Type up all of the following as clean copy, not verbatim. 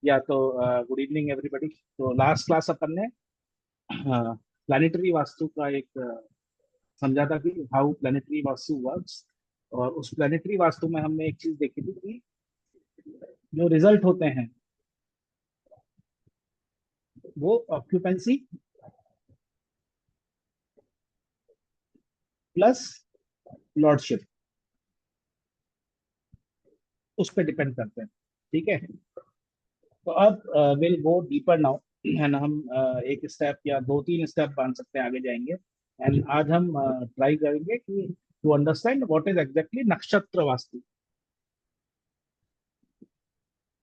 या तो good evening everybody. तो लास्ट क्लास अपन ने प्लानिटरी वास्तु का एक समझा था कि हाउ प्लानिटरी वास्तु वर्क्स। और उस प्लानिटरी वास्तु में हमने एक चीज देखी थी कि जो रिजल्ट होते हैं वो ऑक्यूपेंसी प्लस लॉर्डशिप उस पर डिपेंड करते हैं। ठीक है। तो अब will go deeper now and हम एक स्टेप या दो तीन स्टेप मान सकते हैं आगे जाएंगे। एंड आज हम ट्राई करेंगे कि to understand what is exactly नक्षत्र वास्तु।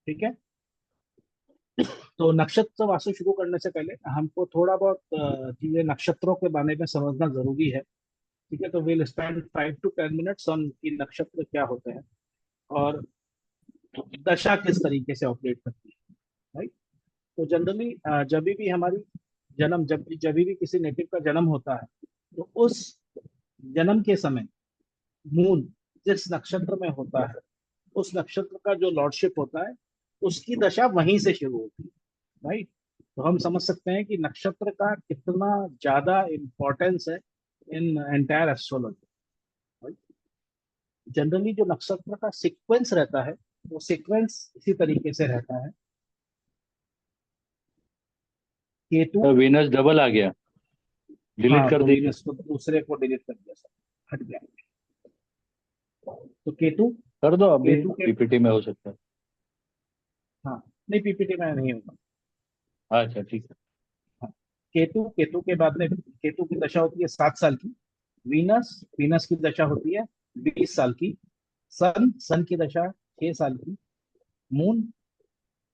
ठीक है। तो नक्षत्र वास्तु शुरू करने से पहले हमको थोड़ा बहुत चीजें नक्षत्रों के बारे में समझना जरूरी है। ठीक है। तो will spend 5 to 10 minutes on कि नक्षत्र क्या होते हैं और दशा किस तरीके से ऑपरेट करती है। राइट। तो जनरली जब भी हमारी जन्म जब भी किसी नेटिव का जन्म होता है तो उस जन्म के समय मून जिस नक्षत्र में होता है उस नक्षत्र का जो लॉर्डशिप होता है उसकी दशा वहीं से शुरू होती है। राइट। तो हम समझ सकते हैं कि नक्षत्र का कितना ज्यादा इम्पोर्टेंस है इन एंटायर एस्ट्रोलॉजी। जनरली जो नक्षत्र का सीक्वेंस रहता है वो सीक्वेंस इसी तरीके से रहता है। केतु। तो वीनस डबल आ गया, डिलीट हाँ कर तो दीजिए। वीनस को दूसरे को डिलीट कर दिया सर। हट गया। तो केतु। कर दो, अभी केतु के। पीपीटी में हो सकता है। हाँ। नहीं पीपीटी में नहीं होगा। अच्छा ठीक है। हाँ। केतु केतु के बाद में केतु की दशा होती है 7 साल की। वीनस वीनस की दशा होती है 20 साल की। सन सन की दशा 6 साल की। मून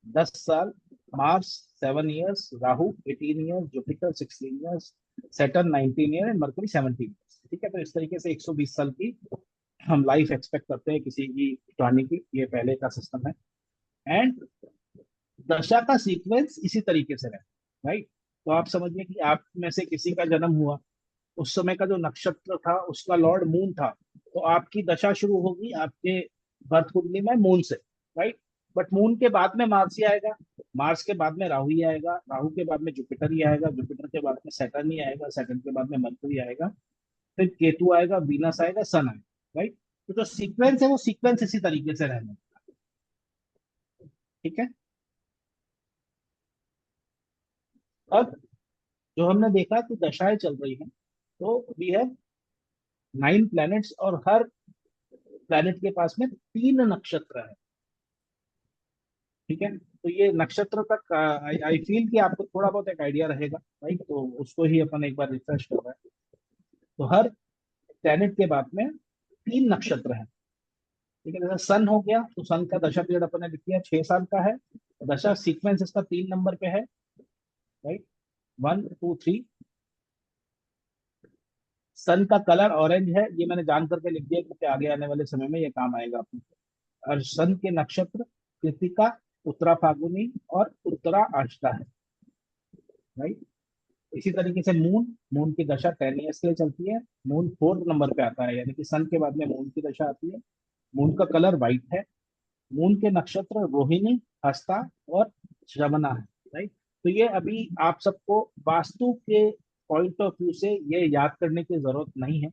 10 साल। Mars 7 years. Rahu 18 years. Jupiter 16 years. Saturn 19 year and mercury 17 years. ठीक है। तो इस तरीके से 120 साल की हम लाइफ एक्सपेक्ट करते हैं किसी भी प्राणी की। ये पहले का सिस्टम है। एंड दशा का सीक्वेंस इसी तरीके से रहता है। राइट। तो आप समझिए कि आप में से किसी का जन्म हुआ उस समय का जो नक्षत्र था उसका लॉर्ड मून था। तो आपकी दशा शुरू होगी आपके बर्थ कुंडली में मून से। राइट। बट मून के बाद में मार्स ही आएगा। मार्स के बाद में राहु ही आएगा। राहु के बाद में जुपिटर ही आएगा। जुपिटर के बाद में सैटर्न ही आएगा। सैटर्न के बाद में मरकरी आएगा। फिर केतु आएगा। वीनस आएगा। सन आएगा। राइट। तो जो सीक्वेंस है वो सीक्वेंस इसी तरीके से रहने। ठीक है। अब जो हमने देखा कि दशाएं चल रही हैं तो वी हैव 9 प्लैनेट्स और हर प्लैनेट के पास में 3 नक्षत्र है। ठीक है। तो ये नक्षत्र तक आई फील कि आपको थोड़ा बहुत एक आइडिया रहेगा। राइट। तो उसको ही अपन एक बार रिफ्रेश कर रहे हैं। तो हर प्लैनेट के बाद में 3 नक्षत्र हैं। ठीक है। जैसे सन हो गया तो सन का दशा पीरियड अपन ने लिख दिया 6 साल का है। दशा सीक्वेंस इसका 3 नंबर पे है। राइट। 1 2 3। सन का कलर ऑरेंज है ये मैंने जान करके लिख दिया क्योंकि आगे आने वाले समय में ये काम आएगा अपने। और सन के नक्षत्र कृतिका, उत्तरा फाल्गुनी और उत्तरा आष्टा है। राइट। इसी तरीके से मून मून की दशा 10 इयर्स के लिए चलती है। मून 4th नंबर पे आता है यानी कि सन के बाद में मून की दशा आती है। मून का कलर व्हाइट है। मून के नक्षत्र रोहिणी, हस्ता और श्रवणा है। राइट। तो ये अभी आप सबको वास्तु के पॉइंट ऑफ व्यू से ये याद करने की जरूरत नहीं है।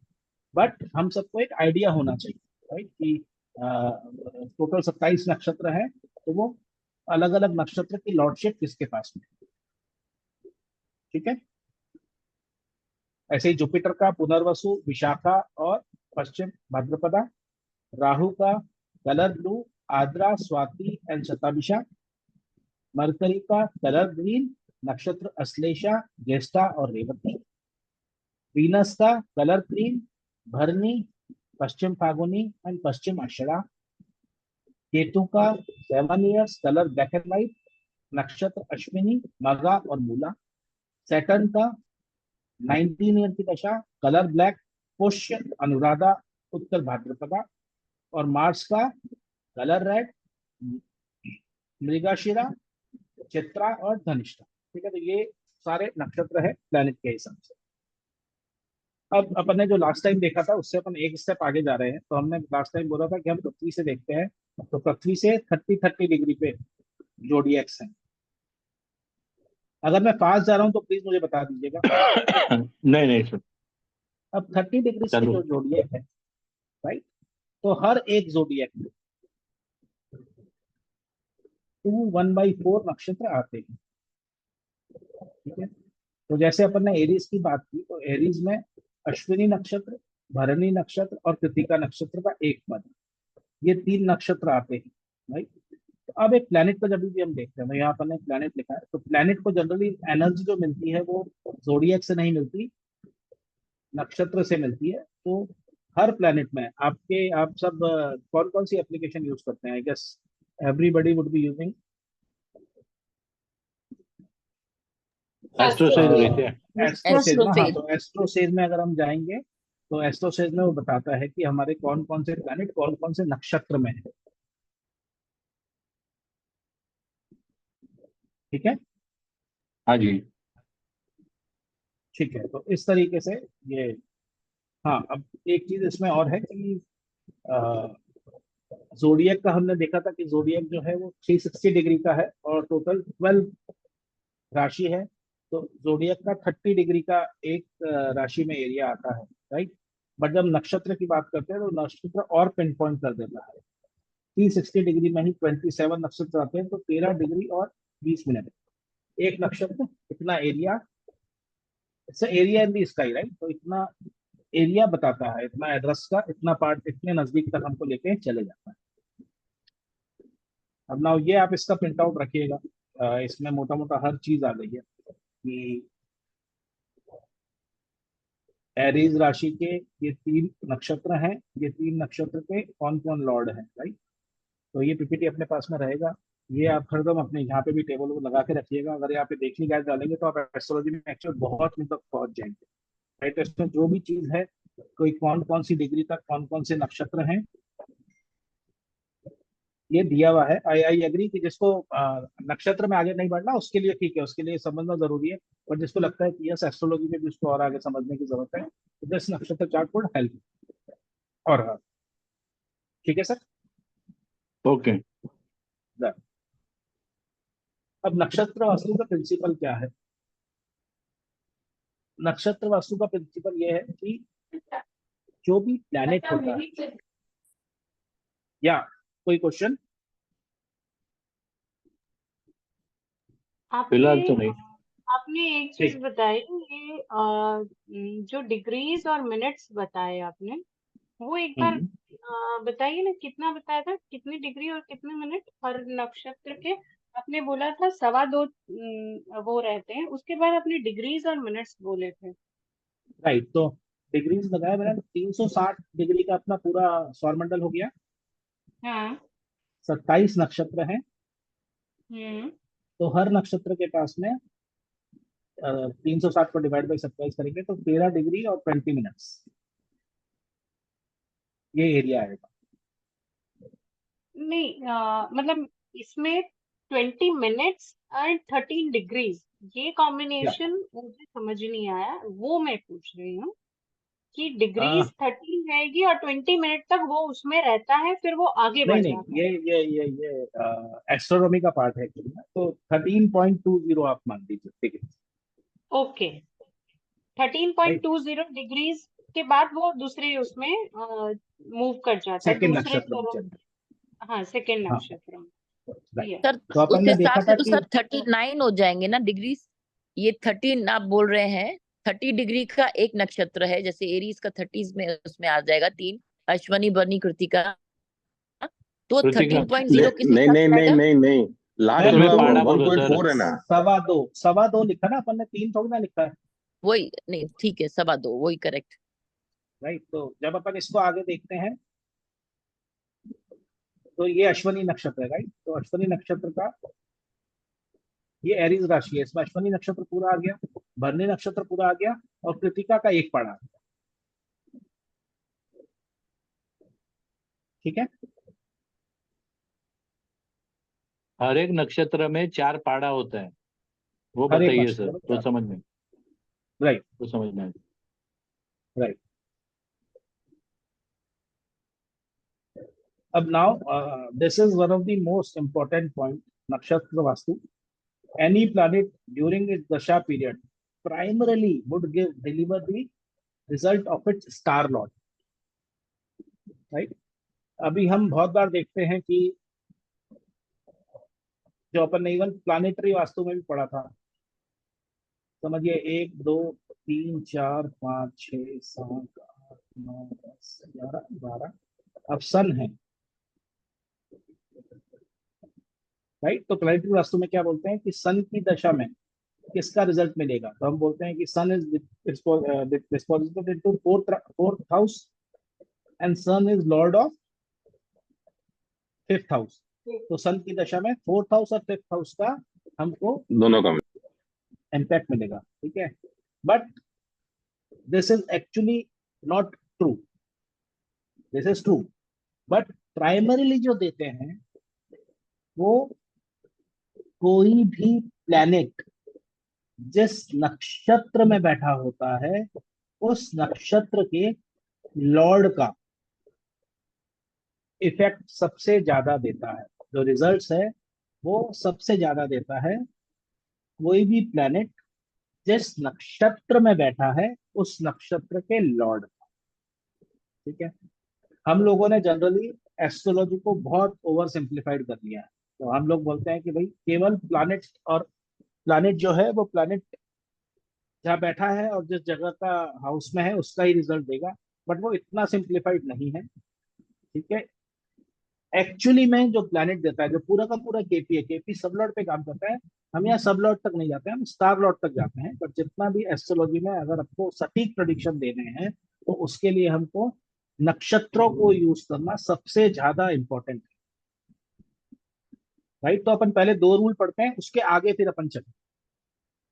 बट हम सबको एक आइडिया होना चाहिए। राइट। कि टोटल 27 नक्षत्र है तो वो अलग अलग नक्षत्र की लॉर्डशिप किसके पास में है। ठीक है। ऐसे ही जुपिटर का पुनर्वसु, विशाखा और पश्चिम भाद्रपदा। राहु का colour blue, Ardra, Swati and Shatabhisha. Mercury का कलर ग्रीन, नक्षत्र अश्लेषा, ज्येष्ठा और रेवती। वीनस का कलर क्रीम, भरनी, पश्चिम फागुनी एंड पश्चिम आषाढ़ा। केतु का 7 years, colour black and white, नक्षत्र अश्विनी, मगा और मूला। सैटर्न का 19 ईयर की दशा, कलर ब्लैक, पुष्य, अनुराधा, उत्तर भाद्रपदा। और मार्स का कलर रेड, मृगशिरा, चित्रा और धनिष्ठा। ठीक है। तो ये सारे नक्षत्र है प्लैनेट के हिसाब से। अब अपन ने जो लास्ट टाइम देखा था उससे अपन एक स्टेप आगे जा रहे हैं। तो हमने लास्ट टाइम बोला था कि हम पृथ्वी से देखते हैं। तो पृथ्वी से 30-30 डिग्री पे जोडिएक्स हैं। अगर मैं फास्ट जा रहा हूं तो प्लीज मुझे बता दीजिएगा। नहीं नहीं सर, अब 30 डिग्रीज के चलो। जो जोडिएक है, राइट, तो हर एक जोडिएक में 2 1/4 नक्षत्र आते हैं। ठीक है, तो जैसे अपन ने एरीज की बात की, तो एरीज में अश्विनी नक्षत्र, भरणी नक्षत्र और कृतिका नक्षत्र का एक पद, ये 3 नक्षत्र आते हैं, राइट। तो अब एक प्लैनेट को जब भी हम देखते हैं, तो यहाँ पर ने प्लैनेट लिखा है, तो प्लैनेट को जनरली एनर्जी जो मिलती है वो जोडिएक से नहीं मिलती, नक्षत्र से मिलती है। तो हर प्लैनेट में आप सब कौन कौन सी एप्लीकेशन यूज करते हैं? I guess everybody would be using AstroSage देखते हैं। एस्ट्रोसेज ना। हाँ, एस्ट्रोफेज। तो एस्ट्रोसेज में अगर हम जाएंगे, तो एस्ट्रोसेज में वो बताता है कि हमारे कौन कौन से प्लैनेट कौन कौन से नक्षत्र में है। ठीक है, हाँ जी। ठीक है, तो इस तरीके से ये। हाँ, अब एक चीज इसमें और है कि जोडियक का हमने देखा था कि जोडियक जो है वो 360 डिग्री का है और टोटल 12 राशि है। तो जोडियक का 30 डिग्री का एक राशि में एरिया आता है, राइट। बट जब नक्षत्र की बात करते हैं तो नक्षत्र और पिन पॉइंट कर देता है। 360 डिग्री में ही 27 नक्षत्र आते हैं, तो 13 डिग्री और 20 मिनट एक नक्षत्र, इतना area, it's area in the sky, right. तो इतना एरिया बताता है, इतना एड्रेस का इतना पार्ट इतने नजदीक तक हमको लेके चले जाता है। अब ना ये आप इसका प्रिंट आउट रखिएगा। इसमें मोटा मोटा हर चीज आ गई है कि एरीज राशि के ये 3 नक्षत्र हैं, ये 3 नक्षत्र के कौन कौन लॉर्ड हैं, राइट। तो ये पीपीटी अपने पास में रहेगा। ये आप हरदम अपने यहाँ पे भी टेबल को लगा के रखिएगा। अगर यहाँ पे देखनी गाइड डालेंगे तो आप एस्ट्रोलॉजी में एक्चुअल बहुत दिन तक पहुंच जाएंगे, राइट। तो इसमें जो भी चीज है, कोई कौन कौन सी डिग्री तक कौन कौन से नक्षत्र हैं, ये दिया हुआ है। आई आई एग्री कि जिसको नक्षत्र में आगे नहीं बढ़ना उसके लिए ठीक है, उसके लिए समझना जरूरी है। और जिसको लगता है कि यस एस्ट्रोलॉजी में भी उसको और आगे समझने की जरूरत है, तो दिस नक्षत्र चार्ट वुड हेल्प। और हाँ, ठीक है सर। ओके। अब नक्षत्र वास्तु का प्रिंसिपल क्या है? नक्षत्र वास्तु का प्रिंसिपल ये है कि जो भी प्लैनेट होता है, या कोई क्वेश्चन? फिलहाल तो आपने नहीं। आपने एक चीज ठीक। बताई, ये जो डिग्रीज और मिनट्स बताए आपने, वो एक बार हम्म, बताइए ना, कितना बताया था, कितनी डिग्री और कितने मिनट हर नक्षत्र के? आपने बोला था 2.25 वो रहते हैं, उसके बाद आपने डिग्रीज और मिनट्स बोले थे। राइट। तो डिग्रीज लगाया मैंने, 360 डिग्री का अपना पूरा सौरमंडल हो गया। हाँ। 27 नक्षत्र हैं, हम्म। तो हर नक्षत्र के पास में 360 को डिवाइड बाई 27 करेंगे तो 13 डिग्री और 20 मिनट्स ये एरिया आएगा। नहीं, मतलब इसमें 20 मिनट्स एंड 13 डिग्रीज, ये या कॉम्बिनेशन मुझे समझ नहीं आया, वो मैं पूछ रही हूँ कि डिग्रीज आ, 13 रहेगी और 20 मिनट तक वो उसमें रहता है, फिर वो आगे नहीं बढ़ नहीं, जाता है। ये एस्ट्रोनॉमी का पार्ट है actually ना। तो 13.20 आप मान लीजिए, ठीक है, ओके। राइट। 13.20 डिग्रीज के बाद वो दूसरे उसमें मूव कर जाता है, सेकेंड दूसरे नक्षत्र में चरण। चल हाँ, सेकेंड हाँ, नक्षत्र में। राइट। ये सर तो उस अपन ने हिसाब देखा से था तो कि सर 39 हो जाएंगे ना डिग्रीज। ये 13 आप बोल रहे हैं, 30 डिग्री का एक नक्षत्र है, जैसे एरीज का 30 में उसमें आ जाएगा 3, अश्वनी भरणी कृतिका, तो कृतिका 13.0 किस नहीं हिसाब नहीं से नहीं आएगा? नहीं नहीं, लास्ट मैम उसमें वाला दो, पाड़ा बोलो सर। 1.4 है ना। 2.25 लिखा ना अपन ने, 3 थोड़ी ना लिखा है, वही नहीं, ठीक है, 2.25 वही करेक्ट। राइट। तो जब अपन इसको आगे देखते हैं, तो ये अश्वनी नक्षत्र है, राइट। तो अश्वनी नक्षत्र का ये एरीज राशि है, इसमें अश्वनी नक्षत्र पूरा आ गया, भरणी नक्षत्र पूरा आ गया और कृतिका का एक पड़ा, ठीक है। हर एक नक्षत्र में 4 पाड़ा होता है, वो हर एक बताइए सर, नक्षत्र में तो 4, समझ में, राइट, तो समझ में आए। राइट। अब now this is one of the most important point नक्षत्र vastu, any planet during its dasha period primarily would deliver the result of its star lord, right? अभी हम बहुत बार देखते हैं कि जो अपन ने इवन प्लानिटरी वास्तु में भी पढ़ा था, समझिए 1 2 3 4 5 6 7 8 9 10 11 12, अब सन है, राइट? तो प्लानिटरी वास्तु में क्या बोलते हैं कि सन की दशा में किसका रिजल्ट मिलेगा, तो हम बोलते हैं कि sun is disposited into fourth house and sun is lord of fifth house. तो सन की दशा में फोर्थ हाउस और फिफ्थ हाउस का हमको दोनों का इम्पैक्ट मिलेगा, ठीक है? But this is actually not true, this is true, but primarily जो देते हैं वो कोई भी प्लैनेट जिस नक्षत्र में बैठा होता है उस नक्षत्र के लॉर्ड का इफेक्ट सबसे ज्यादा देता है, जो रिजल्ट्स है वो सबसे ज्यादा देता है कोई भी प्लैनेट जिस नक्षत्र में बैठा है उस नक्षत्र के लॉर्ड का, ठीक है? हम लोगों ने जनरली एस्ट्रोलॉजी को बहुत ओवर सिंप्लीफाइड कर लिया है, तो हम लोग बोलते हैं कि भाई केवल प्लैनेट, और प्लैनेट जो है वो प्लैनेट जहाँ बैठा है और जिस जगह का हाउस में है उसका ही रिजल्ट देगा, बट वो इतना सिंप्लीफाइड नहीं है, ठीक है? एक्चुअली में जो प्लैनेट देता है, जो पूरा का पूरा केपी है, केपी सब लॉर्ड पे काम करता है, हम यहाँ सब लॉर्ड तक नहीं जाते हैं, हम स्टार लॉर्ड तक जाते हैं, बट जितना भी एस्ट्रोलॉजी में अगर आपको सटीक प्रेडिक्शन देने हैं तो उसके लिए हमको नक्षत्रों को यूज करना सबसे ज्यादा इंपॉर्टेंट है, राइट? तो अपन पहले 2 रूल पढ़ते हैं, उसके आगे फिर अपन चलते हैं,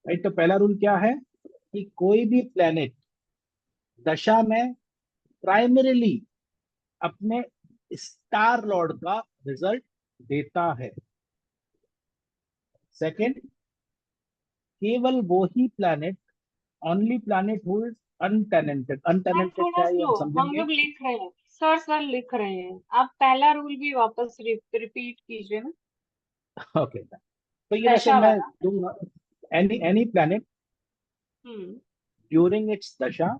राइट? तो पहला रूल क्या है कि कोई भी प्लैनेट दशा में प्राइमरीली अपने स्टार लॉर्ड का रिजल्ट देता है। सेकंड, केवल वो ही planet, only planet who is untenanted, untenanted क्या है ये हम हम समझेंगे। लोग लिख रहे हैं सर लिख रहे हैं, आप पहला रूल भी वापस रिपीट कीजिए ना। ओके, तो ये वैसे दशा मैं वाला। दूंगा, एनी प्लैनेट ड्यूरिंग इट्स दशा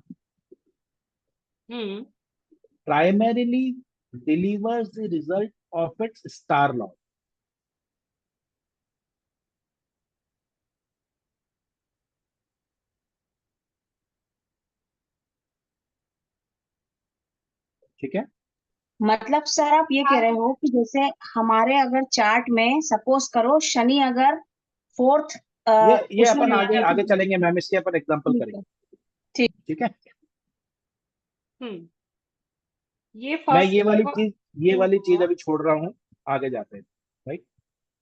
हम्म primarily delivers the result of its star lord, ठीक है? मतलब सर आप ये कह रहे हो कि जैसे हमारे अगर चार्ट में सपोज करो शनि अगर फोर्थ ये उसमें अपन बैठा आगे है आगे तो चलेंगे मैम, इसके अपन एग्जांपल ठीक करेंगे, है, ठीक है? हम्म ये मैं फर्स्ट ये वाली चीज अभी छोड़ रहा हूँ, आगे जाते हैं, राइट?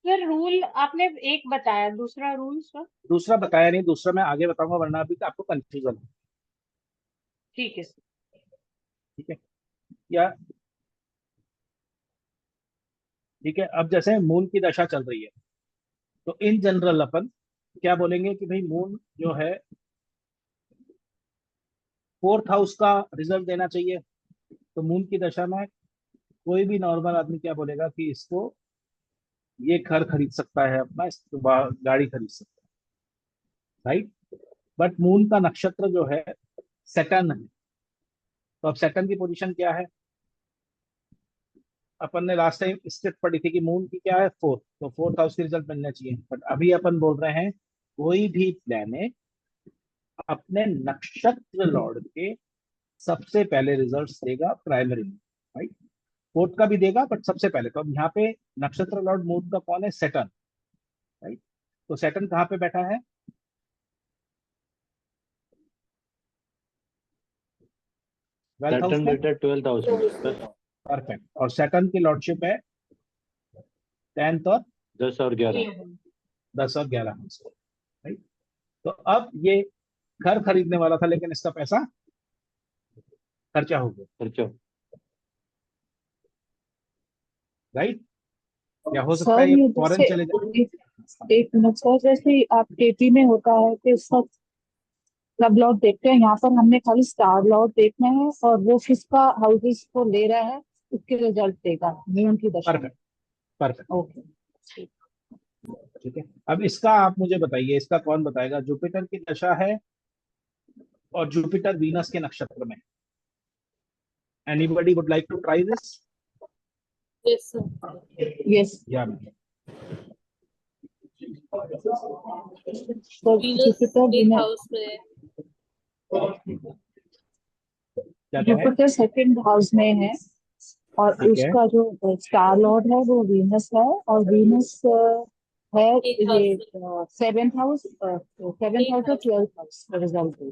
सर रूल आपने एक बताया, दूसरा रूल सर। दूसरा बताया नहीं, दूसरा मैं आगे बताऊंगा, वरना अभी तो आपको कंफ्यूजन है, ठीक है सर। ठीक है? या ठीक है, अब जैसे मून की दशा चल रही है तो इन जनरल अपन क्या बोलेंगे कि भाई मून जो है फोर्थ हाउस का रिजल्ट देना चाहिए, तो मून की दशा में कोई भी नॉर्मल आदमी क्या बोलेगा कि इसको ये घर खरीद सकता है, अपना इसको गाड़ी खरीद सकता है, राइट? बट मून का नक्षत्र जो है सैटर्न है, तो अब सैटर्न की पोजीशन क्या है? अपन ने लास्ट टाइम स्क्रिप्ट पढ़ी थी कि मून की क्या है फोर्थ, तो फोर्थ हाउस के रिजल्ट मिलने चाहिए, बट अभी अपन बोल रहे हैं कोई भी प्लैनेट अपने नक्षत्र लॉर्ड के सबसे पहले रिजल्ट्स देगा प्राइमरी, राइट? फोर्थ का भी देगा बट सबसे पहले, तो अब यहाँ पे नक्षत्र लॉर्ड मून का कौन है? Saturn, right? तो सैटर्न कहाँ पे बैठा है? 12th हाउस सैटर्न में, बेटा 12th हाउस में सर, परफेक्ट। और सैटर्न की लॉर्डशिप है 10th और 10 और 11। 10 और 11 हाउस, राइट? तो अब ये घर खरीदने वाला था लेकिन इसका पैसा खर्चा हो गया, खर्चा। राइट? या हो सकता सर है ये ये फॉरेन जैसे चले जाए। एक मिनट सर, जैसे आप केपी में होता है कि सब सब लॉट देखते हैं, यहाँ पर हमने खाली स्टार लॉट देखना है और वो किसका हाउसेस को ले रहा है उसके रिजल्ट देगा मून की दशा में। Perfect, perfect. ओके, ठीक है, अब इसका आप मुझे बताइए, इसका कौन बताएगा? जुपिटर की दशा है और जुपिटर वीनस के नक्षत्र में। Anybody would like to try this? Yes, sir. Yes. या So Venus Jupiter eighth Venus house में है. क्या क्या है? जुपिटर सेकंड हाउस में है और ठीक है। उसका जो स्टार लॉर्ड है वो वीनस है और वीनस है Eighth ये house. सेवेंथ हाउस और 12th हाउस का रिजल्ट है।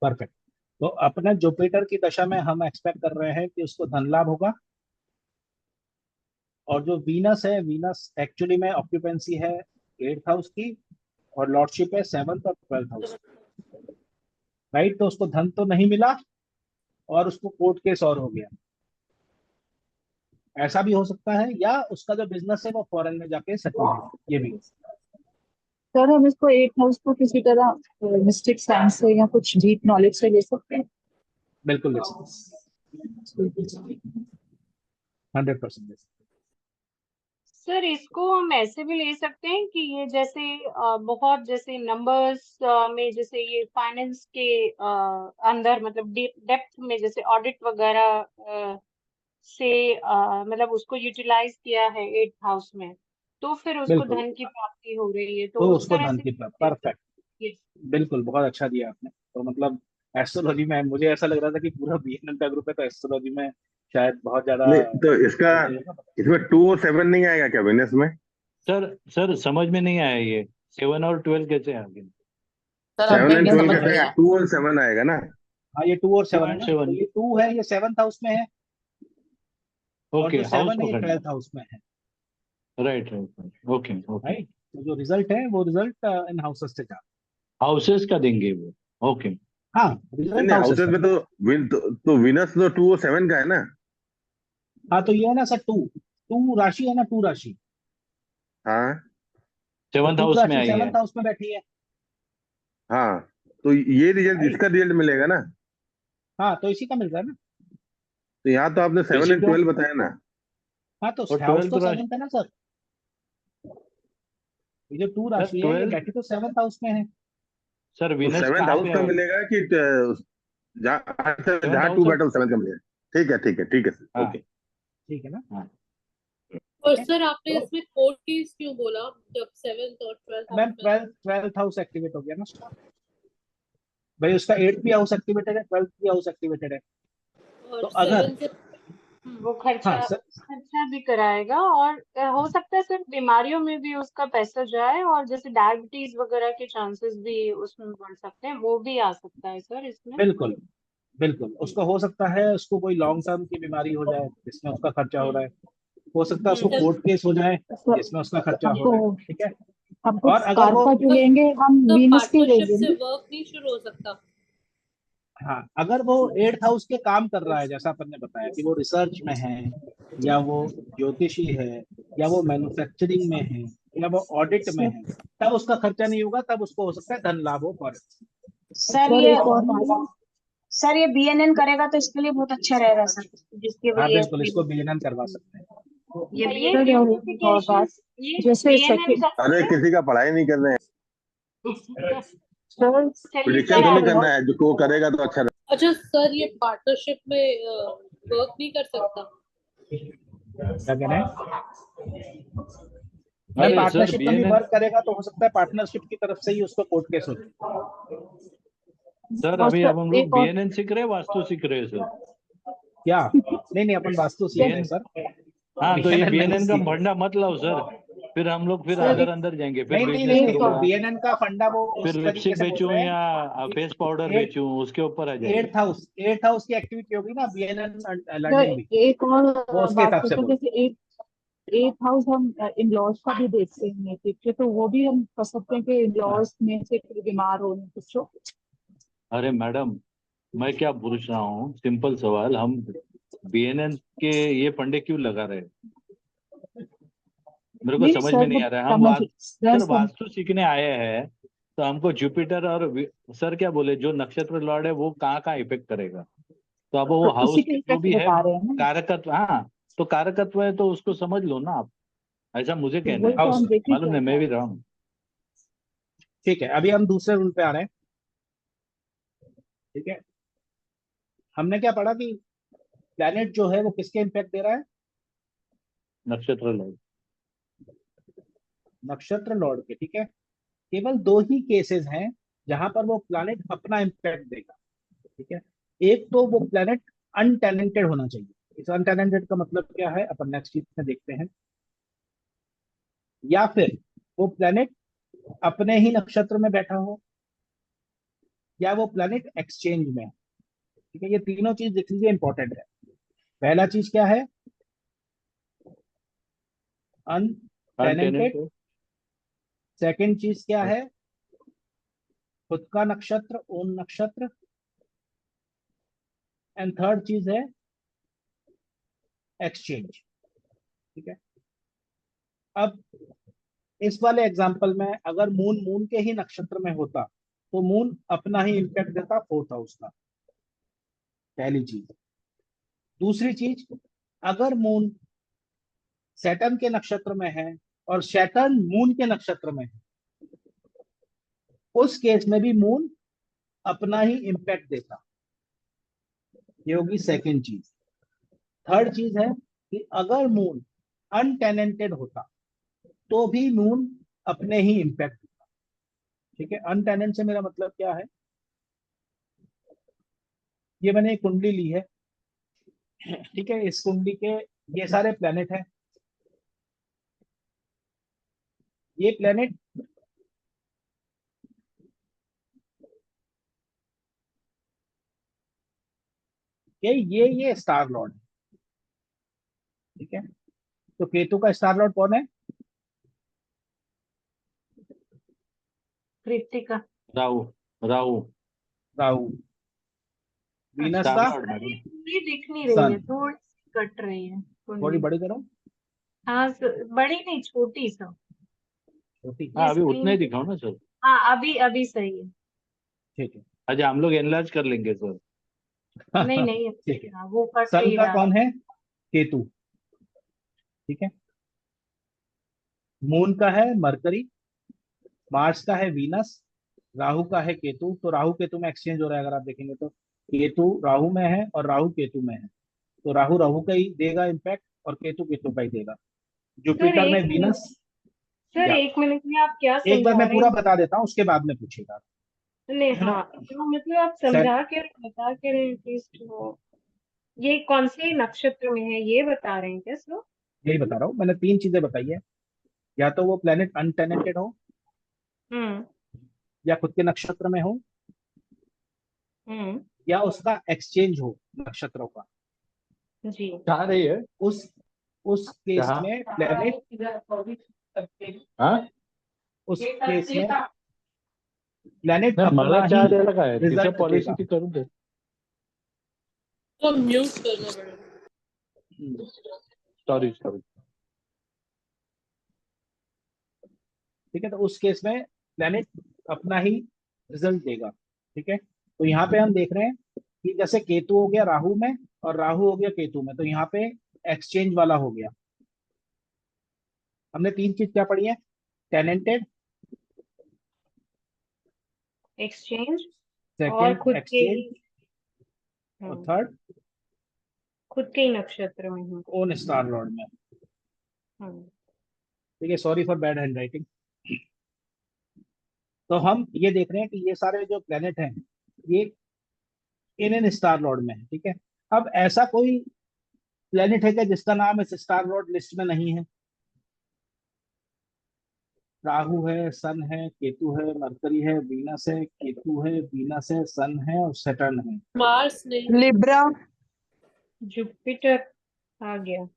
परफेक्ट। तो अपने जुपिटर की दशा में हम एक्सपेक्ट कर रहे हैं कि उसको धन लाभ होगा, और जो वीनस है, वीनस एक्चुअली में ऑक्यूपेंसी है 8th हाउस की और लॉर्डशिप है 7th और 12th हाउस, राइट? तो उसको धन तो नहीं मिला और उसको कोर्ट केस और हो गया। ऐसा भी हो सकता है, या उसका जो बिजनेस है वो फॉरेन में जाके सेटल हो, ये भी। सर हम इसको 8th हाउस को किसी तरह मिस्टिक साइंस से या कुछ डीप नॉलेज से ले सकते हैं। बिल्कुल ले सकते हैं, 100% ले सकते सर इसको हम ऐसे भी ले सकते हैं कि ये जैसे बहुत जैसे नंबर्स में, जैसे ये फाइनेंस के अंदर मतलब डेप्थ में जैसे ऑडिट वगैरह से मतलब उसको यूटिलाइज किया है 8th हाउस में, तो फिर उसको बिल्कुल। धन की प्राप्ति हो रही है, तो तो उस उसको तरह धन से की भी ले परफेक्ट, सकते हैं। बिल्कुल, बहुत अच्छा दिया आपने। तो मतलब एस्ट्रोलॉजी में मुझे ऐसा लग रहा था कि पूरा बीएनएल का ग्रुप है, तो एस्ट्रोलॉजी में शायद बहुत ज्यादा नहीं तो इसका इसमें 2 और 7 नहीं आएगा क्या विनस में? सर समझ में नहीं आया ये 7 और 12 कैसे आ गए? सर 7 हमें एंड भी 12 समझ कैसे नहीं आएगा? आया। 2 और 7 आएगा ना? हाँ, ये 2 और 7 है ना, 7 तो ये 2 है, ये 7th हाउस में है, और ओके, जो हाउस 7 है ये पकड़ना। 12th हाउस में है, right right, okay okay. Right? तो जो रिजल्ट है वो रिजल्ट इन हाउसेस से जा, हाउसेस का देंगे वो, ओके। हाँ, नहीं रिजल्ट नहीं हाउसेस हाउसेस का। में तो विनस तो 2 और 7 का है ना? हाँ, तो ये है ना सर, 2 राशि है ना, 2 राशि, हाँ तो 7th 2 हाउस में राशि आई है। 7th हाउस में बैठी है, हाँ, तो ये रिजल्ट राइट? इसका रिजल्ट मिलेगा ना? हाँ, तो इसी का मिल रहा है ना। तो यहाँ तो आपने 7 इसी एंड का, 12 बताया ना? हाँ, तो और हाउस 12th तो राशि 7th है ना सर, ये जो 2 सर राशि है ये 12 बैठी तो 7th हाउस में है। सर तो विनस 7th कहाँ हाउस पे का है? मिलेगा कि जहाँ 7th जहाँ 2 हाउस ऑफ, बैठा 7 का मिलेगा? ठीक है ठीक है ठीक है सर, हाँ ओके। ठीक है ना? हाँ। और ठीक है, सर आपने इसमें कोर्ट केस क्यों बोला जब 7th और 12th मैम हाउस में? 12th हाउस एक्टिवेट हो गया ना भाई, उसका 8th भी हाउस एक्टिवेटेड है, 12th भी हाउस एक्टिवेटेड है, और तो अगर 7 से वो खर्चा हाँ सर, खर्चा भी कराएगा, और हो सकता है सर बीमारियों में भी उसका पैसा जाए, और जैसे डायबिटीज वगैरह के चांसेस भी उसमें बढ़ सकते हैं, वो भी आ सकता है सर इसमें। बिल्कुल बिल्कुल, उसको हो सकता है उसको कोई लॉन्ग टर्म की बीमारी हो जाए जिसमें उसका खर्चा हो रहा है, हो सकता है उसको सर कोर्ट केस हो जाए सर जिसमें उसका खर्चा हो हमको रहा है, ठीक है? हमको और अगर वो कारका जो लेंगे हम तो वीनस की पार्टनरशिप लेंगे से ना। वर्क नहीं शुरू हो सकता? हाँ, अगर वो 8th हाउस के काम कर रहा है, जैसा अपन ने बताया कि वो रिसर्च में है, या वो ज्योतिषी है, या वो मैन्युफैक्चरिंग में है, या वो ऑडिट में है, तब उसका खर्चा नहीं होगा, तब उसको हो सकता है धन लाभ हो फॉरेन। सर सर ये एक और बात, सर ये बीएनएन करेगा तो इसके लिए बहुत अच्छा रहेगा सर, जिसकी हाँ वजह बिल्कुल, इसको बीएनएन करवा सकते हैं। ये ये सर और एक और ब्यूटिफिकेशन, बात, ये जैसे बीएनएन सेकंड अरे किसी का पढ़ाई नहीं कर रहे हैं, सर चलिए प्रिडिक्शन सर थोड़ी आप करना है, जो को करेगा तो अच्छा अच्छा सर ये पार्टनरशिप में वर्क नहीं कर सकता? क्या कह रहे हैं? भाई अरे सर पार्टनरशिप में भी बीएनएन, वर्क करेगा तो हो सकता है पार्टनरशिप की तरफ से ही उसको कोर्ट केस हो जाए। सर और अभी अब हम लोग एक और बीएनएन सीख रहे हैं, वास्तु सीख रहे हैं सर? क्या? नहीं, अपन वास्तु सीख रहे हैं सर, हाँ, तो ये BNN नहीं बीएनएन का सीख रहे। फंडा मत लाओ सर, फिर हम लोग फिर सर अंदर अंदर जाएंगे, फिर नहीं नहीं बिजनेस नहीं नहीं, तो करूंगा, बीएनएन का फंडा वो फिर उस तरीके लिपस्टिक से बोल बेचूं रहे हैं। या फेस पाउडर 8th बेचूं, उसके ऊपर आ जाएंगे। 8th हाउस की एक्टिविटी होगी ना, बीएनएन सर लर्निंग भी, एक और वो उसके बात हिसाब है से सर, बोल। जैसे एक 8th हाउस हम इन लॉज का भी देखते हैं, ठीक है, तो वो भी हम कर सकते हैं कि इन लॉज में से कोई बीमार हो या कुछ हो। अरे मैडम, मैं क्या पूछ रहा हूँ, सिंपल सवाल, हम बीएनएन के ये फंडे क्यों लगा रहे हैं? मेरे को नहीं समझ सर में नहीं वो आ रहा है। समझ सर वास्तु सीखने आए हैं, तो हमको जुपिटर और सर क्या बोले, जो नक्षत्र लॉर्ड है वो कहाँ कहाँ इफेक्ट करेगा, तो अब वो तो हाउस उसी के जो इफेक्ट भी है बता रहे हैं ना। कारकत्व, हाँ तो कारकत्व है तो उसको समझ लो ना आप। ऐसा मुझे कहना वही है, तो हम देख ही मालूम नहीं, मैं भी रहा हूँ। ठीक है, अभी हम दूसरे रूल पे आ रहे हैं। ठीक है, हमने क्या पढ़ा कि प्लैनेट जो है वो किसके इम्पैक्ट दे रहा है? नक्षत्र लॉर्ड। नक्षत्र लॉर्ड के। ठीक है, केवल दो ही केसेस हैं जहां पर वो प्लैनेट अपना इम्पैक्ट देगा। ठीक है, एक तो वो प्लैनेट अनटैलेंटेड होना चाहिए। इस अनटैलेंटेड का मतलब क्या है अपन नेक्स्ट चीज में देखते हैं। या फिर वो प्लैनेट अपने ही नक्षत्र में बैठा हो, या वो प्लैनेट एक्सचेंज में है। ठीक है, ये तीनों चीज देख लीजिए, इंपॉर्टेंट है। पहला चीज क्या है? अनटैलेंटेड। अनटेनेंटेड। सेकंड चीज क्या है? खुद का नक्षत्र, ओन नक्षत्र। एंड थर्ड चीज है एक्सचेंज। ठीक है, अब इस वाले एग्जांपल में अगर मून मून के ही नक्षत्र में होता तो मून अपना ही इम्पैक्ट देता फोर्थ हाउस का। पहली चीज। दूसरी चीज, अगर मून सैटर्न के नक्षत्र में है और सैटर्न मून के नक्षत्र में है, उस केस में भी मून अपना ही इम्पैक्ट देता। ये होगी सेकेंड चीज। थर्ड चीज है कि अगर मून अनटेनेंटेड होता तो भी मून अपने ही इम्पैक्ट देता। ठीक है, अनटेनेंट से मेरा मतलब क्या है? ये मैंने एक कुंडली ली है। ठीक है, इस कुंडली के ये सारे प्लेनेट हैं। ये प्लेनेट ये स्टार लॉर्ड है। ठीक है, तो केतु का स्टार लॉर्ड कौन है? कृतिका। राहु। राहु राहु। वीनस स्टार का लॉर्ड मैडम। ये दिख नहीं रही सन। है, थोड़ी सी कट रही है थोड़ी कुंडली। बड़ी करो। हाँ बड़ी नहीं, छोटी सा। छोटी। हाँ ये अभी उतना ही स्क्रीन। दिखाओ ना सर। हाँ अभी अभी सही है। ठीक है। अच्छा हम लोग एनलार्ज कर लेंगे सर। नहीं नहीं, अब ठीक सही है, रहा, वो कट सन रही का ज्यादा। कौन है? केतु। ठीक है, मून का है मरकरी। मार्स का है वीनस। राहु का है केतु। तो राहु केतु में एक्सचेंज हो रहा है, अगर आप देखेंगे तो केतु राहु में है और राहु केतु में है। तो राहु राहु का ही देगा इम्पैक्ट और केतु केतु का ही देगा। सर जुपिटर में एक मिनट, वीनस। सर या एक मिनट में आप क्या एक बार समझा मैं रहे पूरा हैं? बता देता हूँ, उसके बाद में पूछेगा। नहीं है ना? हाँ, तो मतलब आप सेट समझा के बता के रहे हैं एटलीस्ट वो, ये कौन से नक्षत्र में है ये बता रहे हैं क्या सर? यही बता रहा हूँ, मैंने तीन चीजें बताई है। या तो वो प्लेनेट अनटेनेंटेड हो, हम्म या खुद के नक्षत्र में हो, हम्म। या उसका एक्सचेंज हो नक्षत्रों का। जी। कहाँ रही है? उस केस कहाँ? में प्लेनेट हाँ उस केस में प्लेनेट नाही मला अपना ही 4 यायला काय आहे? तिच्या रिजल्ट पॉलिसी देगा। ती करून दे. तो म्यूट करना पड़ेगा। सॉरी. ठीक है, तो उस केस में प्लेनेट अपना ही रिजल्ट देगा। ठीक है, तो यहाँ पे हम देख रहे हैं कि जैसे केतु हो गया राहु में और राहु हो गया केतु में, तो यहाँ पे एक्सचेंज वाला हो गया। हमने तीन चीज क्या पढ़ी है? टेनेंटेड, एक्सचेंज और सेकंड खुद के एक्सचेंज, ही। और थर्ड खुद के ही नक्षत्र में हूँ। ओन स्टार लॉर्ड में। ठीक है, sorry for bad hand writing. तो हम ये देख रहे हैं कि ये सारे जो प्लेनेट हैं ये इन एन स्टार लॉर्ड में है। ठीक है, अब ऐसा कोई प्लेनेट है क्या जिसका नाम इस स्टार लॉर्ड लिस्ट में नहीं है? राहु है, सन है, केतु है, मरकरी है, वीनस है, केतु है, वीनस है, सन है और सैटर्न है। मार्स नहीं, लिब्रा। जुपिटर आ गया।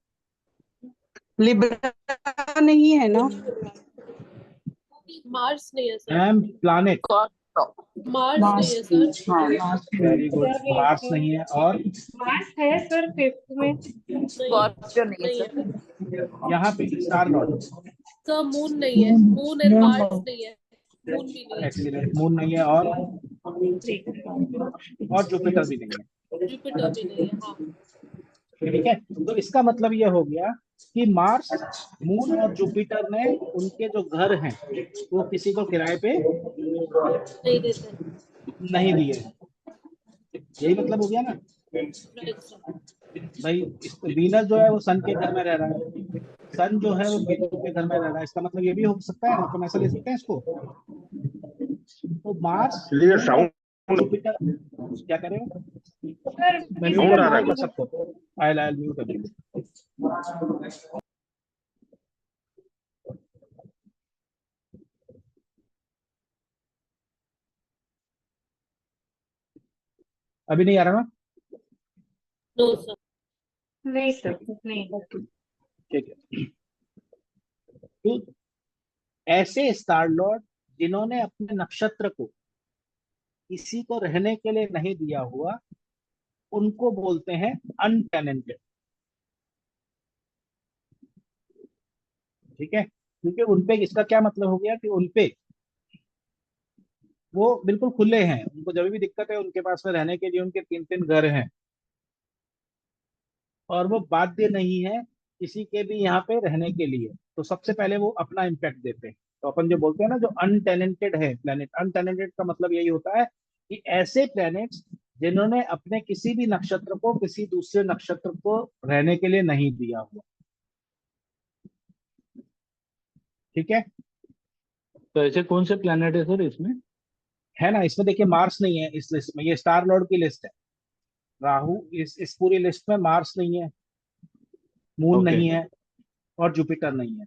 लिब्रा नहीं है ना? मार्स नहीं है सर। M planet. मार्स नहीं है सर। हाँ Mars very good, sir Mars नहीं है। और मार्स है सर फिफ्थ में। नहीं, स्कॉर्पियो नहीं है नहीं सर। है यहाँ पे स्टार लॉर्ड। सर। मून नहीं है, मून एंड मार्स नहीं है, मून भी नहीं है, एक्सीलेंट, मून नहीं है। और जुपिटर भी नहीं है। जुपिटर भी नहीं है। हाँ ठीक है, तो इसका मतलब ये हो गया कि मार्स, मून और जुपिटर ने उनके जो घर हैं वो किसी को किराए पे नहीं देते। नहीं दिए हैं। यही मतलब हो गया ना राइट सर। भाई। वीनस जो है वो सन के घर में रह रहा है, सन जो है वो केतु के घर में रह रहा है, इसका मतलब ये भी हो सकता है, अपन ऐसा ले सकते हैं इसको। तो मार्स, इसलिए मून और साउंड जुपिटर क्या करेगा? सर मैं किसी म्यूट का कर आ रहा दूंगा है क्या कुछ। सबको? आई म्यूट कर दूंगा। अभी नहीं आ रहा ना? No sir. नहीं सर नहीं। ठीक है। तो ऐसे स्टार लॉर्ड जिन्होंने अपने नक्षत्र को किसी को रहने के लिए नहीं दिया हुआ, उनको बोलते हैं अनटेनेंटेड। ठीक है, क्योंकि उनपे इसका क्या मतलब हो गया कि उनपे वो बिल्कुल खुले हैं, उनको जब भी दिक्कत है उनके पास में रहने के लिए उनके 3-3 घर हैं, और वो बाध्य नहीं है किसी के भी यहाँ पे रहने के लिए। तो सबसे पहले वो अपना इम्पैक्ट देते हैं। तो अपन जो बोलते हैं ना, जो अनटेनेंटेड है प्लेनेट, अनटेनेंटेड का मतलब यही होता है कि ऐसे प्लैनेट्स जिन्होंने अपने किसी भी नक्षत्र को किसी दूसरे नक्षत्र को रहने के लिए नहीं दिया हुआ। ठीक है, तो ऐसे कौन से प्लेनेट है सर इसमें? है ना? इसमें देखिए मार्स नहीं है इस लिस्ट में, ये स्टार लॉर्ड की लिस्ट है। राहु इस पूरी लिस्ट में मार्स नहीं है, मून ओके। नहीं है, और जुपिटर नहीं है।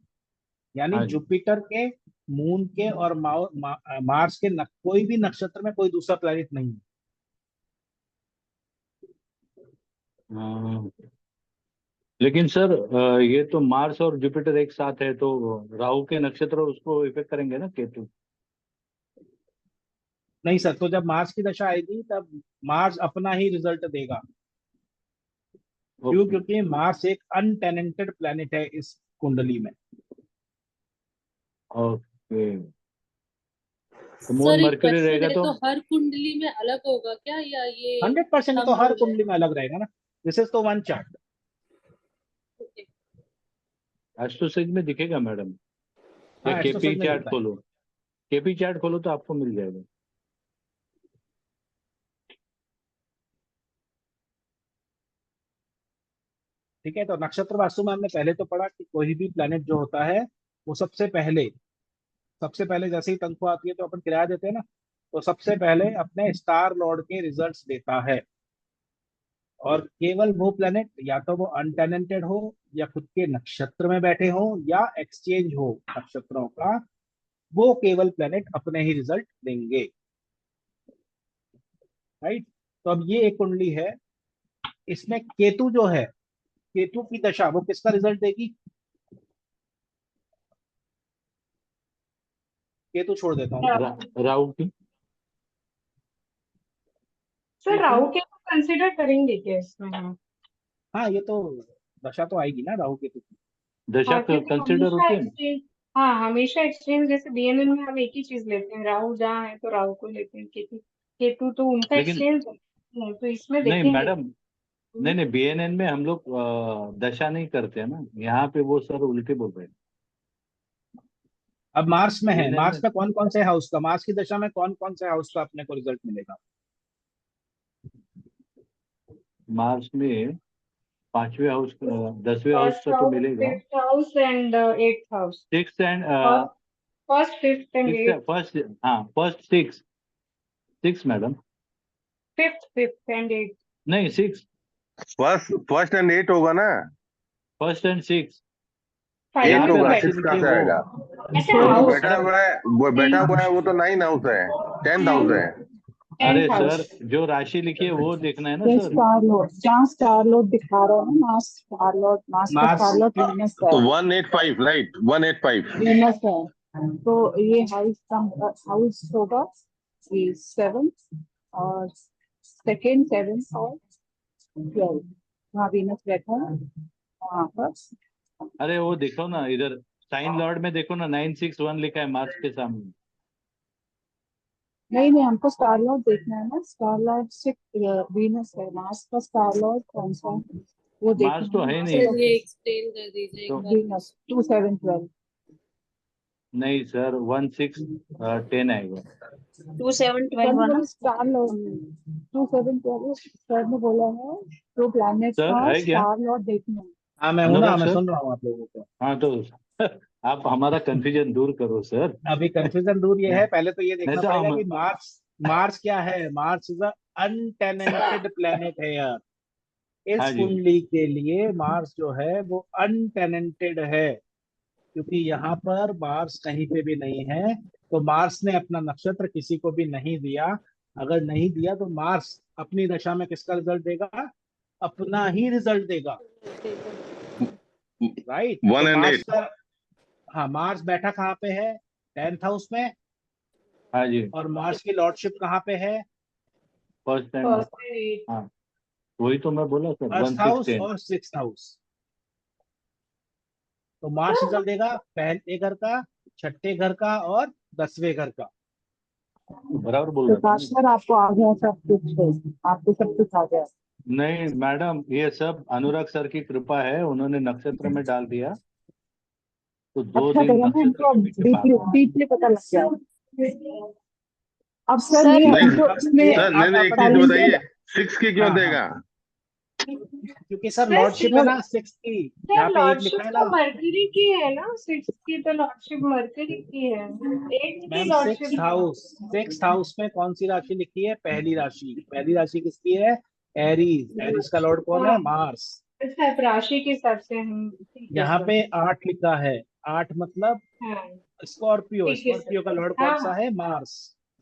यानी हाँ जी। जुपिटर के, मून के और मार्स के कोई भी नक्षत्र में कोई दूसरा प्लैनेट नहीं है। हाँ, लेकिन सर ये तो मार्स और जुपिटर एक साथ है, तो राहु के नक्षत्र उसको इफेक्ट करेंगे ना, केतु? नहीं सर, तो जब मार्स की दशा आएगी तब मार्स अपना ही रिजल्ट देगा। क्यों? ओके। क्योंकि मार्स एक अनटेनेंटेड प्लैनेट है इस कुंडली में। ओके, तो मून सर एक मर्क्यूरी क्वेश्चन रहेगा है, तो? तो हर कुंडली में अलग होगा क्या, या ये 100% तो सम हर रूल है? कुंडली में अलग रहेगा ना। दिस इज तो वन चार्ट। ओके। एस्ट्रोसेज में दिखेगा मैडम, या हाँ, केपी एस्ट्रोसेट में चार्ट दिखता है। खोलो, केपी चार्ट खोलो तो आपको मिल जाएगा। ठीक है, तो नक्षत्र वास्तु में हमने पहले तो पढ़ा कि कोई भी प्लेनेट जो होता है वो सबसे पहले जैसे ही तनख्वाह आती है तो अपन किराया देते हैं ना, तो सबसे पहले अपने स्टार लॉर्ड के रिजल्ट्स देता है। और केवल वो प्लेनेट, या तो वो अनटेनेंटेड हो, या खुद के नक्षत्र में बैठे हो, या एक्सचेंज हो नक्षत्रों का, वो केवल प्लेनेट अपने ही रिजल्ट देंगे। राइट? तो अब ये एक कुंडली है, इसमें केतु जो है, केतु की दशा वो किसका रिजल्ट देगी? केतु छोड़ देता हूँ मैं। राहु की। सर केतु, राहु के कंसिडर करेंगे क्या इसमें हम? हाँ ये तो दशा तो आएगी ना राहु केतु की। दशा हाँ क्योंकि कंसिडर हमेशा होती है ना? एक्सचेंज, हाँ हमेशा एक्सचेंज, जैसे बीएनएन में हम एक ही चीज लेते हैं, राहु जहाँ है तो राहु को लेते हैं, केतु केतु तो उनका लेकिन एक्सचेंज है, तो इसमें नहीं देखेंगे। मैडम, नहीं नहीं, बीएनएन में हम लोग दशा नहीं करते हैं ना, यहाँ पे वो सर उल्टे बोल रहे हैं। अब मार्स में है, बीएनएन मार्स में, में कौन कौन से हाउस का, मार्स की दशा में कौन कौन से हाउस का अपने को रिजल्ट मिलेगा? मार्च में 5वें हाउस, 10वें हाउस फर्स्ट का तो हाउस, मिलेगा। Fifth house and eighth house. 6 and first fifth and eighth. First, हाँ first 6 madam. Fifth and eighth. नहीं 6, फर्स्ट एंड 8 होगा ना। First and 6। फाइव यहाँ 8 में पे तो होगा, बैठ, 6 राशि कहाँ लिखिए से वो। आएगा? ऐसे वो जो हाउस बैठा हुआ है, वो बैठा हुआ है, वो तो 9 हाउस है, 10th हाउस है। अरे 10th हाउस। सर, जो राशि लिखी है वो देखना है ना ये सर। स्टार लोड, जहाँ स्टार लोड दिखा रहा है ना, मास स्टार लोड, मास का मार्स, स्टार लोड वीनस है। तो 185, राइट, 185। वीनस है, तो ये हाउस का हाउस होगा, ये 7 और सेकेंड 7 और 12, वहाँ वीनस बैठा है वहाँ पर। अरे वो देखो ना इधर, साइन लॉर्ड में देखो ना, 961 लिखा है मार्च के सामने। नहीं नहीं, हमको स्टार लॉर्ड देखना है ना, स्टार लॉर्ड से वीनस है, मार्स का स्टार लॉर्ड कौन सा है? वो मार्स तो है नहीं। सर ये एक्सप्लेन कर दीजिए एक तो बार। वीनस 2 7 12 नहीं सर, 1 6 10 आएगा। 2 7 12 सर हुआ ना। ने स्टार लॉर्ड 2 7 12 सर ने बोला है तो प्लैनेट सर का है क्या स्टार लॉर्ड देखना है। हाँ मैं हूं ना, अनुराग मैं सर? सुन रहा हूँ आप लोगों को। हाँ तो आप हमारा कंफ्यूजन दूर करो सर। अभी कंफ्यूजन दूर ये है, पहले तो ये नहीं देखना तो पड़ेगा हम, कि मार्स, मार्स क्या है। मार्स इज अ अनटेनेंटेड प्लेनेट है यार। हाँ इस जी। कुंडली के लिए मार्स जो है वो अनटेनेंटेड है, क्योंकि यहाँ पर मार्स कहीं पे भी नहीं है। तो मार्स ने अपना नक्षत्र किसी को भी नहीं दिया। अगर नहीं दिया तो मार्स अपनी दशा में किसका रिजल्ट देगा? अपना ही रिजल्ट देगा। राइट, 1 तो and मार्स 8। का, हाँ मार्स बैठा कहाँ पे है? 10th हाउस में। हाँ जी, और मार्स की लॉर्डशिप कहाँ पे है? First time. फर्स्ट हाँ, वही तो मैं बोला सर, 1 फर्स्ट 6 हाउस 10। और 6th हाउस। तो मार्स रिजल्ट देगा पहले घर का, छठे घर का और 10वें घर का। बराबर बोल रहा था प्रकाश ना? सर आपको आ गया सब कुछ, आपको सब कुछ आ गया। नहीं मैडम, ये सब अनुराग सर की कृपा है, उन्होंने नक्षत्र में डाल दिया तो 2 अच्छा दिन करा ना, नक्षत्र इनको के अब पीछे डीपली भागा। डीपली पता लग गया। अब सर सर ये नहीं इनको अब इसमें ये सर, नहीं नहीं, अब एक चीज तो बताइए। बताइए, 6 की क्यों हाँ हाँ, देगा? क्योंकि सर सर लॉर्डशिप है सिक्स, ना 6 की। सर यहाँ पे 1 लिखा लॉर्डशिप है तो ना मरकरी की है ना, 6 की तो लॉर्डशिप मरकरी की है, 8 की मैम। लॉर्डशिप 6th हाउस में कौन सी राशि लिखी है? पहली राशि। पहली राशि किसकी है? एरीज। एरीज का लॉर्ड कौन है? हाँ। मार्स। अच्छा, आप राशि के हिसाब से हम, ठीक है यहाँ सर। पे 8 लिखा है। 8 मतलब हाँ स्कॉर्पियो। ठीक है सर। स्कॉर्पियो का लॉर्ड कौन हाँ सा हाँ है? मार्स।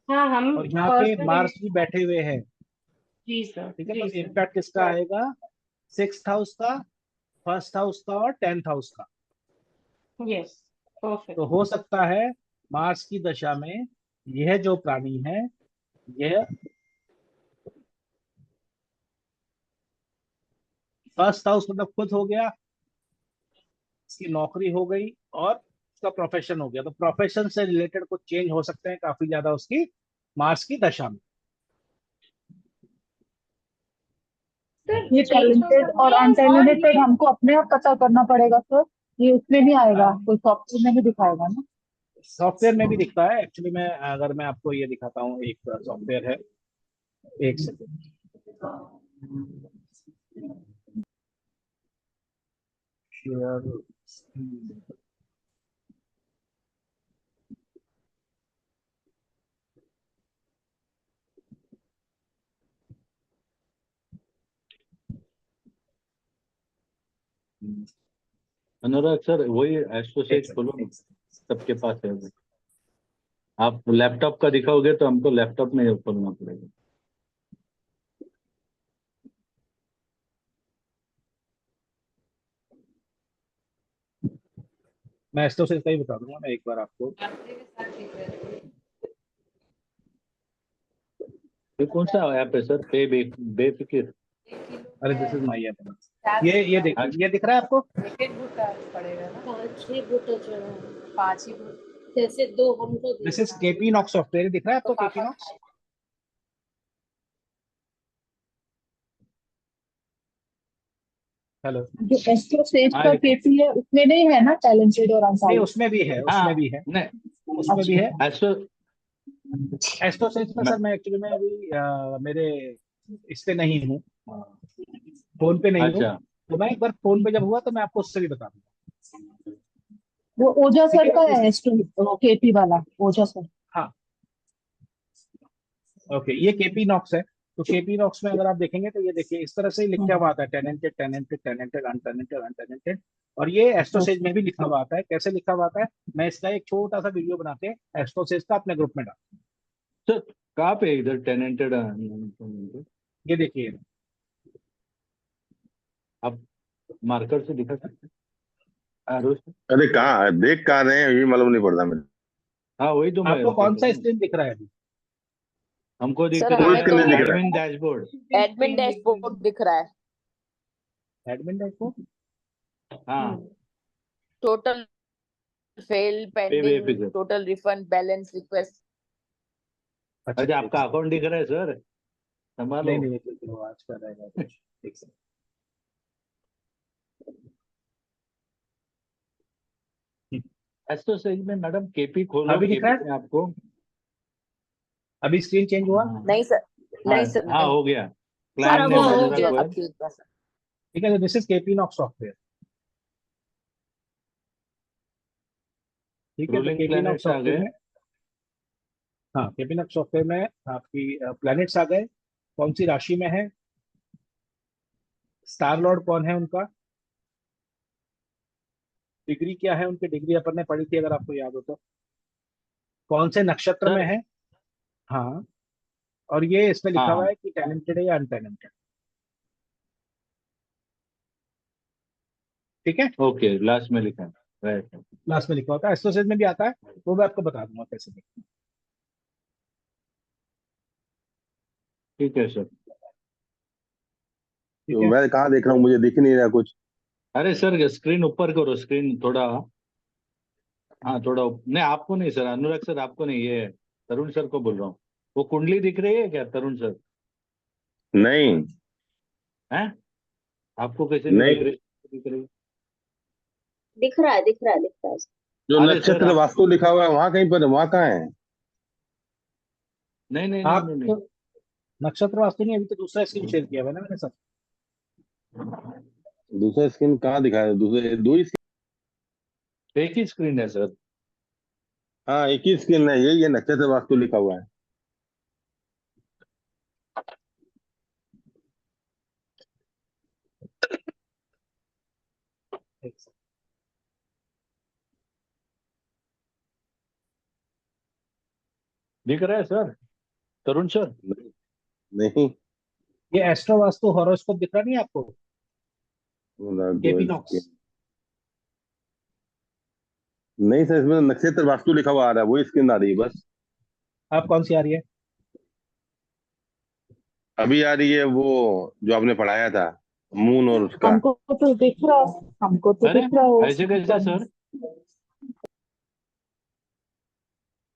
हाँ, हम और यहाँ पे पर्सनली, मार्स भी बैठे हुए हैं। जी सर, ठीक है, तो जी सर। इम्पैक्ट किसका आएगा? 6th हाउस का, फर्स्ट हाउस का और 10th हाउस का। Yes, perfect. तो हो सकता है मार्स की दशा में यह जो प्राणी है, यह फर्स्ट हाउस मतलब खुद हो गया, इसकी नौकरी हो गई और उसका प्रोफेशन हो गया। तो प्रोफेशन से रिलेटेड कुछ चेंज हो सकते हैं काफी ज्यादा उसकी मार्स की दशा में। सर ये चेंज हो टैलेंटेड सकते और हैं, और अनटैलेंटेड ये हमको अपने आप पता करना पड़ेगा सर। ये उसमें नहीं आएगा, कोई सॉफ्टवेयर में भी दिखाएगा ना। सॉफ्टवेयर में भी दिखता है एक्चुअली। मैं अगर मैं आपको ये दिखाता हूँ, एक सॉफ्टवेयर है, एक second. Share screen. Anurag sir वही एक एस्ट्रोसेज खोलो सेकंड, ना, सबके पास है वो। आप लैपटॉप का दिखाओगे तो हमको लैपटॉप में खोलना पड़ेगा। मैं एस्ट्रो से ही बता दूंगा मैं एक बार आपको। ये कौन सा ऐप है सर? बेफिक्र। अरे दिस इज माय ऐप। ये देखिए, ये दिख रहा है आपको? 5 ही बूटा चढ़ा है, 5 ही बूटा, जैसे 2 हमको दिस दिए इज केपी नॉक्स सॉफ्टवेयर। दिख रहा है आपको केपी नॉक्स? हेलो। जो एस्ट्रो सेज हाँ का देखो। केपी है उसमें नहीं है ना टैलेंटेड और नहीं अनटैलेंटेड? उसमें भी है, उसमें हाँ भी है, नहीं, उसमें भी है। एस्ट्रो एस्ट्रोसेंस में सर मैं एक्चुअली, मैं अभी मेरे इस पे नहीं हूँ, फोन पे नहीं हूँ। अच्छा तो मैं एक बार फोन पे जब हुआ तो मैं आपको उससे भी बता दूंगा। वो ओझा ठीक सर का है है एस्ट्रो केपी वाला, ओझा सर। हाँ ओके, ये केपी नॉक्स है। तो केपी नॉक्स में अगर आप देखेंगे तो ये देखिए इस तरह से ही लिखा हुआ आता है, टेनेंटेड टेनेंटेड टेनेंटेड अनटेनेंटेड अनटेनेंटेड। और ये एस्ट्रोसेज में भी लिखा हुआ आता है। कैसे लिखा हुआ आता है, मैं इसका एक छोटा सा वीडियो बना के एस्ट्रोसेज का अपने ग्रुप में डाल। सर, कहाँ पे इधर टेनेंटेड? ये देखिए, आप मार्कर से दिखा सकते हैं arrow से? अरे कहाँ देख कहाँ रहे हैं, ये मालूम नहीं पड़ता मुझे। हाँ वही तो मैं आपको कौन देख सा रहा हूँ। स्क्रीन दिख रहा है अभी? हमको दिख सर रहा फुल हमें है तो स्क्रीन दिख रहा है। Admin dashboard. एडमिन डैशबोर्ड दिख रहा है। Admin dashboard. हाँ, टोटल फेल, पे पेंडिंग, बेफिक्र। Total refund, balance request. अच्छा अच्छा, एक आपका सेकंड। अकाउंट दिख रहा है सर? संभालो। नहीं नहीं, एक सेकंड, वो आज का रहेगा कुछ। एक सेकंड। एस्ट्रोसेज में मैडम केपी खोलो, अभी दिख रहा केपी में आपको अभी स्क्रीन चेंज हुआ? नहीं सर, हाँ नहीं सर, हाँ नहीं। हो गया। सर प्लान अब नेम हो अनुराग गया। गोयल। आपकी बात। ठीक है, तो this is KP Knox software. ठीक है, तो रूलिंग केपी नॉक्स प्लैनेट्स आ सॉफ्टवेयर गए। में, हाँ केपी नॉक्स सॉफ्टवेयर में आपकी प्लैनेट्स आ गए, कौन सी राशि में है, स्टार लॉर्ड कौन है उनका, डिग्री क्या है उनकी, डिग्री अपन ने पढ़ी थी अगर आपको याद हो तो, कौन से नक्षत्र में सर है। हाँ, और ये इसमें लिखा हुआ हाँ है कि टैलेंटेड है या अनटैलेंटेड। ठीक है, ओके, लास्ट में लिखा है, राइट। लास्ट में लिखा होता है, एस्ट्रोसेज में भी आता है, वो मैं आपको बता दूंगा कैसे देखना है। ठीक है सर। ठीक तो है, मैं कहाँ देख रहा हूँ, मुझे दिख नहीं रहा कुछ। अरे सर स्क्रीन ऊपर करो, स्क्रीन थोड़ा, हाँ थोड़ा नहीं, आपको नहीं सर, अनुराग सर आपको नहीं, ये तरुण सर को बोल रहा हूँ। वो कुंडली दिख रही है क्या तरुण सर? नहीं हैं? आपको कैसे नहीं नहीं, दिख रही? दिख रही है? दिख रहा है, दिख रहा है, दिख रहा है। जो अरे सर नक्षत्र आप, वास्तु लिखा हुआ है वहां कहीं पर, वहां कहाँ है? नहीं नहीं नहीं आप नहीं नहीं। तो नक्षत्र वास्तु नहीं, अभी तो दूसरा स्क्रीन शेयर किया हुआ है ना मैंने सर। दूसरा स्क्रीन कहाँ दिखा है? दूसरे दो ही एक ही स्क्रीन है सर। हाँ एक ही स्क्रीन है, यही है, नक्षत्र वास्तु लिखा हुआ है। एक second। दिख रहा है सर तरुण सर? नहीं, ये एस्ट्रो वास्तु हॉरोस्कोप दिख रहा नहीं है आपको, केपी नॉक्स। नहीं सर, इसमें नक्षत्र वास्तु लिखा हुआ आ रहा है, वही स्क्रीन आ रही है बस। आप कौन सी आ रही है? अभी आ रही है वो जो आपने पढ़ाया था, मून और उसका। हमको तो दिख रहा है, हमको तो अरे दिख रहा है ऐसे कैसे सर?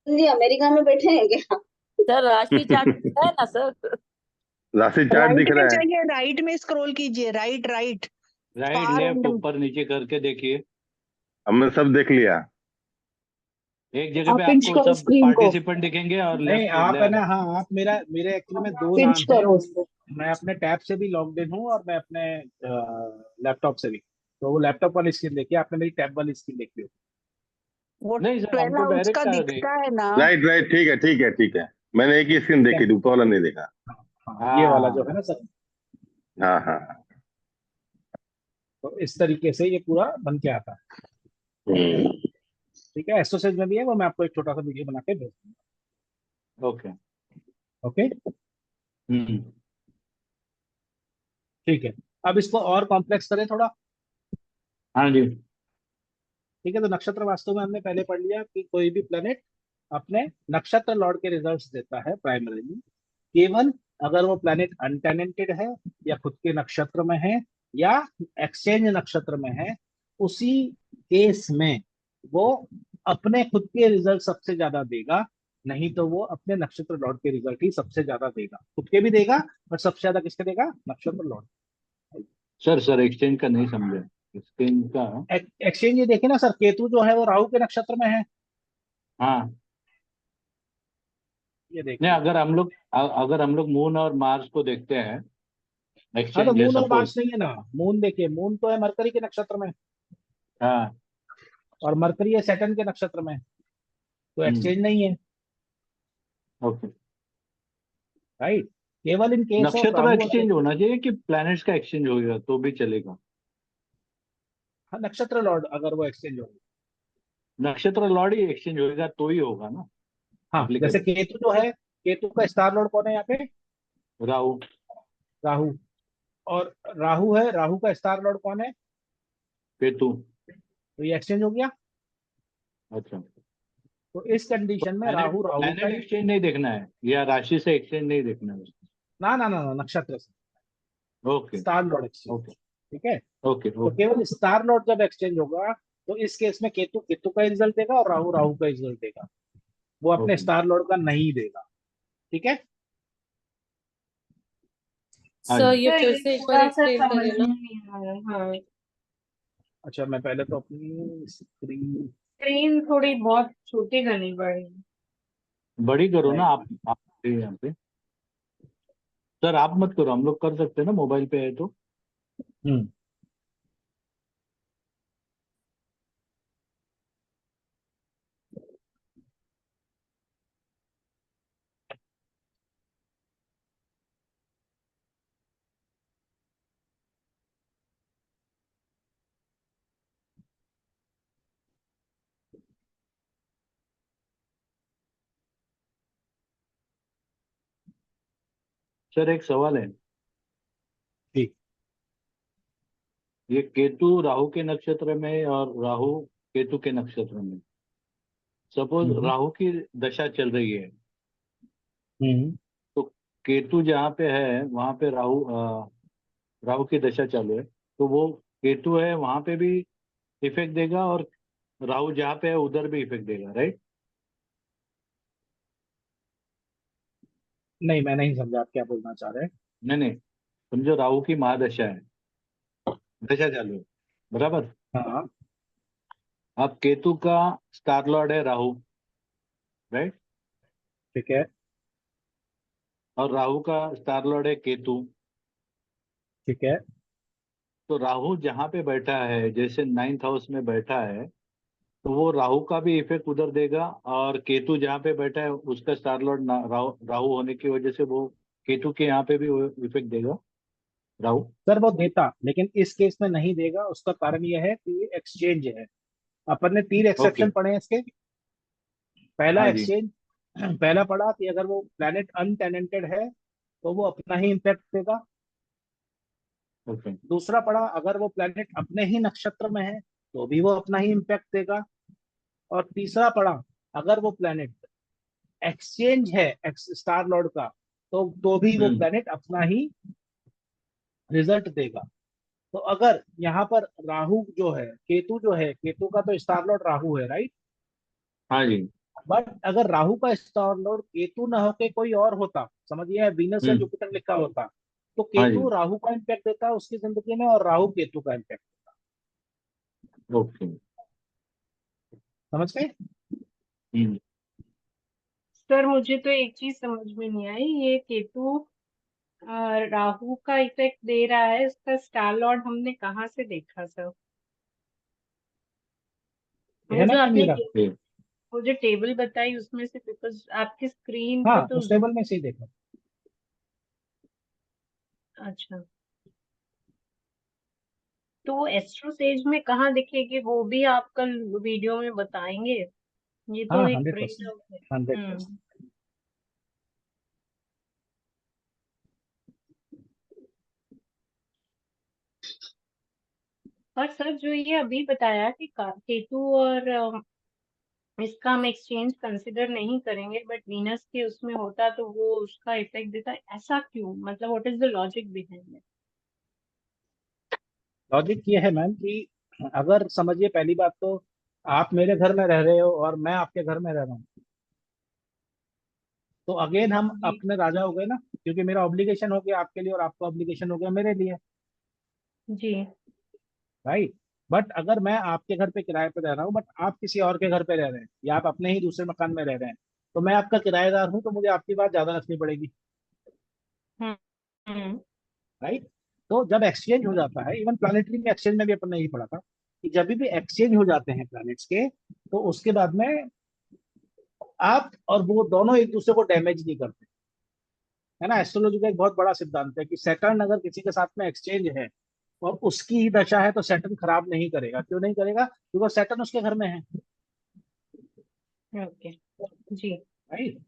जी अमेरिका में बैठे हैं क्या? सर राशि चार्ट है ना सर? राशि चार्ट राइट दिख में रहा है। जाइए, राइट में स्क्रॉल कीजिए, right right right far left and. ऊपर नीचे करके देखिए, हमने सब देख लिया। एक जगह पे आप पिंच आपको करो सब स्क्रीन को, पार्टिसिपेंट दिखेंगे और नहीं लेफ्ट आप है ना, लेफ्ट। हाँ आप मेरे एक्चुअली में दो पिंच नाम है, करो उसको। मैं अपने टैब से भी लॉग्ड इन हूँ और मैं अपने लैपटॉप से भी, तो वो लैपटॉप वाली स्क्रीन देखिए, आपने मेरी टैब वाली स्क्रीन देखी हो। वो नहीं सर 12 हमको हाउस का डायरेक्ट आ गई। दिखता है ना। राइट राइट, ठीक है ठीक है ठीक है, मैंने एक ही स्क्रीन ठीक है, देखी थी, ऊपर वाला नहीं देखा। हाँ ये वाला जो हाँ है ना सर, हाँ हाँ। तो इस तरीके से ये पूरा बन के आता है। हम्म, ठीक है, एसोसिएट में भी है, वो मैं आपको एक छोटा सा वीडियो बना के भेज दूंगा। ओके। ओके, हम्म। ठीक है, अब इसको और कॉम्प्लेक्स करें थोड़ा। हाँ जी। ठीक है, तो नक्षत्र वास्तु में हमने पहले पढ़ लिया कि कोई भी प्लेनेट अपने नक्षत्र लॉर्ड के रिजल्ट्स देता है प्राइमरीली, केवल अगर वो प्लेनेट अनटेनेंटेड है या खुद के नक्षत्र में है या एक्सचेंज नक्षत्र में है, उसी केस में वो अपने खुद के रिजल्ट सबसे ज्यादा देगा, नहीं तो वो अपने नक्षत्र लॉर्ड के रिजल्ट ही सबसे ज्यादा देगा, खुद के भी देगा पर सबसे ज्यादा किसके देगा, नक्षत्र लॉर्ड। सर एक्सचेंज का नहीं समझे, एक्सचेंज का। एक्सचेंज ये देखिए ना सर, केतु जो है वो राहु के नक्षत्र में है, हाँ ये नहीं, देखिए। अगर हम लोग मून और मार्स को देखते हैं, हाँ तो एक्सचेंज है मून और मार्स सपोज। नहीं है ना, मून देखिए, मून तो है मरकरी के नक्षत्र में हाँ। और मरकरी है सैटर्न के नक्षत्र में, तो एक्सचेंज नहीं है, ओके। राइट। केवल इन केस ऑफ नक्षत्र राहु और एक्सचेंज होना चाहिए कि प्लैनेट्स का एक्सचेंज होगा तो भी चलेगा? हाँ नक्षत्र लॉर्ड अगर वो एक्सचेंज होगी, नक्षत्र लॉर्ड ही एक्सचेंज होगा तो ही होगा ना हाँ जैसे एप्लीकेबल। केतु जो है, केतु का स्टार लॉर्ड कौन है यहाँ पे, राहु। राहु, और राहु है, राहु का स्टार लॉर्ड कौन है, केतु। तो ये एक्सचेंज हो गया। अच्छा, तो इस कंडीशन में प्लैनेट राहु राहु का प्लैनेट एक्सचेंज नहीं देखना है या राशि से एक्सचेंज नहीं देखना है? ना नक्षत्र से okay star Lord exchange. Okay ठीक है, ओके तो ओके केवल स्टार लॉर्ड जब एक्सचेंज होगा तो इस केस में केतु केतु का रिजल्ट देगा और राहु राहु का रिजल्ट देगा, वो अपने ओके। स्टार लॉर्ड का नहीं देगा। ठीक है, हाँ सर जी। ये सर फिर ये से एक बार थोड़ा सा एक्सप्लेन समझ करें में ना। नहीं आ रहा है। हाँ अच्छा मैं पहले तो अपनी स्क्रीन स्क्रीन थोड़ी बहुत छोटी करनी पड़ेगी। बड़ी करो ना आप यहाँ पे। सर आप मत करो, हम लोग कर सकते हैं ना, मोबाइल पे है तो। हम्म सर एक सवाल है, ठीक। ये केतु राहु के नक्षत्र में और राहु केतु के नक्षत्र में, सपोज हम्म राहु की दशा चल रही है, हम्म तो केतु जहाँ पे है वहां पे राहु की दशा चालू है, तो वो केतु है वहां पे भी इफेक्ट देगा और राहु जहाँ पे है उधर भी इफेक्ट देगा, राइट? नहीं, मैं नहीं समझा आप क्या बोलना चाह रहे हैं। नहीं नहीं, समझो राहु की महादशा है, दशा चालू है, बराबर। हाँ, अब केतु का स्टार लॉर्ड है राहु, राइट? ठीक है, और राहु का स्टार लॉर्ड है केतु। ठीक है। तो राहु जहाँ पे बैठा है, जैसे 9th हाउस में बैठा है, तो वो राहु का भी इफेक्ट उधर देगा, और केतु जहाँ पे बैठा है उसका स्टार लॉर्ड राहु राहु होने की वजह से वो केतु के यहाँ पे भी इफेक्ट देगा, राहु। सर वो देता, लेकिन इस केस में नहीं देगा। उसका कारण यह है कि ये एक्सचेंज है। अपन ने 3 ओके। एक्सेप्शन पढ़े हैं इसके। पहला हाँ जी। एक्सचेंज, पहला पढ़ा कि अगर वो प्लेनेट अनटेनेंटेड है तो वो अपना ही इम्पैक्ट देगा। ओके। दूसरा पढ़ा, अगर वो प्लेनेट अपने ही नक्षत्र में है तो भी वो अपना ही इम्पैक्ट देगा। और तीसरा पढ़ा, अगर वो प्लेनेट एक्सचेंज है स्टार लॉर्ड का, तो भी वो हम्म। प्लेनेट अपना ही रिजल्ट देगा। तो अगर यहाँ पर राहु जो है, केतु जो है, केतु का तो स्टार लॉर्ड राहु है, राइट। हाँ जी। बट अगर राहु का स्टार लॉर्ड केतु ना होके कोई और होता, समझिए वीनस या हम्म। जुपिटर लिखा होता, तो हाँ केतु जी। राहु का इम्पैक्ट देता उसकी जिंदगी में और राहु केतु का इम्पैक्ट। ओके। समझ गए? हम्म। सर मुझे तो एक चीज समझ में नहीं आई, ये केतु राहु का इफेक्ट दे रहा है, इसका स्टार लॉर्ड हमने कहाँ से देखा सर? है वो ना जो कि आपने मेरा। वो जो टेबल बताई उसमें से, बिकॉज आपकी स्क्रीन हाँ, पे तो उस टेबल में से ही देखा। अच्छा, तो वो एस्ट्रो सेज में कहाँ दिखेगी, वो भी आप कल वीडियो में बताएंगे? ये तो हाँ, एक हंड्रेड प्रिंट परसेंट आउट है। 100%। और सर जो ये अभी बताया कि केतु और इसका हम एक्सचेंज कंसिडर नहीं करेंगे, बट वीनस के उसमें होता तो वो उसका इफेक्ट देता, ऐसा क्यों? मतलब what is the logic behind it? Logic ये है मैम कि अगर समझिए, पहली बात तो आप मेरे घर में रह रहे हो और मैं आपके घर में रह रहा हूँ, तो अगेन हम जी अपने राजा हो गए ना, क्योंकि मेरा ऑब्लिगेशन हो गया आपके लिए और आपका ऑब्लिगेशन हो गया मेरे लिए, जी। राइट। बट अगर मैं आपके घर पे किराए पे रह रहा हूँ बट आप किसी और के घर पे रह रहे हैं, या आप अपने ही दूसरे मकान में रह रहे हैं, तो मैं आपका किराएदार हूँ, तो मुझे आपकी बात ज्यादा रखनी पड़ेगी, हम्म हम्म राइट। तो जब एक्सचेंज हो जाता है, इवन प्लानिटरी में एक्सचेंज में भी अपन ने यही पढ़ा था कि जब भी एक्सचेंज हो जाते हैं प्लैनेट्स के, तो उसके बाद में आप और वो दोनों एक दूसरे को डैमेज नहीं करते, है ना। एस्ट्रोलॉजी का एक बहुत बड़ा सिद्धांत है कि सैटर्न अगर किसी के साथ में एक्सचेंज है और उसकी ही दशा है, तो सैटर्न खराब नहीं करेगा। क्यों नहीं करेगा? क्योंकि सैटर्न उसके घर में है, ओके जी। राइट।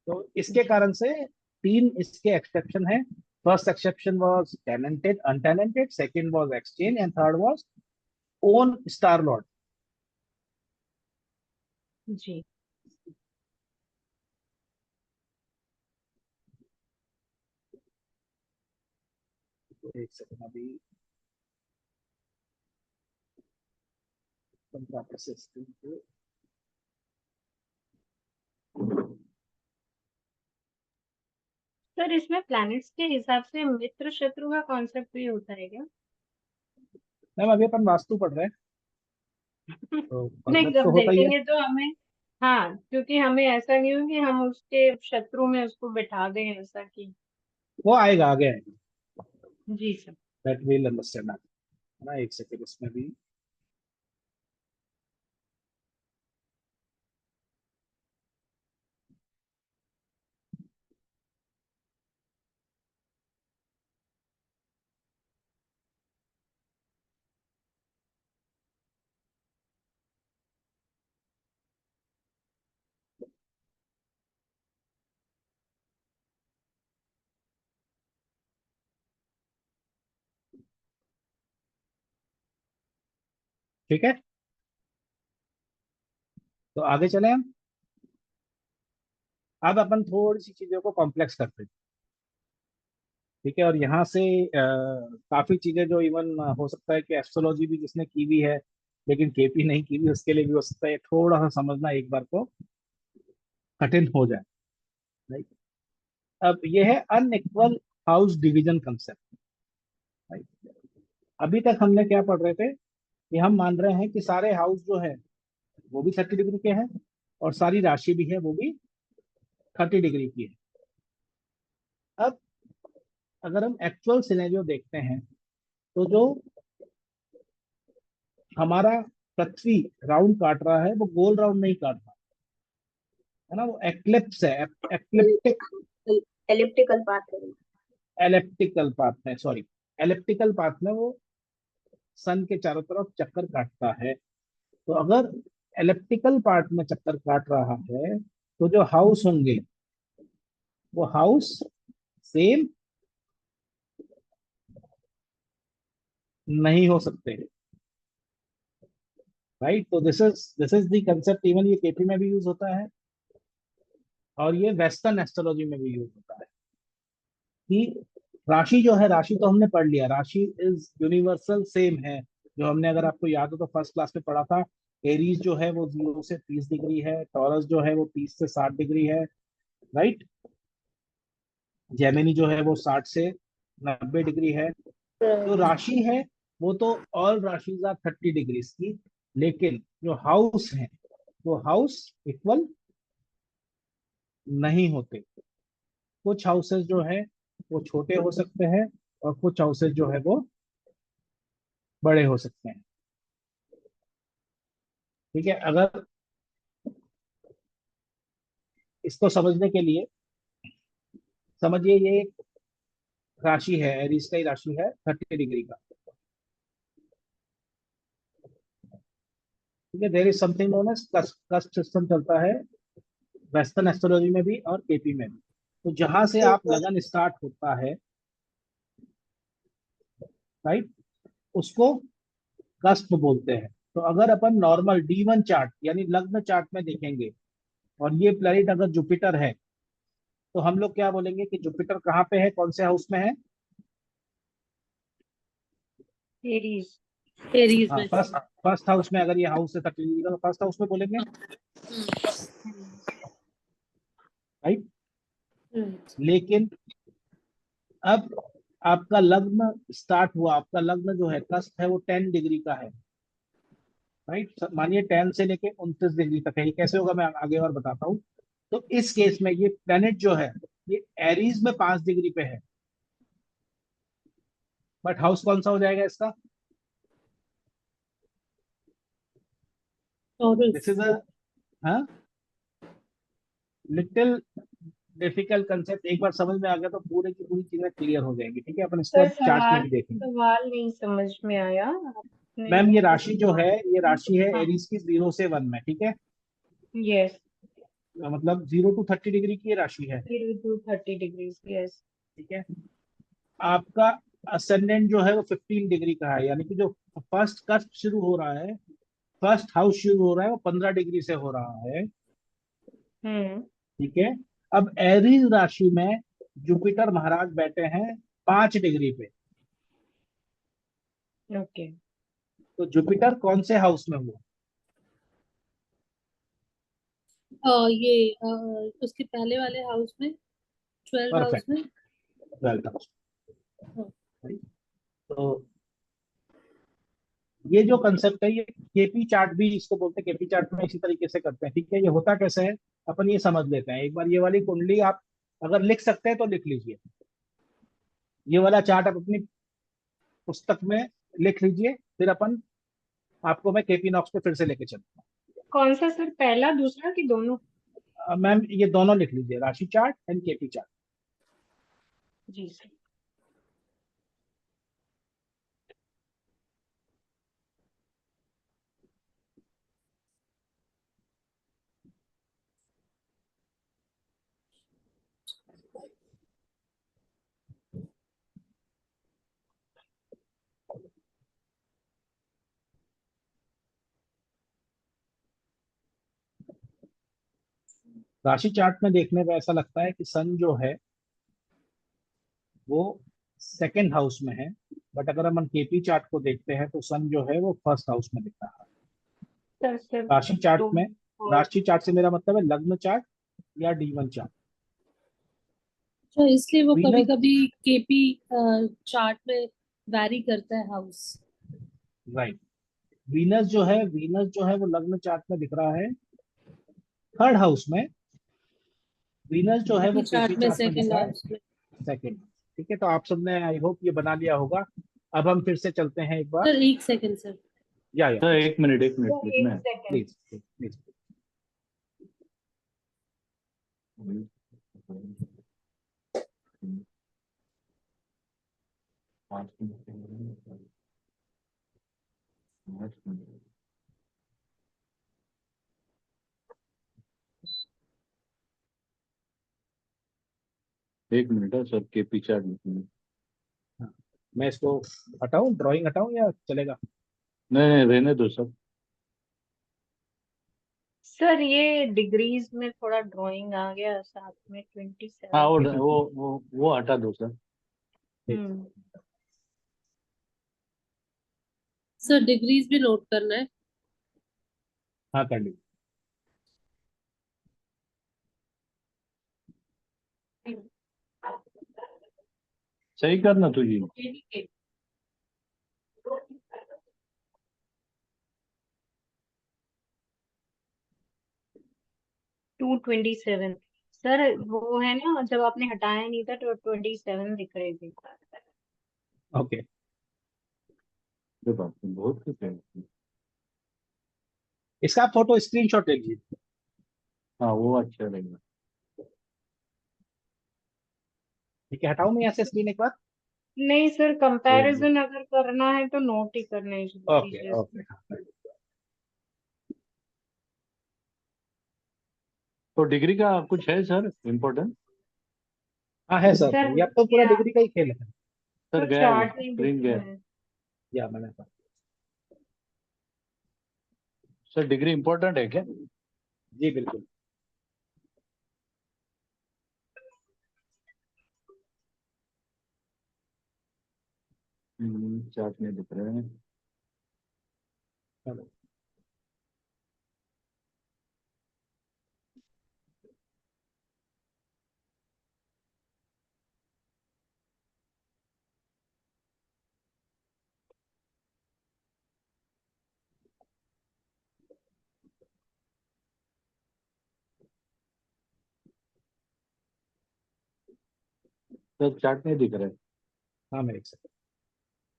तो इसके कारण से 3 इसके एक्सेप्शन है। First exception was tenanted untenanted, second was exchange, and third was own star lord. जी तो एक सेकंड अभी 15% पे। सर इसमें प्लैनेट्स के हिसाब से मित्र शत्रु का कॉन्सेप्ट भी होता है क्या? मैम अभी अपन वास्तु पढ़ रहे हैं। तो नहीं, परफेक्ट जब तो होता ही है। देखेंगे तो हमें, हाँ, क्योंकि हमें ऐसा नहीं हो कि हम उसके शत्रु में उसको बिठा दें, ऐसा कि। वो आएगा, आगे आएगा, जी सर। That will understand. ना एक सेकंड इसमें भी। ठीक है, तो आगे चले हम। अब अपन थोड़ी सी चीजों को कॉम्प्लेक्स करते हैं। ठीक है, और यहाँ से काफी चीजें जो इवन हो सकता है कि एस्ट्रोलॉजी भी जिसने की भी है लेकिन केपी नहीं की भी, उसके लिए भी हो सकता है थोड़ा सा समझना एक बार को कठिन हो जाए। राइट। अब ये है unequal house division concept. Right. अभी तक हमने क्या पढ़ रहे थे कि हम मान रहे हैं कि सारे हाउस जो है वो भी 30 डिग्री के हैं, और सारी राशि भी है वो भी 30 डिग्री की है। अब अगर हम एक्चुअल सिनेरियो देखते हैं तो जो हमारा पृथ्वी राउंड काट रहा है वो गोल राउंड नहीं काट रहा है ना, वो एक्लिप्स है, एक्लिप्टिक, एलिप्टिकल पाथ है। एलिप्टिकल पाथ में, सॉरी, एलिप्टिकल पाथ में वो सन के चारों तरफ चक्कर काटता है। तो अगर एलिप्टिकल पार्ट में चक्कर काट रहा है तो जो हाउस होंगे वो हाउस सेम नहीं हो सकते। राइट। तो this is the concept, even ये केपी में भी यूज होता है और ये वेस्टर्न एस्ट्रोलॉजी में भी यूज होता है कि राशि जो है, राशि तो हमने पढ़ लिया, राशि इज यूनिवर्सल सेम है। जो हमने, अगर आपको याद हो तो फर्स्ट क्लास में पढ़ा था, एरीज जो है वो 0 से 30 डिग्री है, टॉरस जो है वो 30 से 60 डिग्री है। राइट। जेमिनी जो है वो 60 से 90 डिग्री है। जो राशि है वो तो ऑल राशिज आर 30 डिग्रीज की, लेकिन जो हाउस है वो हाउस इक्वल नहीं होते। कुछ हाउसेस जो है वो छोटे हो सकते हैं और कुछ हाउसेस जो है वो बड़े हो सकते हैं। ठीक है, अगर इसको समझने के लिए समझिए, ये एक राशि है, एरीज का ही राशि है 30 डिग्री का। ठीक है, there is something known as caste system चलता है वेस्टर्न एस्ट्रोलॉजी में भी और केपी में भी। तो जहां से आप लगन स्टार्ट होता है, राइट, उसको कस्प बोलते हैं। तो अगर अपन नॉर्मल D1 चार्ट यानी लग्न चार्ट में देखेंगे और ये प्लेनेट अगर जुपिटर है, तो हम लोग क्या बोलेंगे कि जुपिटर कहाँ पे है, कौन से हाउस में है? एरीज। एरीज हाँ, में। फर्स्ट फर्स्ट हाउस में। अगर ये हाउस है 30 डिग्री का तो फर्स्ट हाउस में बोलेंगे। राइट। लेकिन अब आपका लग्न स्टार्ट हुआ, आपका लग्न जो है कस्प है वो 10 डिग्री का है। राइट। मानिए 10 से लेके 29 डिग्री तक है। ये कैसे होगा मैं आगे और बताता हूँ। तो इस केस में ये प्लेनेट जो है ये एरीज में 5 डिग्री पे है, बट हाउस कौन सा हो जाएगा इसका? This is a little difficult concept. एक बार समझ में आ गया तो पूरे की पूरी चीजें क्लियर हो जाएंगी। ठीक है, अपन इसको सर, अब चार्ट में सवाल भी देखेंगे। सवाल नहीं समझ में आया आपने। मैम, ये राशि जो है, ये राशि है हाँ। एरीज की 0 से 1 में। ठीक है, यस। मतलब 0 to 30 डिग्री की ये राशि है। 0 to 30 डिग्रीज, यस। ठीक है, आपका असेंडेंट जो है वो 15 डिग्री का है, यानी कि जो फर्स्ट कस्ट शुरू हो रहा है, फर्स्ट हाउस शुरू हो रहा है वो 15 डिग्री से हो रहा है। हम्म। ठीक है, अब एरीज राशि में जुपिटर महाराज बैठे हैं 5 डिग्री पे। ओके। तो जुपिटर कौन से हाउस में हुआ? ये उसके पहले वाले हाउस में, 12 हाउस परफेक्ट, में। 12th house. हाँ। तो ये जो कंसेप्ट है ये केपी चार्ट भी इसको बोलते हैं, केपी चार्ट में इसी तरीके से करते हैं। ठीक है, ये होता कैसे है अपन ये समझ लेते हैं एक बार। ये वाली कुंडली आप अगर लिख सकते हैं तो लिख लीजिए, ये वाला चार्ट आप अपनी पुस्तक में लिख लीजिए, फिर अपन आपको मैं केपी नॉक्स पे फिर से लेके चलूंगा। कौन सा सर, पहला दूसरा कि दोनों? मैम ये दोनों लिख लीजिए, राशि चार्ट एंड केपी चार्ट। जी सर। राशि चार्ट में देखने पे ऐसा लगता है कि सन जो है वो सेकंड हाउस में है, बट अगर हम केपी चार्ट को देखते हैं तो सन जो है वो फर्स्ट हाउस में दिख रहा है। सर राशि चार्ट दो में, और राशि चार्ट से मेरा मतलब है लग्न चार्ट या D1 चार्ट। तो इसलिए वो कभी वीनस, कभी केपी चार्ट में वैरी करता है हाउस। राइट, वीनस जो है, वीनस जो है वो लग्न चार्ट में दिख रहा है थर्ड हाउस में, वीनस जो है वो केपी केपी चार्ट में चार्ट में दिख सेकंड रहा है हाउस में। सेकंड। ठीक है, तो आप सबने आई होप ये बना लिया होगा। अब हम फिर से चलते हैं एक बार। सर एक सेकंड सर। या सर प्लीज एक मिनट सर प्लीज एक मैं सेकंड। Please please. एक मिनट है सर, के पी चार्ट नहीं हाँ, मैं इसको हटाऊं, ड्राइंग हटाऊं या चलेगा? नहीं, रहने दो सर। सर ये डिग्रीज में थोड़ा ड्राइंग आ गया साथ में, हाँ 27। वो हटा दो सर। ठीक। हम्म। सर डिग्रीज भी नोट करना है। हाँ कर लीजिए। सही करना तुझी। 227 सर, वो है ना जब आपने हटाया नहीं था तो 27 दिख रहे थे। ओके, ये बात तो बहुत कुछ है। इसका आप फोटो स्क्रीनशॉट ले लीजिए। हाँ वो अच्छा रहेगा। ठीक है, हटाऊं मैं यहाँ से स्क्रीन एक बार? नहीं सर, एक दो। कंपैरिजन अगर करना है तो नोट ही करने ओके दीजिए। ओके। तो डिग्री का कुछ है सर इम्पोर्टेंट? हाँ है सर, सर ये अब तो पूरा या डिग्री का ही खेल है। सर तो गया वो चार्ट नहीं दिख स्क्रीन रहा गया। है। या मैंने सर डिग्री इम्पोर्टेंट है क्या? जी बिल्कुल। चार्ट में दिख रहे हैं। चलो। सर चार्ट नहीं दिख रहा है। हाँ मैं एक सेकंड।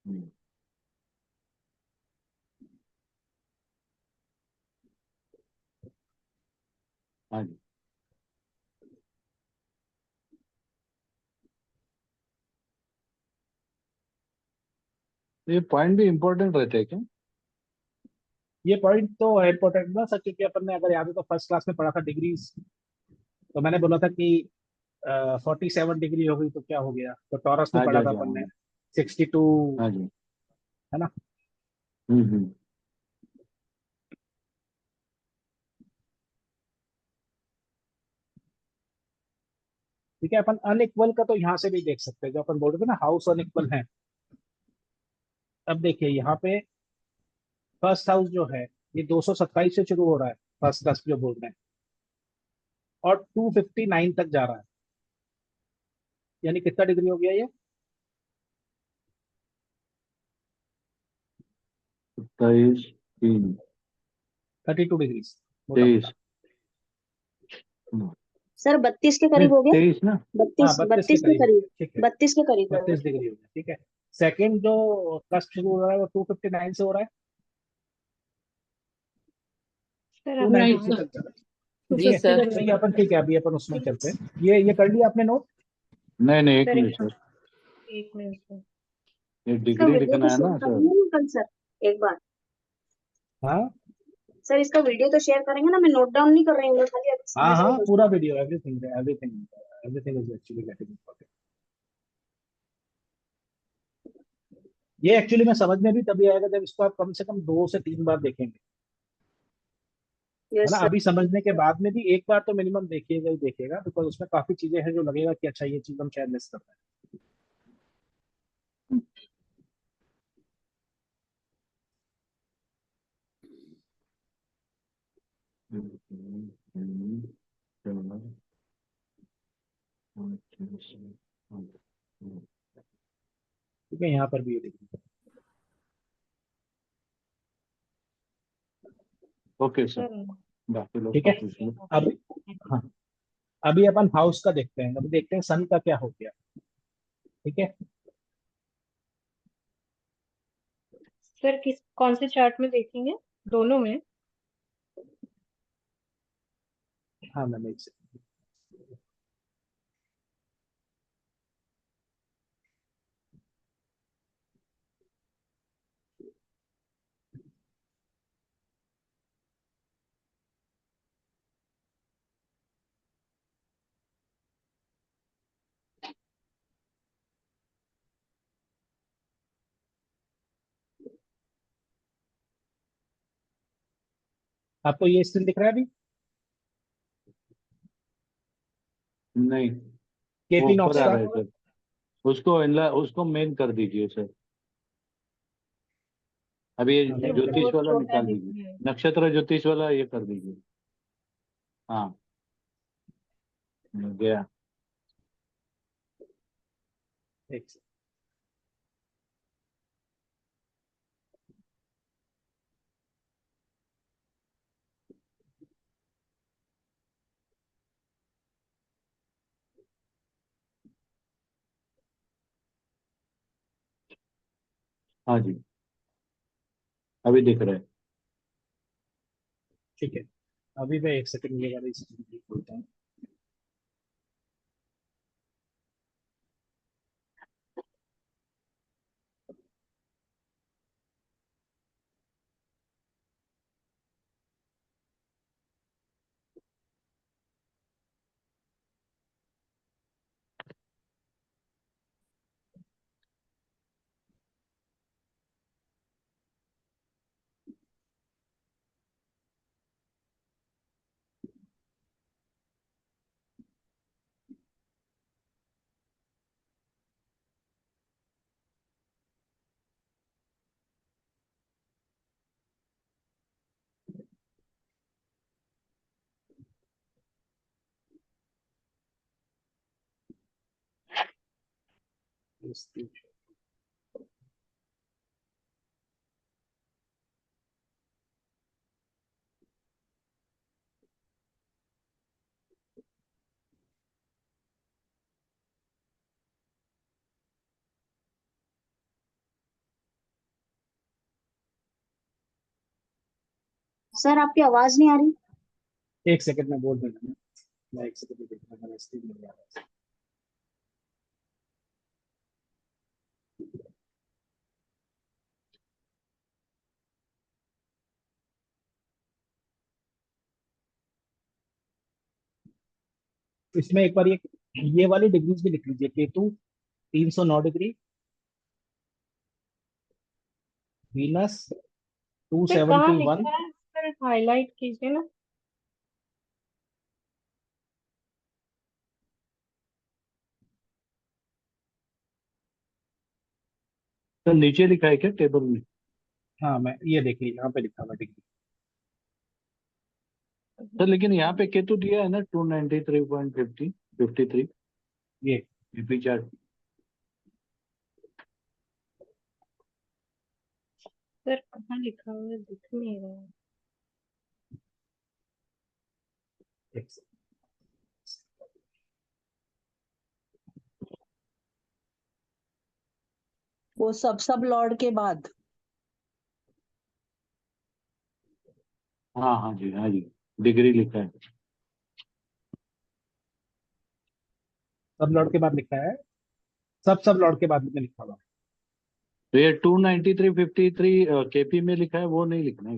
हम्म, हाँ जी। तो ये पॉइंट भी इम्पोर्टेंट रहते हैं क्या? ये पॉइंट तो इम्पोर्टेंट ना सर, क्योंकि अपन ने अगर याद हो तो फर्स्ट क्लास में पढ़ा था डिग्रीज। तो मैंने बोला था कि 47 डिग्री हो गई तो क्या हो गया, तो टॉरस में हाँ जी पढ़ा हाँ था जी अपन ने हाँ 62, हाँ जी। है ना? हम्म। ठीक है, अपन अनइक्वल का तो यहाँ से भी देख सकते हैं, जो अपन बोल रहे थे ना हाउस अनइक्वल है। अब देखिए यहाँ पे फर्स्ट हाउस जो है ये 227 से शुरू हो रहा है, फर्स्ट क्लास जो बोल रहे हैं, और 259 तक जा रहा है। यानी कितना डिग्री हो गया ये? 23 32 डिग्री। 23 सर 32 के करीब हो गया। 23 ना। हाँ 32 32 के 32 के करीब, करीब ठीक है, 32 के करीब है। 32 डिग्री हो गया, ठीक है। सेकंड जो कस्ट शुरू हो रहा है वो 259 से हो रहा है, सर 290 आप से चल रहा है, जी ठीक है। सर। तो ये अपन ठीक है, अभी अपन उसमें चलते हैं। ये कर लिया आपने नोट? नहीं एक सर मिनट सर, एक मिनट सर। ये इसका डिग्री वीडियो लिखना तो है शेयर ना सर। करेंगे ना कल सर एक बार। हाँ सर इसका वीडियो तो शेयर करेंगे ना, मैं नोट डाउन नहीं कर रही हूँ, मैं खाली अभी हाँ समझ रही हाँ, हूँ। पूरा video, everything everything everything is actually getting important. ये एक्चुअली में समझ में भी तभी आएगा जब इसको आप कम से कम 2 से 3 बार देखेंगे, है यस ना। सर। अभी समझने के बाद में भी एक बार तो मिनिमम देखिएगा ही देखिएगा, बिकॉज उसमें काफी चीजें हैं जो लगेगा कि अच्छा ये चीज हम शायद मिस कर रहे हैं। ठीक है, यहाँ पर भी ये देखिए। ओके सर, सर बाकी लोग ठीक का है, पूछ लो। अभी हाँ, अभी अपन हाउस का देखते हैं, अभी देखते हैं सन का क्या हो गया। ठीक है, सर कौन से चार्ट में देखेंगे? दोनों में? हाँ मैम एक सेकंड। आपको ये स्क्रीन दिख रहा है अभी? नहीं, वो केपी ऊपर नॉक्स आ का? रहा है सर, उसको मेन कर दीजिए सर। अभी ये हाँ, सर मैं कर ज्योतिष बहुत वाला छोटा निकाल दिख दीजिए, रहा है। नक्षत्र ज्योतिष वाला ये कर दीजिए। हाँ गया। एक सेकंड। हाँ जी, अभी दिख रहा है। ठीक है, अभी मैं एक सेकंड ये वाली स्क्रीन खोलता हूँ। सर आपकी आवाज नहीं आ रही। एक सेकंड में बोल देना, मैं एक सेकंड में देखना, मेरा स्क्रीन नहीं आ रहा है। इसमें एक बार ये वाली डिग्रीज भी लिख लीजिए। केतु 309 डिग्री, वीनस सर कहाँ लिख 271। रहा है? सर हाईलाइट कीजिए ना। तो नीचे लिखा है क्या टेबल में? हाँ मैं ये देखिए, यहाँ पे लिखा हुआ डिग्री। सर लेकिन यहाँ पे केतु दिया है ना 293.50 53 ये बीपी चार्ट। सर कहाँ लिखा हुआ है, दिख नहीं रहा है। एक second। वो सब लॉर्ड के बाद। हाँ हाँ जी, हाँ जी, डिग्री लिखा है। सब लॉर्ड के बाद लिखा है, सब लॉर्ड के बाद में लिखा हुआ है। तो ये 29353 केपी में लिखा है, वो नहीं लिखना है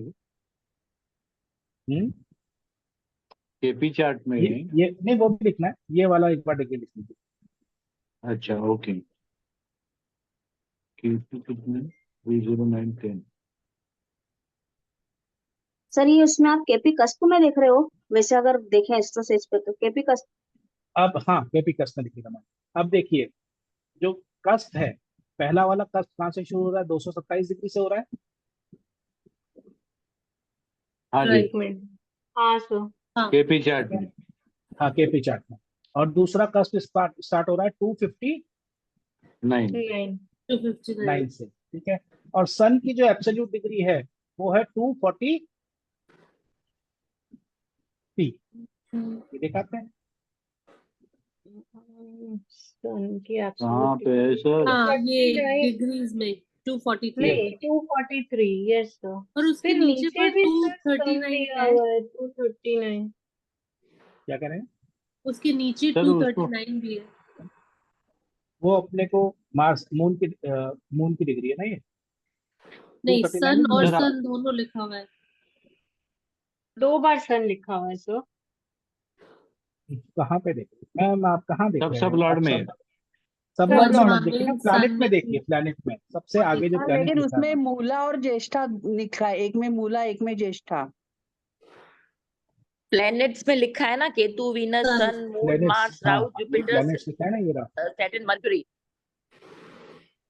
हम्म केपी चार्ट में। ये नहीं, वो भी लिखना है, ये वाला एक बार डिग्री लिखनी थी। अच्छा ओके, केपी कितने 30910। सर ये उसमें आप केपी कस्प में देख रहे हो? वैसे अगर देखें एस्ट्रोसेज पे तो केपी कस्प। अब हाँ, केपी कस्ट में लिखेगा मैं। अब देखिए, जो कस्ट है, पहला वाला कस्ट कहाँ से शुरू हो रहा है? 227 डिग्री से हो रहा है। हाँ जी, राइट। एक मिनट। हाँ सर। हाँ केपी चार्ट में। हाँ, केपी चार्ट में। और दूसरा कस्ट स्टार्ट हो रहा है 259 नहीं, 259। से, ठीक है। और सन की जो एब्सोल्यूट डिग्री है वो है 240। ये दिखाते हैं। सन की कहाँ एब्सोल्यूट पे है सर? हाँ ये 249 डिग्रीज में 243 नहीं 243, यस सर। और उसके फिर नीचे नीचे पर भी सर सन 239 दिया है। हुआ है 239। क्या कह रहे हैं? उसके नीचे सर उसको 239 भी है। वो अपने को मार्स मून की डिग्री है ना ये। नहीं 239 सन और सर सन दोनों लिखा हुआ है। 2 बार सन लिखा हुआ है सर। कहाँ पे देख रहे हैं मैम? आप कहाँ देख रहे सब हैं? लॉर्ड आप में। सब सब लॉर्ड में मत लॉर्ड देखिए ना, वर्तमान प्लैनेट सन में में देखिए, प्लैनेट में सबसे आगे जो हाँ, प्लैनेट लेकिन लिखा है। उसमें मूला और ज्येष्ठा लिखा है, एक में मूला एक में ज्येष्ठा। प्लैनेट्स में लिखा है ना, केतु, वीनस, सन। सन, मून, प्लैनेट्स, मार्स, हाँ, राहु, ये जुपिटर, प्लैनेट्स लिखा है ना, ये रहा। Saturn, mercury.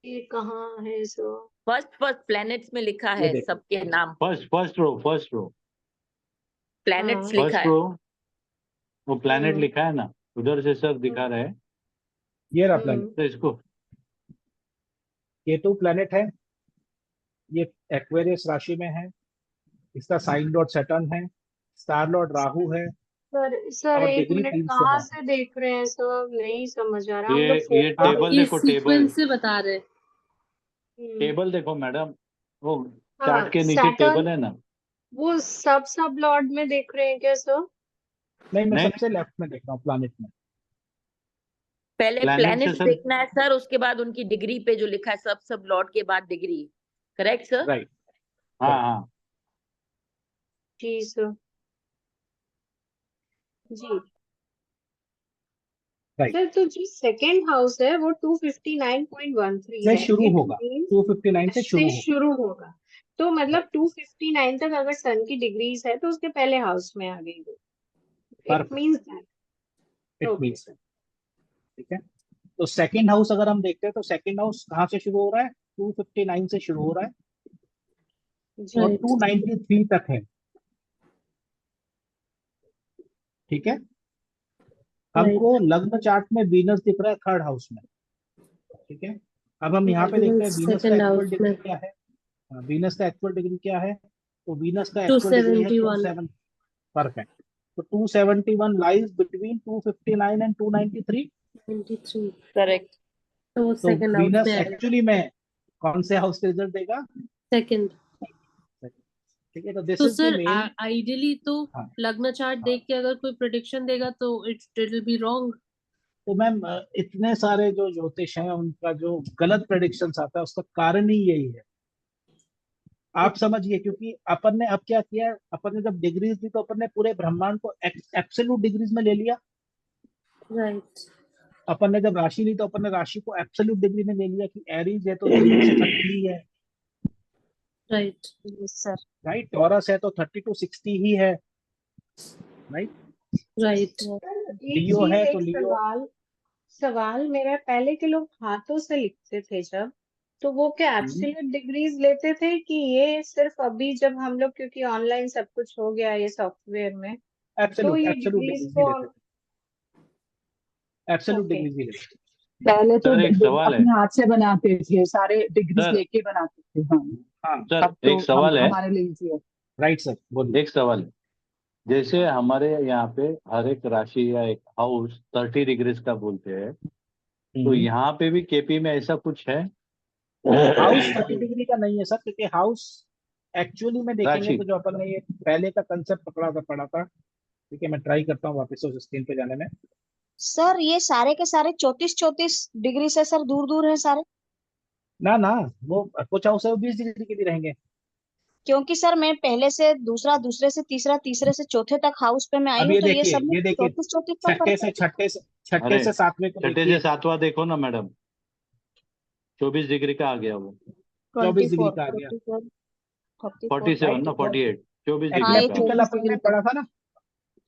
ये कहाँ है सर? फर्स्ट प्लैनेट्स में लिखा ये है देखो, सबके नाम। फर्स्ट रो प्लैनेट्स हाँ लिखा फर्स्ट है। रो वो प्लैनेट हम्म लिखा है ना, उधर से सर दिखा रहे हैं। ये रहा प्लैनेट। हम्म तो इसको केतु प्लैनेट है, ये एक्वेरियस राशि में है, इसका साइन लॉर्ड सैटर्न है, स्टार लॉर्ड राहु है, सर और एक डिग्री मिनट, 3 से कहाँ है। से देख रहे हैं सर? नहीं समझ आ रहा, हम ये लोग ये फोटो आप टेबल ये देखो, टेबल सीक्वेंस से बता रहे हैं। टेबल देखो मैडम, वो चार्ट हाँ के नीचे सैटर्न, टेबल है ना। वो सब लॉर्ड में देख रहे हैं क्या सर? नहीं, मैं नहीं, सबसे लेफ्ट में देख रहा हूँ, प्लैनेट में। पहले प्लैनेट से प्लैनेट्स सर। देखना है सर, उसके बाद उनकी डिग्री पे जो लिखा है सब लॉर्ड के बाद डिग्री। Correct sir? राइट। हाँ हाँ, जी सर। जी राइट सर, तो जो सेकंड हाउस है वो 259.13 से है। शुरू इट होगा, मीन 259 से शुरू से होगा। शुरू होगा। तो मतलब 259 तक अगर सन की डिग्रीज है तो उसके पहले हाउस में आ गई वो। It perfect, means that. It okay. Means, ठीक है। तो सेकंड हाउस अगर हम देखते हैं तो सेकंड हाउस कहाँ से शुरू हो रहा है? 259 से शुरू हो रहा है जी और राइट 293 तक है, ठीक है। राइट। हमको लग्न चार्ट में वीनस दिख रहा है थर्ड हाउस में, ठीक है। अब हम यहाँ पे देखते हैं वीनस का सेकंड एक्चुअल हाउस डिग्री में क्या है। वीनस का एक्चुअल डिग्री क्या है? तो वीनस का एक्चुअल डिग्री है 271। 27। परफेक्ट। तो 271 लाइज बिटवीन 259 एंड 293। 93। करेक्ट। तो वो तो सेकंड हाउस वीनस में आएगा। एक्चुअली में कौन से हाउस का रिजल्ट देगा? सेकंड। ठीक है, तो दिस तो is the sir main. Ideally तो हाँ, लग्न चार्ट देख के अगर कोई प्रेडिक्शन देगा तो इट विल बी रॉन्ग। तो मैम इतने सारे जो ज्योतिष हैं उनका जो गलत प्रेडिक्शन आता है उसका कारण ही यही है। आप समझिए, क्योंकि अपन ने अब क्या किया, अपन ने जब डिग्रीज दी तो अपन ने पूरे ब्रह्मांड को एब्सोल्यूट डिग्रीज में ले लिया। राइट अपन ने जब राशि ली तो अपन ने राशि को एब्सोल्यूट डिग्री में ले लिया कि एरीज है तो 0 से 30 ही है, राइट सर। राइट। टॉरस है तो 30 to 60 ही है, राइट। राइट। एक लियो चीज, है तो एक लियो। सवाल मेरा, पहले के लोग हाथों से लिखते थे जब, तो वो क्या एब्सोल्यूट डिग्रीज लेते थे कि ये सिर्फ अभी जब हम लोग, क्योंकि ऑनलाइन सब कुछ हो गया ये सॉफ्टवेयर में, तो एब्सोल्यूट ये एब्सोल्यूट डिग्रीज डिग्रीज ही को? लेते थे, एब्सोल्यूट ओके। डिग्रीज ही लेते थे। पहले तो सर एक सवाल है अपने हाथ से बनाते थे, सारे डिग्रीज सर। लेके बनाते थे। हाँ हाँ सर तब तो एक सवाल है, हमारे लिए इजी है। राइट सर, बोलिए। एक सवाल है। जैसे हमारे यहाँ पे हर एक राशि या एक हाउस 30 डिग्रीज का बोलते हैं, तो यहाँ पे भी केपी में ऐसा कुछ है? हाउस 30 डिग्री का नहीं है सर, क्योंकि हाउस एक्चुअली में देखेंगे राशि तो जो अपन ने ये पहले का कंसेप्ट पढ़ा था। ठीक है, मैं ट्राई करता हूँ वापस से उस स्क्रीन पे जाने में। सर ये सारे के सारे 34-34 डिग्री से सर दूर दूर है सारे। ना ना, वो कुछ हाउस है वो 20 डिग्री के भी रहेंगे। क्योंकि सर मैं पहले से दूसरा, दूसरे से तीसरा, तीसरे से चौथे तक हाउस पे मैं आई अब हूँ, ये तो ये देखिए, सब में ये देखिए, 34-34 का छठे फर्क से है। छठे से छठे अरे से सातवें को छठे से देखिए, सातवां देखो ना मैडम, 24 डिग्री का आ गया वो। 24 डिग्री 24, का आ गया। 24, 34। 47 राइट, ना, तो 48, 24 डिग्री हाँ ये का आ गया। इक्लिप्टिकल 24 अपन ने डिग्री का। पढ़ा था ना।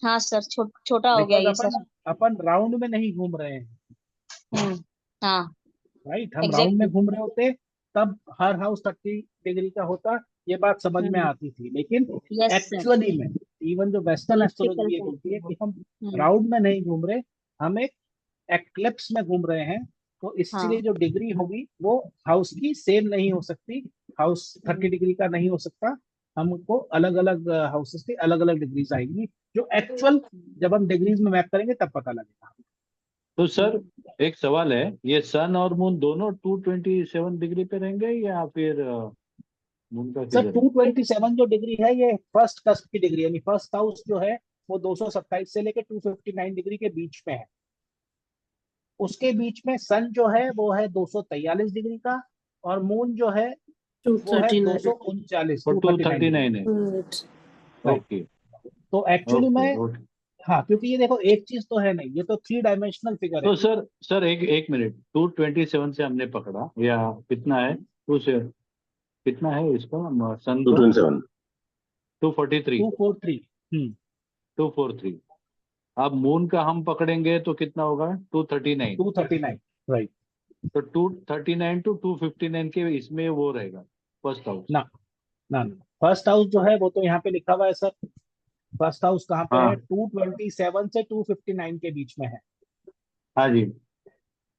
हाँ सर, छोटा हो गया बिकॉज ये अपन सर। अपन राउंड में नहीं घूम रहे हैं। हम्म। हाँ राइट, हम राउंड में एग्जैक्टली। घूम रहे होते तब हर हाउस 30 डिग्री का होता, ये बात समझ में हम्म। आती थी। लेकिन यस सर। एक्चुअली में इवन जो वेस्टर्न इलेक्ट्रिकल एस्ट्रोलॉजी ये का। बोलती है कि हम हम्म। राउंड में नहीं घूम रहे, हम एक एक्लिप्स में घूम रहे हैं। तो इसलिए हाँ। जो डिग्री होगी वो हाउस की सेम नहीं हो सकती। हाउस 30 डिग्री का नहीं हो सकता। हमको अलग अलग हाउसेस की अलग अलग डिग्रीज आएंगी, जो एक्चुअल जब हम डिग्रीज में मैप करेंगे तब पता लगेगा। तो सर एक सवाल है, ये सन और मून दोनों 227 डिग्री पे रहेंगे या फिर मून का सर किधर है? 227 जो डिग्री है ये फर्स्ट कस्प की डिग्री, यानी फर्स्ट हाउस जो है वो 227 से लेकर 259 डिग्री के बीच में है। उसके बीच में सन जो है वो है 243 डिग्री का, और मून जो है वो है 239, और 239 डिग्री। 239 है? राइट। ओके तो एक्चुअली ओके में, ओके। हाँ, क्योंकि ये देखो एक चीज तो है नहीं, ये तो 3 डायमेंशनल फिगर है। तो सर एक एक मिनट, 227 से हमने पकड़ा, या कितना है, टू से कितना है इसका सन का? 227। 243। 243। 243। अब मून का हम पकड़ेंगे तो कितना होगा? 239। 239। राइट। तो 239 टू 259 के इसमें वो रहेगा फर्स्ट हाउस। ना ना, फर्स्ट हाउस जो है वो तो यहाँ पे लिखा हुआ है सर। फर्स्ट हाउस कहाँ पे है? हाँ 227 से 259 के बीच में है। हाँ जी।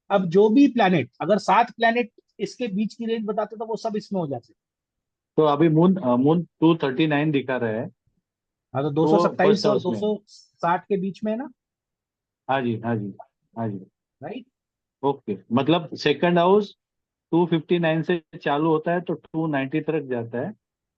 अब जो भी प्लैनेट, अगर 7 प्लैनेट इसके बीच की रेंज बताते तो वो सब इसमें हो जाते। तो अभी मून मून 239 दिखा रहा है, हाँ, तो तो 227 फर्स्ट और हाउस में है। 260 के बीच में है ना। हाँ जी हाँ जी हाँ जी। राइट। ओके, मतलब सेकंड हाउस 259 से चालू होता है तो 290 तक जाता है,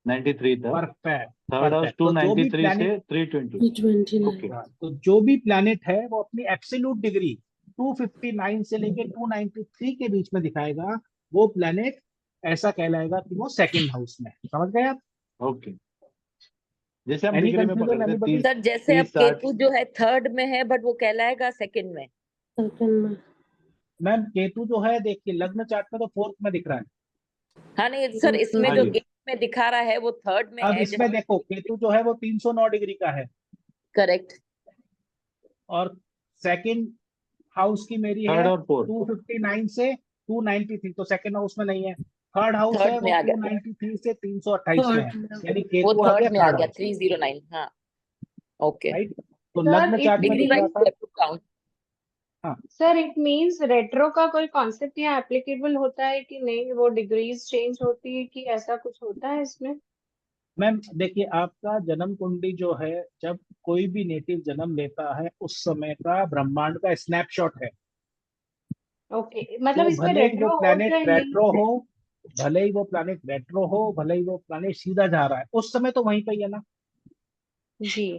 93 तक। परफेक्ट। थर्ड हाउस परफेक्ट, तो जो भी 293 प्लैनेट, से 320। 29। ओके तो जो भी प्लैनेट है वो अपनी एब्सोल्यूट डिग्री 259 से लेके 293 के बीच में दिखाएगा। वो प्लैनेट ऐसा कहलाएगा कि वो सेकंड हाउस में है। समझ गए आप? ओके। जैसे हम एनी डिग्री में कंफ्यूजन पकड़ते हैं, एनीबॉडी? 30, सर जैसे अब 30, 60। केतु जो है थर्ड में है बट वो कहलाएगा सेकंड में। मैम केतु जो है देखिए लग्न चार्ट में तो फोर्थ में दिख रहा है। हाँ नहीं सर, इसमें हाँ जो जी। केतु में दिखा रहा है वो थर्ड में अब है इसमें देखो केतु जो है वो 309 डिग्री का है, करेक्ट। और सेकंड हाउस की मेरी थर्ड है और फोर्थ। 259 से 293, तो सेकंड हाउस में नहीं है। थर्ड हाउस है थर्ड में वो आ गया, 293 से 328 में है, यानी वो केतु आ गया थर्ड में आ थर्ड गया हाउस। 309। हाँ ओके। राइट, तो सर लग्न इट चार्ट में डिग्री दिख रहा वाइज था। काउंट। हाँ सर इट मींस रेट्रो का कोई कॉन्सेप्ट यहाँ एप्लीकेबल होता है कि नहीं, वो डिग्रीज चेंज होती है कि ऐसा कुछ होता है इसमें? मैम देखिए, आपका जन्म कुंडली जो है, जब कोई भी नेटिव जन्म लेता है उस समय का ब्रह्मांड का स्नैपशॉट है। ओके, मतलब तो इसमें भले ही वो रेट्रो हो प्लैनेट चाहे रेट्रो नहीं। हो, भले ही वो प्लैनेट रेट्रो हो, भले ही वो प्लैनेट सीधा जा रहा है, उस समय तो वहीं पे ही है ना। जी।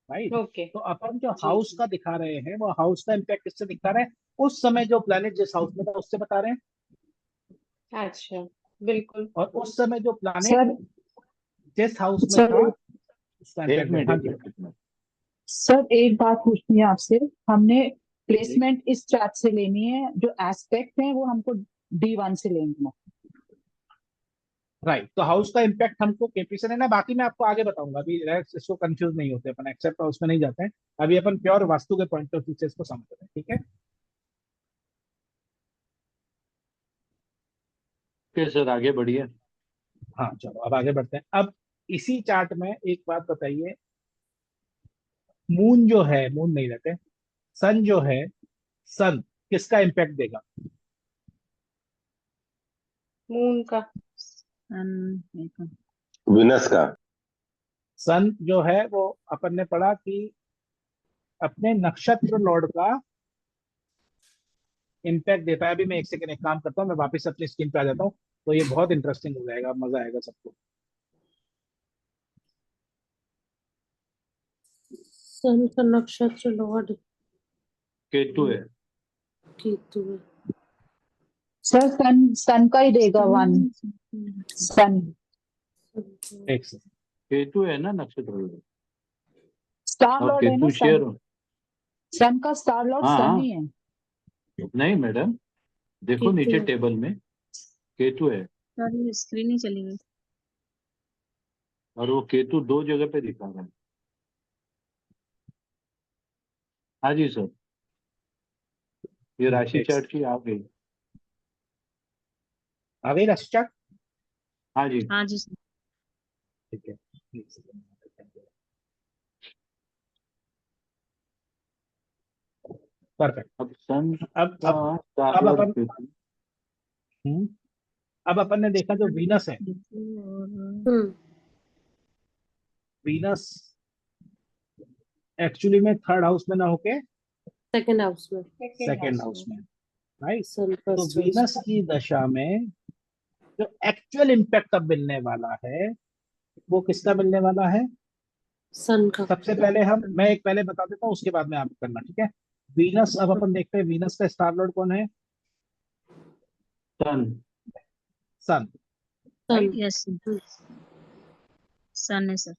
राइट। ओके। तो अपन जो जी हाउस का दिखा रहे हैं वो हाउस का इम्पैक्ट किससे दिखा रहे हैं? उस समय जो प्लैनेट जिस हाउस में था उससे बता रहे हैं। अच्छा, बिल्कुल। और उस समय जो प्लैनेट सर जिस हाउस में सर था उसका एक इम्पैक्ट मिनट हाँ एक जी। मिनट एक मिनट। सर एक बात पूछनी है आपसे। हमने प्लेसमेंट इस चार्ट से लेनी है, जो एस्पेक्ट है वो हमको D1 से लेना है। राइट, तो हाउस का इम्पैक्ट हमको केपी से लेना, बाकी मैं आपको आगे बताऊंगा। अभी इसको कंफ्यूज नहीं होते अपन, एक्सेप्ट हाउस में नहीं जाते हैं। अभी अपन प्योर वास्तु के पॉइंट ऑफ व्यू से इसको समझ रहे हैं। ठीक है। ओके सर, आगे बढ़िए। हाँ चलो अब आगे बढ़ते हैं। अब इसी चार्ट में एक बात बताइए, मून जो है, मून नहीं रहते, सन जो है, सन किसका इम्पैक्ट देगा? मून का। विनस का सन जो है वो अपन ने पढ़ा कि अपने नक्षत्र लॉर्ड का इम्पैक्ट देता है। अभी मैं एक सेकंड एक काम करता हूँ, मैं वापस अपनी स्क्रीन पे आ जाता हूँ, तो ये बहुत इंटरेस्टिंग हो जाएगा, मजा आएगा सबको। सन का नक्षत्र लॉर्ड केतु है। केतु है। सर सन सन का ही देगा वन सन। एक सेकंड, केतु है ना नक्षत्र, स्टार और लॉर्ड है ना केतु शेयर। सन का स्टार लॉर्ड हाँ सन हाँ, ही है। नहीं मैडम, देखो केतु नीचे है। टेबल में केतु है, सर स्क्रीन ही चली गई। और वो केतु 2 जगह पे दिखा रहा है। हाँ जी सर, ये राशि एक चार्ट की आ गई। आ गई राशि चार्ट? हाँ जी, हाँ जी सर। ठीक है, एक सेकंड। परफेक्ट। अब सन अब का अब स्टार अब लॉर्ड अपन केतु। अब अपन ने देखा जो वीनस है, हम्म। वीनस एक्चुअली में थर्ड हाउस में ना होके सेकंड हाउस में सेकंड हाउस में, राइट। सन तो फर्स्ट वीनस की दशा में जो एक्चुअल इम्पैक्ट अब मिलने वाला है वो किसका मिलने वाला है? सन का। सबसे पहले मैं एक पहले बता देता हूँ, उसके बाद में आप करना, ठीक है। वीनस, अब अपन देखते हैं वीनस का स्टार लॉर्ड कौन है? सन। सन, सन। यस सन है सर,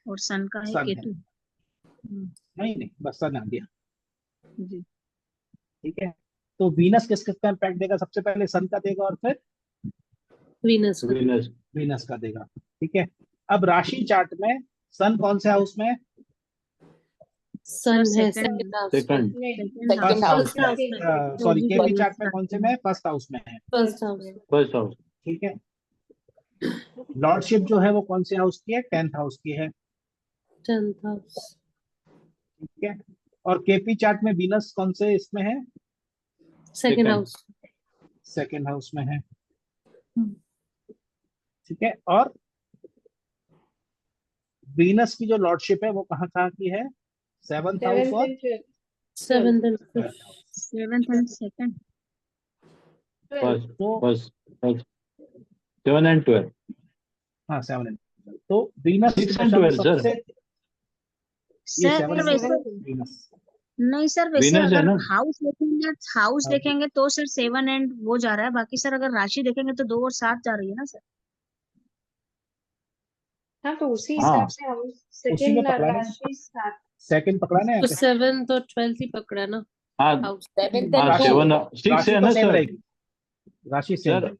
और सन का है सन है, केतु। नहीं नहीं बस सन आ गया, जी। ठीक है। तो वीनस किस किसका इम्पैक्ट देगा? सबसे पहले सन का देगा और फिर वीनस का। वीनस। वीनस का देगा, ठीक है। अब राशि चार्ट में सन कौन से हाउस में है? सन है सेकंड सेकंड हाउस में। Second. Second first house first house में। में, सॉरी केपी चार्ट में कौन से में है? फर्स्ट हाउस में है, फर्स्ट हाउस में। First house. ठीक है। लॉर्डशिप जो है वो कौन से हाउस की है? 10th हाउस की है, 10th हाउस। ठीक है। और केपी चार्ट में वीनस कौन से इसमें है? Second Second. House. Second house में है, ठीक है। और वीनस की जो लॉर्डशिप है वो कहाँ कहाँ की है? 7th हाउस और 7th and 5th। 12th house. 7th and second. First तो फर्स्ट फर्स्ट 7 and 12। हाँ 7 and 12। तो वीनस की 6 and दशा में 12 सर। सबसे, ये सर 7 and वैसे 12 वीनस। नहीं सर, वैसे वीनस है अगर ना। हाउस हाँ, देखेंगे तो सर 7 एंड वो जा रहा है, बाकी सर अगर राशि देखेंगे तो 2 और 7 जा रही है ना सर। हाँ तो उसी हाँ हिसाब से हम उसी में सेकंड पकड़ाना है, राशि सात। सेकंड पकड़ाना है तो यहाँ पे। 7th और 12th ही पकड़ा ना हाँ हाउस। 7th हाँ, and 2। 7 6 राशि है तो ना सेम सर। रहेगी, राशि सेम सर रहेगी।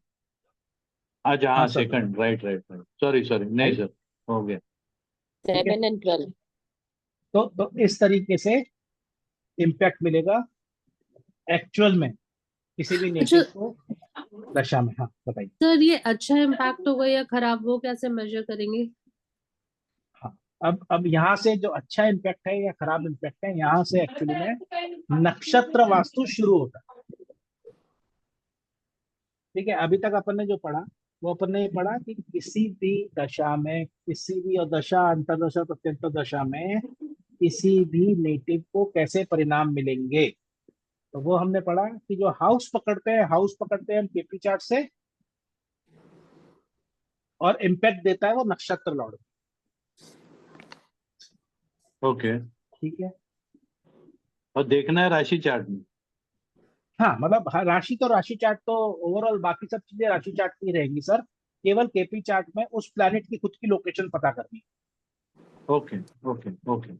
अच्छा, हाँ हाँ sir, second, right right right, sorry sorry, नहीं राइट, सर, हो गया। ठीक है। 7 and 12। तो इस तरीके से इम्पैक्ट मिलेगा एक्चुअल में किसी भी अच्छा नेटिव को दशा में। हाँ बताइए। सर, ये अच्छा इम्पैक्ट होगा या खराब, वो कैसे मेजर करेंगे? हाँ, अब यहाँ से जो अच्छा इम्पैक्ट है या खराब इम्पैक्ट है, यहाँ से एक्चुअली में नक्षत्र वास्तु शुरू होता है, ठीक है। अभी तक अपन ने जो पढ़ा वो अपन ने ये पढ़ा कि किसी भी दशा में, किसी भी दशा, अंतरदशा, प्रत्यंतर दशा में किसी भी नेटिव को कैसे परिणाम मिलेंगे। तो वो हमने पढ़ा कि जो हाउस पकड़ते हैं हम केपी चार्ट से, और इम्पैक्ट देता है वो नक्षत्र लॉर्ड, ओके, ठीक है। और देखना है राशि चार्ट में। हाँ मतलब राशि तो राशि चार्ट तो ओवरऑल बाकी सब चीजें राशि चार्ट की रहेंगी सर, केवल केपी चार्ट में उस प्लैनेट की खुद की लोकेशन पता करनी, ओके ओके ओके।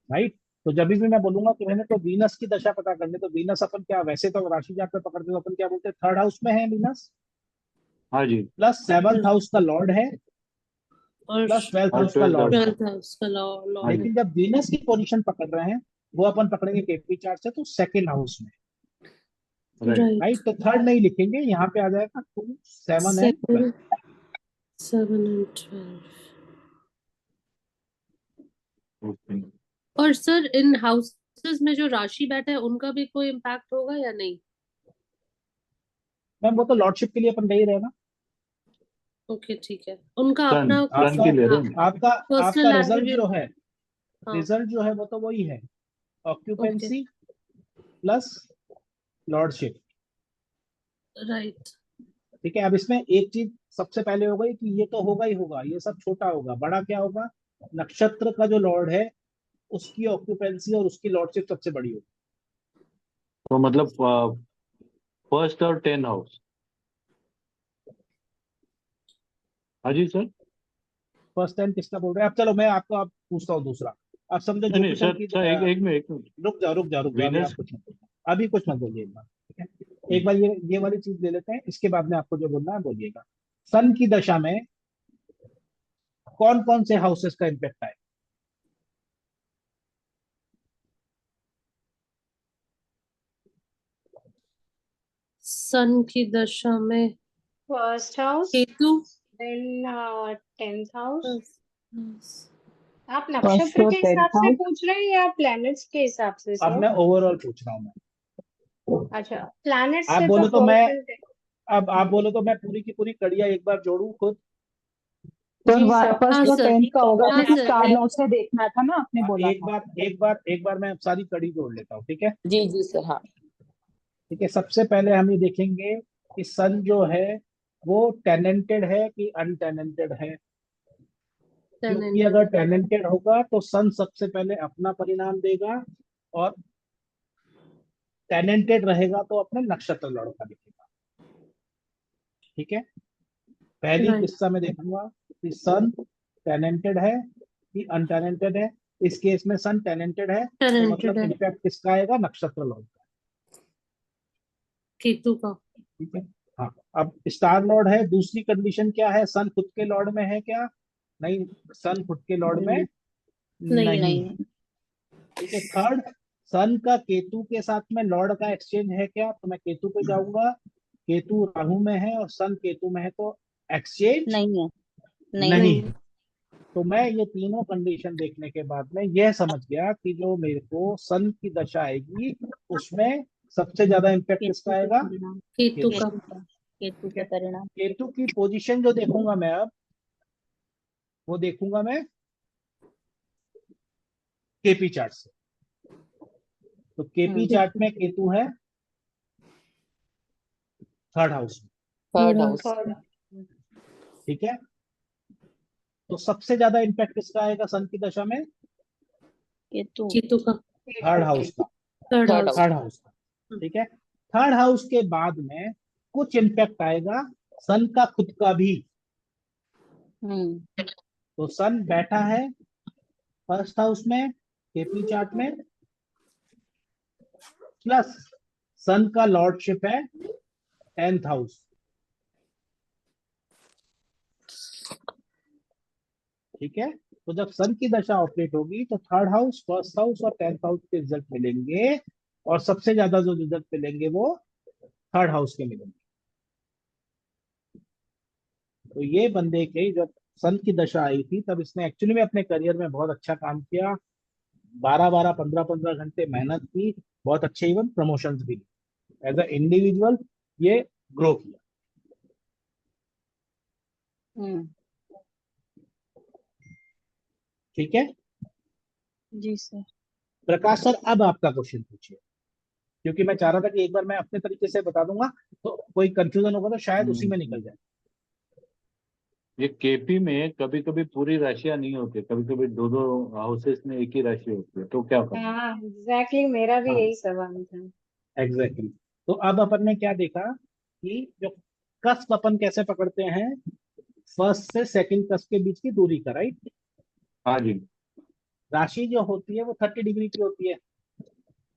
राइट। तो जब भी मैं बोलूंगा कि मैंने तो वीनस की दशा पता करनी, तो वीनस अपन क्या, वैसे तो राशि चार्ट में पकड़ते तो अपन क्या बोलते हैं, थर्ड हाउस में है वीनस, हाँ जी, प्लस 7th हाउस का लॉर्ड है, और प्लस 12th और हाउस का 12th लॉर्ड है। 12th हाउस का हाँ लॉर्ड है। जी, लेकिन जब वीनस की पोजीशन पकड़ रहे हैं वो अपन पकड़ेंगे केपी चार्ट से तो सेकंड हाउस में, राइट। राइट। तो थर्ड नहीं लिखेंगे, यहाँ पे आ जाएगा 2, 7 and 12। 7 and 12। ओके। और सर, इन हाउसेस में जो राशि बैठा है उनका भी कोई इम्पैक्ट होगा या नहीं? मैम वो तो लॉर्डशिप के लिए अपन ले ही रहे हैं ना। ओके ठीक है, उनका सन अपना सन की ले रहे हैं। आपका आपका पर्सनल रिजल्ट जो एट्रीब्यूट। है, हाँ रिजल्ट जो है वो तो वही है, okay occupancy plus lordship. Right. ठीक है, अब इसमें एक चीज सबसे पहले हो गई कि ये तो होगा ही होगा, ये सब छोटा होगा, बड़ा क्या होगा, नक्षत्र का जो लॉर्ड है उसकी ऑक्यूपेंसी और उसकी लॉर्डशिप सबसे बड़ी होगी। तो मतलब फर्स्ट और 10 हाउस। हाँ जी सर। फर्स्ट टाइम किसका बोल रहे हैं आप? चलो मैं आपको आप पूछता हूँ दूसरा। आप समझो नहीं नहीं जुपिटर सर, की सर एक मिनट, एक मिनट। रुक जाओ, अभी वीनस। आप कुछ मत बोलिए, अभी कुछ मत बोलिए, एक बार ठीक है। एक बार ये वाली चीज ले लेते हैं, इसके बाद में आपको जो बोलना है बोलिएगा। सन की दशा में कौन कौन से हाउसेस का इम्पैक्ट आए? सन की दशा में first house, Ketu. Then 10th house. Yes. आप फर्स्ट नक्षत्र और के 10th हिसाब से हाउस। पूछ रहे हैं या प्लैनेट्स के हिसाब से अब सर? मैं ओवरऑल पूछ रहा हूँ मैं। अच्छा, प्लैनेट्स आप से बोलो तो मैं फर्स्ट। अब आप बोलो तो मैं पूरी की पूरी कड़िया एक बार जोड़ू खुद। तो जी सर। हाँ फर्स्ट और सर, 10th का होगा हाँ क्योंकि सर, स्टार नोट से देखना था ना, आपने बोला था। एक बार मैं सारी कड़ी जोड़ लेता हूँ, ठीक है। जी जी सर। हाँ ठीक है, सबसे पहले हम ये देखेंगे कि सन जो है वो टेनेंटेड है कि अनटेनेंटेड है। क्योंकि अगर टेनेंटेड। टेनेंटेड होगा तो सन सबसे पहले अपना परिणाम देगा, और टेनेंटेड रहेगा तो अपने नक्षत्र लॉर्ड का दिखेगा। ठीक है, पहली राइट। किस्सा में देखूंगा कि सन टेनेंटेड है कि अनटेनेंटेड है। इस केस में सन टेनेंटेड है, तो टेनेंटेड मतलब है इम्पैक्ट किसका आएगा, नक्षत्र लॉर्ड का। केतु का। ठीक है, हाँ। अब स्टार लॉर्ड है, दूसरी कंडीशन क्या है, सन खुद के लॉर्ड में है क्या? नहीं, सन खुद के लॉर्ड में नहीं है। नहीं है। ठीक है, थर्ड, सन का केतु के साथ में लॉर्ड का एक्सचेंज है क्या? तो मैं केतु पे जाऊंगा, केतु राहु में है और सन केतु में है, तो एक्सचेंज नहीं है, नहीं नहीं नहीं है। तो मैं ये तीनों कंडीशन देखने के बाद में यह समझ गया कि जो मेरे को सन की दशा आएगी उसमें सबसे ज्यादा इम्पैक्ट किसका केतु के आएगा, परिणाम, केतु केतु। का। केतु ठीक के है, परिणाम। केतु की पोजीशन जो देखूंगा मैं अब, वो देखूंगा मैं केपी चार्ट से। तो केपी चार्ट में केतु है थर्ड हाउस में। Third house. थर्ड। ठीक है, तो सबसे ज्यादा इम्पैक्ट किसका आएगा सन की दशा में? केतु। केतु का। थर्ड हाउस का। Third third house. Third house का, ठीक है। थर्ड हाउस के बाद में कुछ इम्पैक्ट आएगा सन का खुद का भी। हम्म। तो सन बैठा है फर्स्ट हाउस में केपी चार्ट में, प्लस सन का लॉर्डशिप है 10th हाउस। ठीक है, तो जब सन की दशा ऑपरेट होगी तो थर्ड हाउस, फर्स्ट हाउस और 10th हाउस के रिजल्ट मिलेंगे, और सबसे ज्यादा जो रिजल्ट मिलेंगे वो थर्ड हाउस के मिलेंगे। तो ये बंदे के जब सन की दशा आई थी तब इसने एक्चुअली में अपने करियर में बहुत अच्छा काम किया, 12-12 15-15 घंटे मेहनत की, बहुत अच्छे इवन प्रमोशंस भी, एज अ इंडिविजुअल ये ग्रो किया। हम्म। ठीक है, जी सर। प्रकाश सर अब आपका क्वेश्चन पूछिए, क्योंकि मैं चाह रहा था कि एक बार मैं अपने तरीके से बता दूंगा तो कोई कंफ्यूजन होगा तो शायद उसी में निकल जाए। ये केपी में कभी कभी पूरी राशियां नहीं होती, कभी कभी दो दो हाउसेस में एक ही राशि होती है, तो क्या करना? हाँ एग्जैक्टली, मेरा भी हाँ यही सवाल था। एग्जैक्टली तो अब अपन ने क्या देखा कि जो कस्प अपन कैसे पकड़ते हैं, फर्स्ट से सेकंड कस्प के बीच की दूरी का, राइट। हाँ जी। राशि जो होती है वो 30 डिग्री की होती है।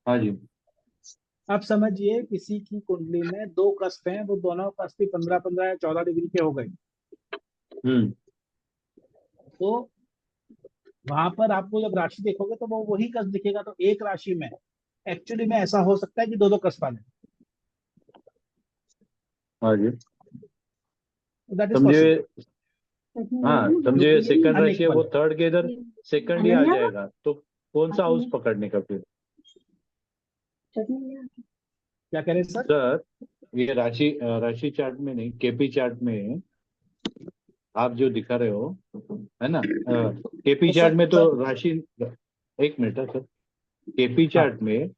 हाँ जी। अब समझिए किसी की कुंडली में दो कस्प हैं, वो दोनों कस्प भी 15-15 या 14 डिग्री के हो गए, हम्म। तो वहां पर आपको जब राशि देखोगे तो वो वही कस्प दिखेगा। तो एक राशि में एक्चुअली में ऐसा हो सकता है कि दो दो कस्प आ जाए, हाँ जी, दैट इज समझे। पॉसिबल। हाँ समझे, क्योंकि ये सेकंड राशि है अनइक्वल वो है। थर्ड के इधर सेकंड ही आ जाएगा, तो कौन सा हाउस पकड़ने का फिर? क्या कह रहे हैं सर? सर ये राशि चार्ट में नहीं, केपी चार्ट में आप जो दिखा रहे हो, है ना, केपी तो चार्ट सर में तो सर राशि, एक मिनट है सर, केपी हाँ चार्ट में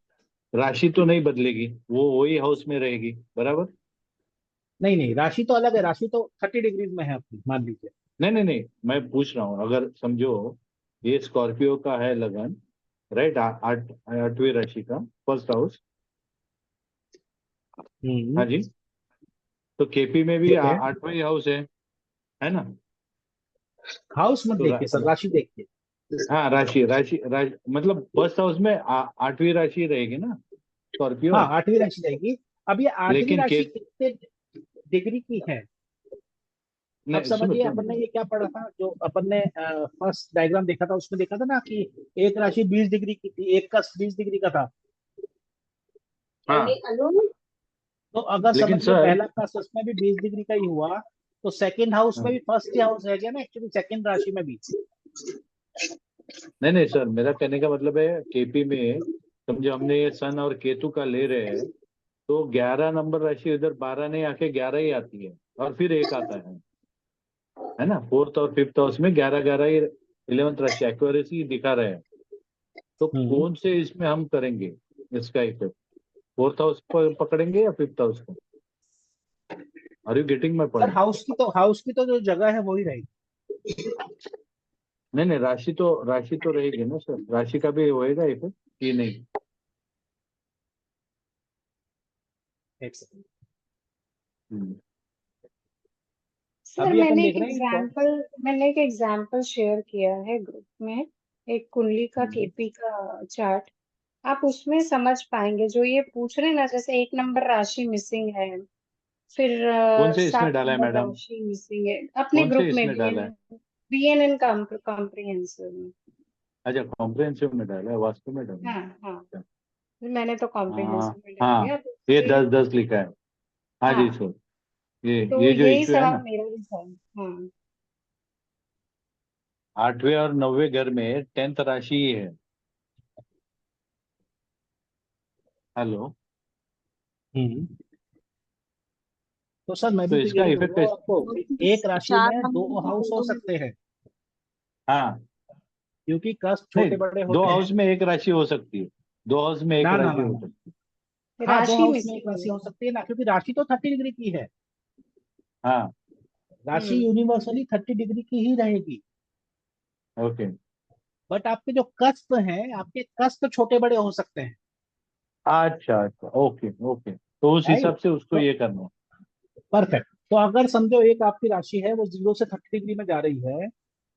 राशि तो नहीं बदलेगी, वो वही हाउस में रहेगी, बराबर। नहीं नहीं, राशि तो अलग है, राशि तो 30 डिग्रीज में है अपनी, मान लीजिए। नहीं नहीं नहीं, मैं पूछ रहा हूँ, अगर समझो ये स्कॉर्पियो का है लगन, राइट, आठवीं राशि का फर्स्ट हाउस, हाँ जी, तो केपी में भी ठीक है, आठवां हाउस है ना। हाउस मत तो देखिए सर, राशि देखिए। हाँ, राशि मतलब फर्स्ट हाउस में आठवीं राशि रहेगी ना, स्कॉर्पियो। हाँ, आठवीं राशि रहेगी। अब ये आठवीं लेकिन राशि कितने डिग्री की है? अब नहीं, सुनो समझिए, सुनो, अपन ने ये क्या पढ़ा था, जो अपन ने फर्स्ट डायग्राम देखा था, उसमें देखा था ना कि एक राशि 20 डिग्री की थी, एक कस 20 डिग्री का था। हाँ, तो अगर लेकिन समझिए सर, पहला कस उसमें भी 20 डिग्री का ही हुआ, तो सेकंड हाउस में भी फर्स्ट हाउस रह गया ना एक्चुअली, सेकंड राशि में भी। नहीं नहीं सर, मेरा कहने का मतलब है केपी में समझो हमने ये सन और केतु का ले रहे हैं, तो 11 नंबर राशि उधर 12 नहीं आके 11 ही आती है, और फिर एक आता है ना, फोर्थ और फिफ्थ हाउस में 11 11 ही 11th राशि, एक्यूरेसी दिखा रहे हैं। तो हम्म कौन से इसमें हम करेंगे इसका इफेक्ट, फोर्थ हाउस पर पकड़ेंगे या फिफ्थ हाउस को? Are you getting my sir point? House की तो जो जगह है वही रहेगी। नहीं नहीं, राशि तो रहेगी ना सर, राशि का भी होएगा इफेक्ट कि नहीं? एक सेकंड, हम्म, सर अभी अपन देख रहे हैं कि कौन। मैंने एक एग्जाम्पल शेयर किया है ग्रुप में, एक कुंडली का हम्म। केपी का चार्ट। आप उसमें समझ पाएंगे जो ये पूछ रहे हैं ना, जैसे 1 नंबर राशि मिसिंग है, फिर कौन से इसमें 7 डाला है नंबर मैडम? राशि मिसिंग है, अपने कौन से ग्रुप में इसमें डाला है? बीएनएन कॉम्प्रिहेंसिव में। अच्छा, कॉम्प्रिहेंसिव में डाला है, वास्तु में डाला है? हाँ हाँ, अच्छा। मैंने तो हाँ कॉम्प्रिहेंसिव में डाल हाँ, दिया, तो ये उससे 10 10 लिखा है। हाँ जी हाँ, सर, ये तो ये जो यही इश्यू है सवाल ना, मेरा भी था। हाँ 8वें और 9वें घर में 10th राशि ही है। हेलो। हम्म तो सर मैं तो भी तो इसका यही बोल इफेक्ट रहा हूँ आपको कि एक राशि चार में दो नंबर की हाउस हो फोटो में सकते हैं, हाँ, क्योंकि कष्ट नहीं, छोटे बड़े दो होते हैं। हाउस में एक राशि हो सकती है, दो हाउस में एक ना ना राशि ना हो ना, सकती हाँ, दो राशि हाउस में एक मिसिंग राशि है। हो सकती है ना, क्योंकि राशि तो 30 डिग्री की है। है। हाँ, राशि हम्म यूनिवर्सली 30 डिग्री की ही रहेगी। ओके, बट आपके जो कष्ट हैं, आपके कष्ट छोटे बड़े हो सकते हैं। अच्छा अच्छा, ओके ओके, तो उस हिसाब राइट, से उसको तो ये करना है। परफेक्ट। तो अगर समझो एक आपकी राशि है वो 0 से 30 डिग्री में जा रही है,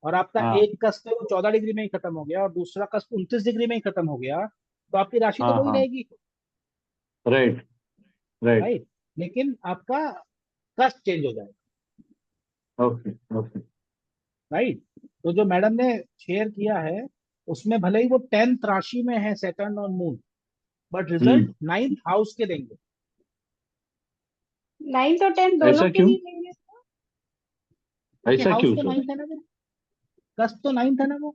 और आपका हाँ एक कष्ट है वो 14 डिग्री में ही खत्म हो गया, और दूसरा कष्ट 29 डिग्री में ही खत्म हो गया, तो आपकी राशि तो हाँ वही हाँ, रहेगी। राइट राइट, राइट, लेकिन आपका कष्ट चेंज हो जाएगा। ओके ओके, राइट, तो जो मैडम ने शेयर किया है, उसमें भले ही वो 10th राशि में है सैटर्न और moon, but result hmm, 9th house के देंगे। 9th और 10th दोनों ऐसा के क्यों? लिए लेंगे। क्योंकि ऐसा हाउस क्यों तो सर? 9th है ना वो, कष्ट तो 9th है ना वो।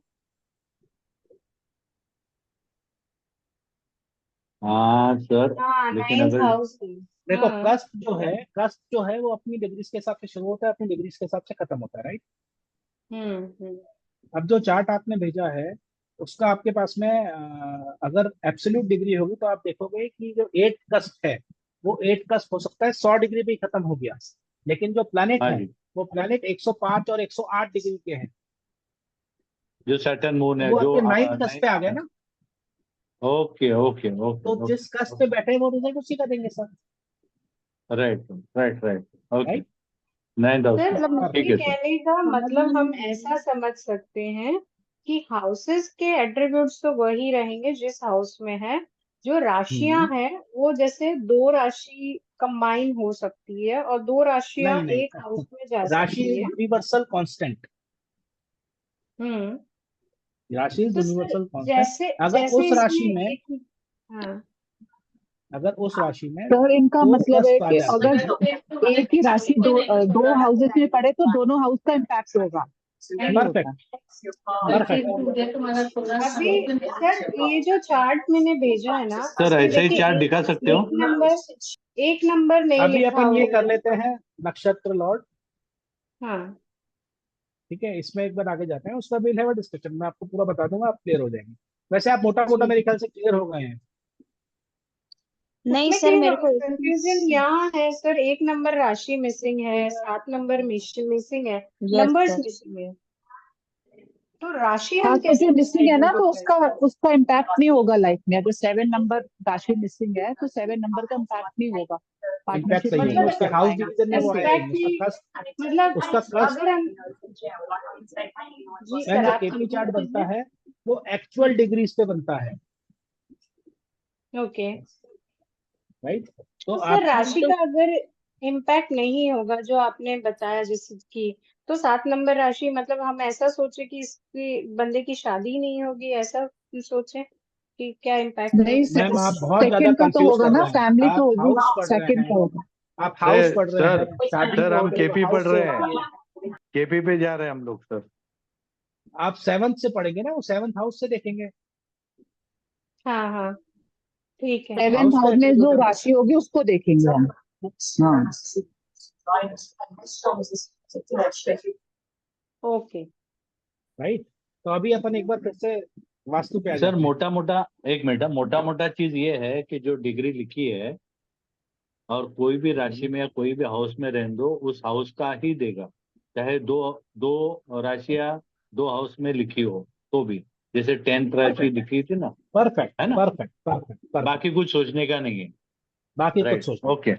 हाँ सर, हाँ लेकिन 9th अगर, हाउस है। देखो हाँ कष्ट जो है वो अपनी डिग्रीज के हिसाब से शुरू होता है, अपनी डिग्रीज के हिसाब से खत्म होता है। राइट, हम्म। अब जो चार्ट आपने भेजा है, उसका आपके पास में अगर एब्सोल्यूट डिग्री होगी तो आप देखोगे कि जो 8 कष्ट है, वो 8 कष्ट हो सकता है 100 डिग्री पे ही खत्म हो गया, लेकिन जो प्लैनेट हाँ है, जी, वो प्लैनेट 105 और 108 डिग्री के हैं, जो सैटर्न मून तो है वो जो आपके 9th कष्ट पे आ गए 9th, ना। ओके ओके ओके तो ओके, जिस कष्ट पे बैठे वो रिजल्ट उसी का देंगे sir. Right right right, okay, right, 9th house sir का, मतलब ठीक मेरे है सर। कहने का समझ मतलब हम में ऐसा समझ सकते हैं कि हाउसेस के एट्रीब्यूट्स तो वही रहेंगे जिस हाउस में है। जो राशियां हम्म हैं वो जैसे दो राशि कंबाइन हो सकती है, और दो राशियां नहीं नहीं, एक हाउस में जा राशि सकती इज है। Universal constant. हम्म। राशि इज तो सर यूनिवर्सल कांस्टेंट। जैसे अगर जैसे उस इसमें राशि में एक, हाँ अगर उस राशि में सर इनका दो मतलब है कष्ट आ कि जाते हैं, अगर एक ही राशि दो हाउसेस में पड़े तो दोनों हाउस का इम्पैक्ट होगा। नहीं होता। परफेक्ट। अभी सर ये जो चार्ट मैंने भेजा है ना, सर उसमें ऐसा ही देखिए चार्ट दिखा सकते हो? एक नंबर नहीं अभी लिखा अपन ये हुआ कर है। लेते हैं नक्षत्र लॉर्ड, हाँ ठीक है। इसमें एक बार आगे जाते हैं, उसका विल हैव अ डिस्कशन, मैं आपको पूरा बता दूंगा, आप क्लियर हो जाएंगे। वैसे आप मोटा मोटा मेरे ख्याल से क्लियर हो गए हैं। नहीं उसमें सर, मेरे को कंफ्यूजन यहाँ है सर, एक नंबर राशि मिसिंग है, 7 नंबर मिसिंग है, यस नंबर्स सर। मिसिंग है, तो राशि हाँ हम तो कैसे जो मिसिंग है ना, decide तो करें? उसका इम्पैक्ट नहीं होगा लाइफ में। अगर 7 नंबर राशि मिसिंग है तो 7 नंबर का इम्पैक्ट नहीं होगा, इम्पैक्ट पार्टनरशिप नहीं में होगा, यूज उसके कर हाउस पाएंगे। डिवीजन में वो आएगा इम्पैक्ट नहीं, की उसका मतलब कष्ट। अगर हम जी मैम सर जो आप केपी चार्ट कंप्लीट बनता कीजिए। है वो एक्चुअल डिग्रीज पे बनता है, ओके राइट। तो तो सर आप राशि का अगर इम्पैक्ट नहीं होगा जो आपने बताया जिसकी, तो 7 नंबर राशि मतलब हम ऐसा सोचे कि इसकी बंदे की शादी नहीं होगी, ऐसा सोचे कि क्या इम्पैक्ट नहीं, होगा? मैम आप बहुत ज्यादा सेकंड का तो कंफ्यूज होगा कर ना, रहे हैं। फैमिली आप तो होगी, हाउस पढ़ रहे सेकंड का हैं, होगा। आप हाउस सर पढ़ रहे सर हैं, शादी सर जो हम होती है वो केपी हाउस पढ़ से रहे होती हैं, है। केपी पे जा रहे हैं हम लोग सर। आप 7th से पढ़ेंगे ना, वो 7th हाउस से देखेंगे, हाँ हाँ ठीक है। 7th हाउस का हाउस में जो एट्रीब्यूट है। राशि होगी उसको देखेंगे हम। हाँ ओके राइट। तो अभी अपन एक बार फिर से वास्तु पे आ सर जाते हैं। मोटा मोटा, एक मिनट, मोटा मोटा चीज ये है कि जो डिग्री लिखी है और कोई भी राशि में या कोई भी हाउस में रहने दो, उस हाउस का ही देगा, चाहे दो दो राशियां दो हाउस में लिखी हो तो भी। जैसे 10th राशि लिखी थी ना, परफेक्ट है ना? Perfect perfect perfect. बाकी कुछ सोचने का नहीं है। बाकी कुछ राइट, सोचना, ओके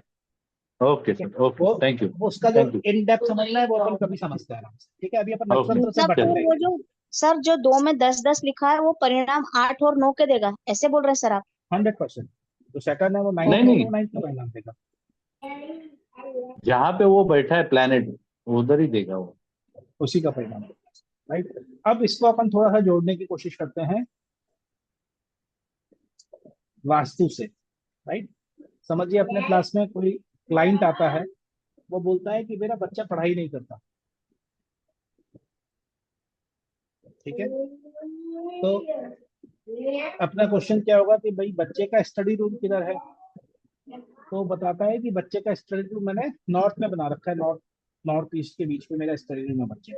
ओके ठीक है। सर, ओके, वो थैंक यू वो उसका जो थैंक यू। इन डेप्थ समझना है वो अपन कभी समझते हैं आराम से, ठीक है। अभी अपन ओके नक्षत्र से मतलब भटक फिर रहे वो हैं। जो सर जो 2 में 10-10 लिखा है वो परिणाम 8 और 9 के देगा, ऐसे बोल रहे हैं सर आप? 100% जो सैटर्न है वो 9th नहीं में, नहीं, तो 9th का परिणाम देगा। जहाँ पे वो बैठा है प्लेनेट, उधर ही देगा वो। उसी का परिणाम देगा, राइट। अब इसको अपन थोड़ा सा जोड़ने की कोशिश करते हैं वास्तु से, राइट। समझिए अपने क्लास में कोई क्लाइंट आता है, वो बोलता है कि मेरा बच्चा पढ़ाई नहीं करता, ठीक है। तो अपना क्वेश्चन क्या होगा कि भाई बच्चे का स्टडी रूम किधर है, तो बताता है कि बच्चे का स्टडी रूम मैंने नॉर्थ में बना रखा है, नॉर्थ ईस्ट के बीच में मेरा स्टडी रूम है बच्चे,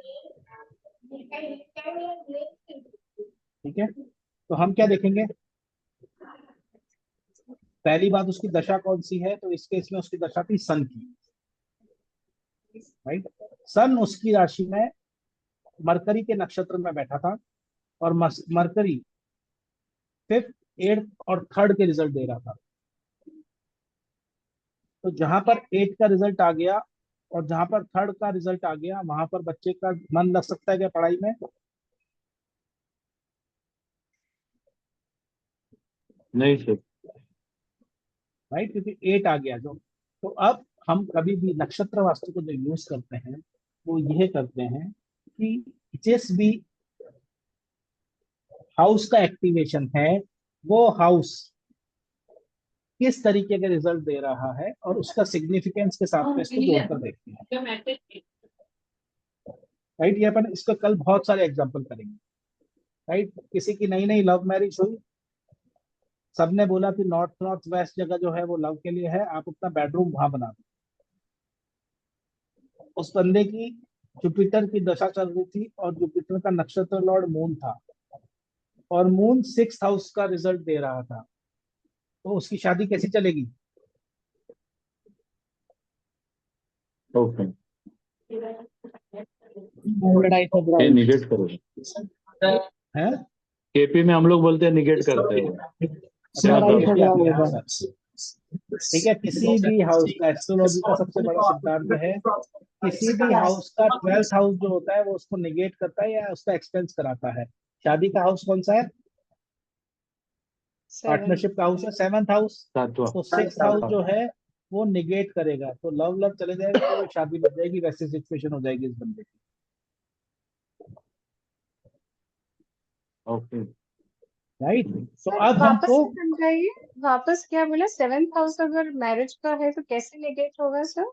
ठीक है। तो हम क्या देखेंगे, पहली बात उसकी दशा कौन सी है, तो इस केस में उसकी दशा थी सन की, राइट। सन उसकी राशि में मरकरी के नक्षत्र में बैठा था, और मरकरी 5th 8th और 3rd के रिजल्ट दे रहा था। तो जहां पर 8 का रिजल्ट आ गया और जहां पर 3rd का रिजल्ट आ गया, वहां पर बच्चे का मन लग सकता है क्या पढ़ाई में? नहीं सर। राइट, क्योंकि 8 आ गया जो। तो अब हम कभी भी नक्षत्र वास्तु को जो यूज करते हैं वो यह करते हैं कि जिस भी हाउस का एक्टिवेशन है वो हाउस किस तरीके के रिजल्ट दे रहा है, और उसका सिग्निफिकेंस के साथ में इसको जोड़कर देखते हैं, राइट। ये अपन इसका कल बहुत सारे एग्जांपल करेंगे, राइट। किसी की नई नई लव मैरिज हुई, सबने बोला कि नॉर्थ नॉर्थ वेस्ट जगह जो है वो लव के लिए है, आप अपना बेडरूम वहां बना दो। उस बंदे की जुपिटर की दशा चल रही थी और जुपिटर का नक्षत्र लॉर्ड मून था, और मून 6th हाउस का रिजल्ट दे रहा था, तो उसकी शादी कैसी चलेगी? ओके, लड़ाई झगड़ा ये होगी। निगेट करो। है केपी में हम लोग बोलते हैं निगेट करते हैं। क्या लड़ाई करो? झगड़ा होगा। ठीक है। किसी भी हाउस का, एस्ट्रोलॉजी का सबसे बड़ा सिद्धांत है, किसी भी हाउस का 12th हाउस जो होता है वो उसको निगेट करता है या उसका एक्सपेंस कराता है। शादी का हाउस कौन सा है? 7 पार्टनरशिप का हाउस है 7th हाउस। सातवां। तो 6th हाउस जो है वो निगेट करेगा, तो लव लव चले जाएगा, तो शादी बन जाएगी, वैसी सिचुएशन हो जाएगी इस बंदे की, ओके, राइट। तो अब वापस हमको से समझाइए, वापस क्या बोला? 7th हाउस अगर मैरिज का है तो कैसे नेगेट होगा सर?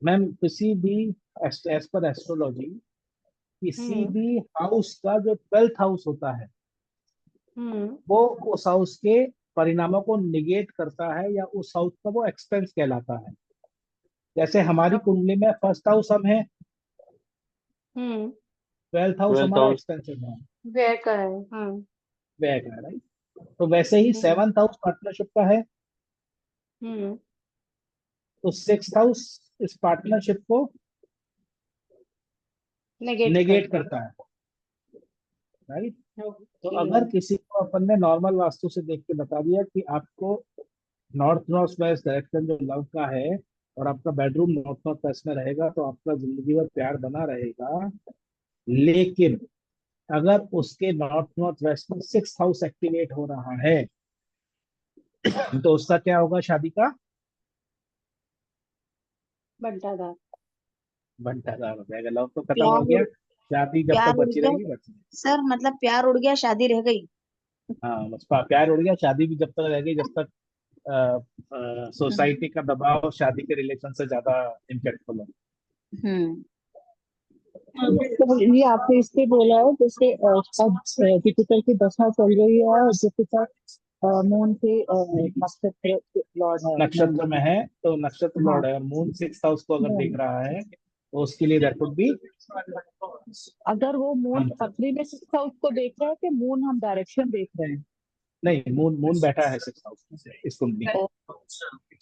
मैम किसी भी एज पर एस्ट्रोलॉजी किसी भी हाउस का जो 12th हाउस होता है वो उस हाउस के परिणामों को निगेट करता है, या उस हाउस का वो एक्सपेंस कहलाता है। जैसे हमारी कुंडली में फर्स्ट हाउस हम है, 12th हाउस 12th हमारा हाउस एक्सपेंसिव है, व्यय का है। व्यय का, राइट। तो वैसे ही 7th हाउस पार्टनरशिप का है, तो 6th हाउस इस पार्टनरशिप को नेगेट करता है, राइट। तो अगर किसी को अपन ने नॉर्मल वास्तु से देख के बता दिया कि आपको नॉर्थ नॉर्थ वेस्ट डायरेक्शन जो लव का है और आपका बेडरूम नॉर्थ नॉर्थ वेस्ट में रहेगा, तो आपका जिंदगी भर प्यार बना रहेगा। लेकिन अगर उसके नॉर्थ नॉर्थ वेस्ट में 6th हाउस एक्टिवेट हो रहा है, तो उसका क्या होगा? शादी का बंटाधार। बंटाधार हो जाएगा। लव तो खत्म हो प्यार गया, शादी जब प्यार तक उड़ बची गया रहेगी बची रहेगी। सर, मतलब प्यार उड़ गया, शादी रह गई। हाँ, बस प्यार उड़ गया, शादी भी जब तक रहेगी जब तक सोसाइटी का दबाव शादी के रिलेशन से ज्यादा इम्पैक्टफुल है। हम्म तो ये आपने इसलिए बोला है जैसे अब जुपिटर की दशा चल रही है और जुपिटर मून के नक्षत्र लॉर्ड है, नक्षत्र में है, तो नक्षत्र हाँ लॉर्ड है और मून 6th हाउस को अगर देख रहा है, तो उसके लिए दैट वुड बी, अगर वो मून पत्री में 6th हाउस को देख रहा है कि मून हम डायरेक्शन देख रहे हैं। नहीं, मून मून बैठा है 6th हाउस में इस कुंडली में।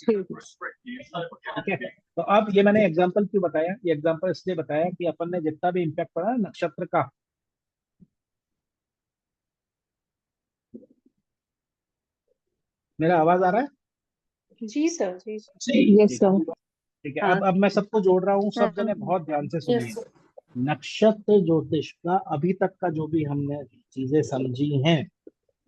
ठीक ठीक है। तो अब ये मैंने एग्जांपल क्यों बताया? ये एग्जांपल इसलिए बताया कि अपन ने जितना भी इम्पैक्ट पड़ा है नक्षत्र का, मेरा आवाज आ रहा है? जी सर, जी सर। Yes sir. ठीक है। अब मैं सबको जोड़ रहा हूँ, सब जने बहुत ध्यान से सुनिए। नक्षत्र ज्योतिष का अभी तक का जो भी हमने चीजें समझी हैं,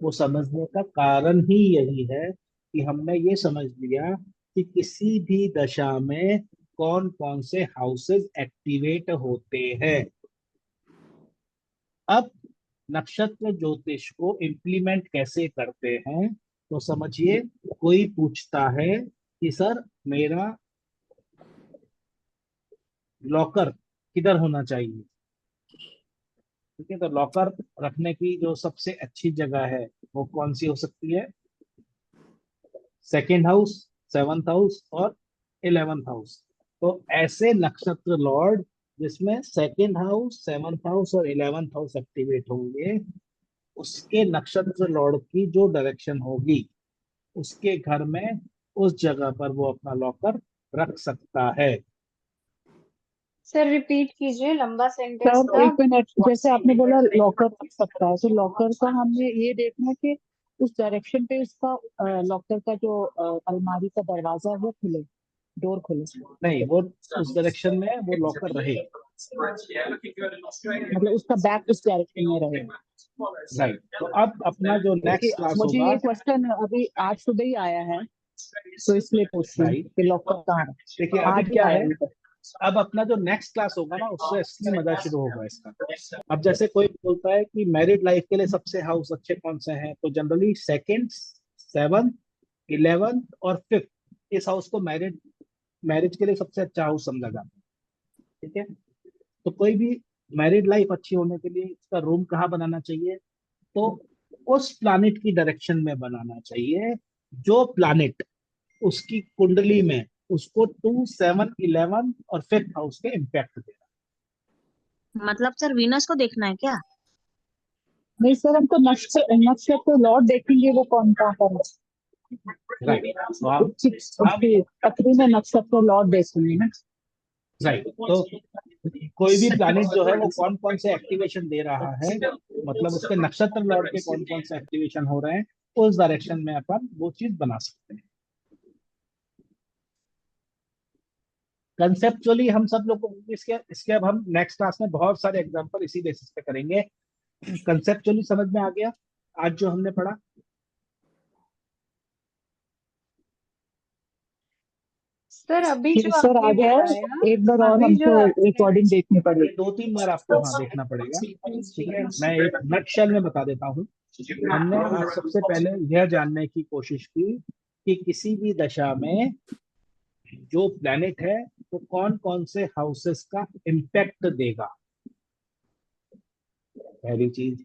वो समझने का कारण ही यही है कि हमने ये समझ लिया कि किसी भी दशा में कौन कौन से हाउसेस एक्टिवेट होते हैं। अब नक्षत्र ज्योतिष को इम्प्लीमेंट कैसे करते हैं, तो समझिए। कोई पूछता है कि सर मेरा लॉकर किधर होना चाहिए? ठीक है, तो लॉकर रखने की जो सबसे अच्छी जगह है वो कौन सी हो सकती है? 2nd हाउस, 7th हाउस और 11th हाउस। तो ऐसे नक्षत्र लॉर्ड जिसमें 2nd हाउस, 7th हाउस और 11th हाउस एक्टिवेट होंगे, उसके नक्षत्र लॉर्ड की जो डायरेक्शन होगी, उसके घर में उस जगह पर वो अपना लॉकर रख सकता है। सर रिपीट कीजिए लंबा सेंटेंस सर था। एक मिनट, जैसे आपने बोला लॉकर रख सकता है, तो लॉकर का हमने ये देखना है कि उस डायरेक्शन पे उसका लॉकर का जो अलमारी का दरवाजा है वो खुले, डोर खुले, नहीं, वो उस डायरेक्शन में वो लॉकर रहे, मतलब उसका बैक उस डायरेक्शन में रहे। राइट। तो अब अपना जो क्योंकि नेक्स्ट क्लास मुझे होगा, ये क्वेश्चन अभी आज सुबह ही आया है, तो इसलिए पूछ रही हूँ राइट, कि लॉकर कहाँ है। देखिए अभी आज ही क्या आया है, है। अब अपना जो नेक्स्ट क्लास होगा ना, उससे असली मजा शुरू होगा इसका। अब जैसे कोई बोलता है कि मैरिड लाइफ के लिए सबसे हाउस अच्छे कौन से हैं, तो जनरली 2nd, 7th, 11th और 5th, इस हाउस को मैरिज के लिए सबसे अच्छा हाउस समझा जाता है। ठीक है। तो कोई भी मैरिड लाइफ अच्छी होने के लिए इसका रूम कहाँ बनाना चाहिए? तो उस प्लानिट की डायरेक्शन में बनाना चाहिए जो प्लानिट उसकी कुंडली में उसको 2, 7, 11 और 5th हाउस के इम्पैक्ट दे मतलब सर वीनस को देखना है क्या? नहीं सर, हमको नक्षत्र नक्षत्र लॉर्ड देखेंगे वो कौन कहाँ पर है। राइट। तो आप उसकी पत्री में नक्षत्र लॉर्ड देखेंगे ना। राइट, तो कोई भी प्लैनेट जो है वो कौन कौन से एक्टिवेशन दे रहा है, मतलब उसके नक्षत्र लॉर्ड के कौन कौन से एक्टिवेशन हो रहे हैं, उस डायरेक्शन में अपन वो चीज बना सकते हैं। कंसेप्चुअली हम सब लोग इसके अब हम नेक्स्ट क्लास में बहुत सारे एग्जांपल इसी बेसिस पे करेंगे। कंसेप्चुअली समझ में आ गया आज जो हमने पढ़ा? सर अभी जो सर आ आपने गया है, बताया, एक बार और अभी जो हमको आपने रिकॉर्डिंग देखनी ये पड़ेगी। 2-3 बार आपको हाँ देखना पड़ेगा। ठीक है, मैं एक नटशेल में बता देता हूँ। हमने आज सबसे पहले यह जानने की कोशिश की कि किसी भी दशा में जो प्लेनेट है वो कौन कौन से हाउसेस का इम्पैक्ट देगा। पहली चीज।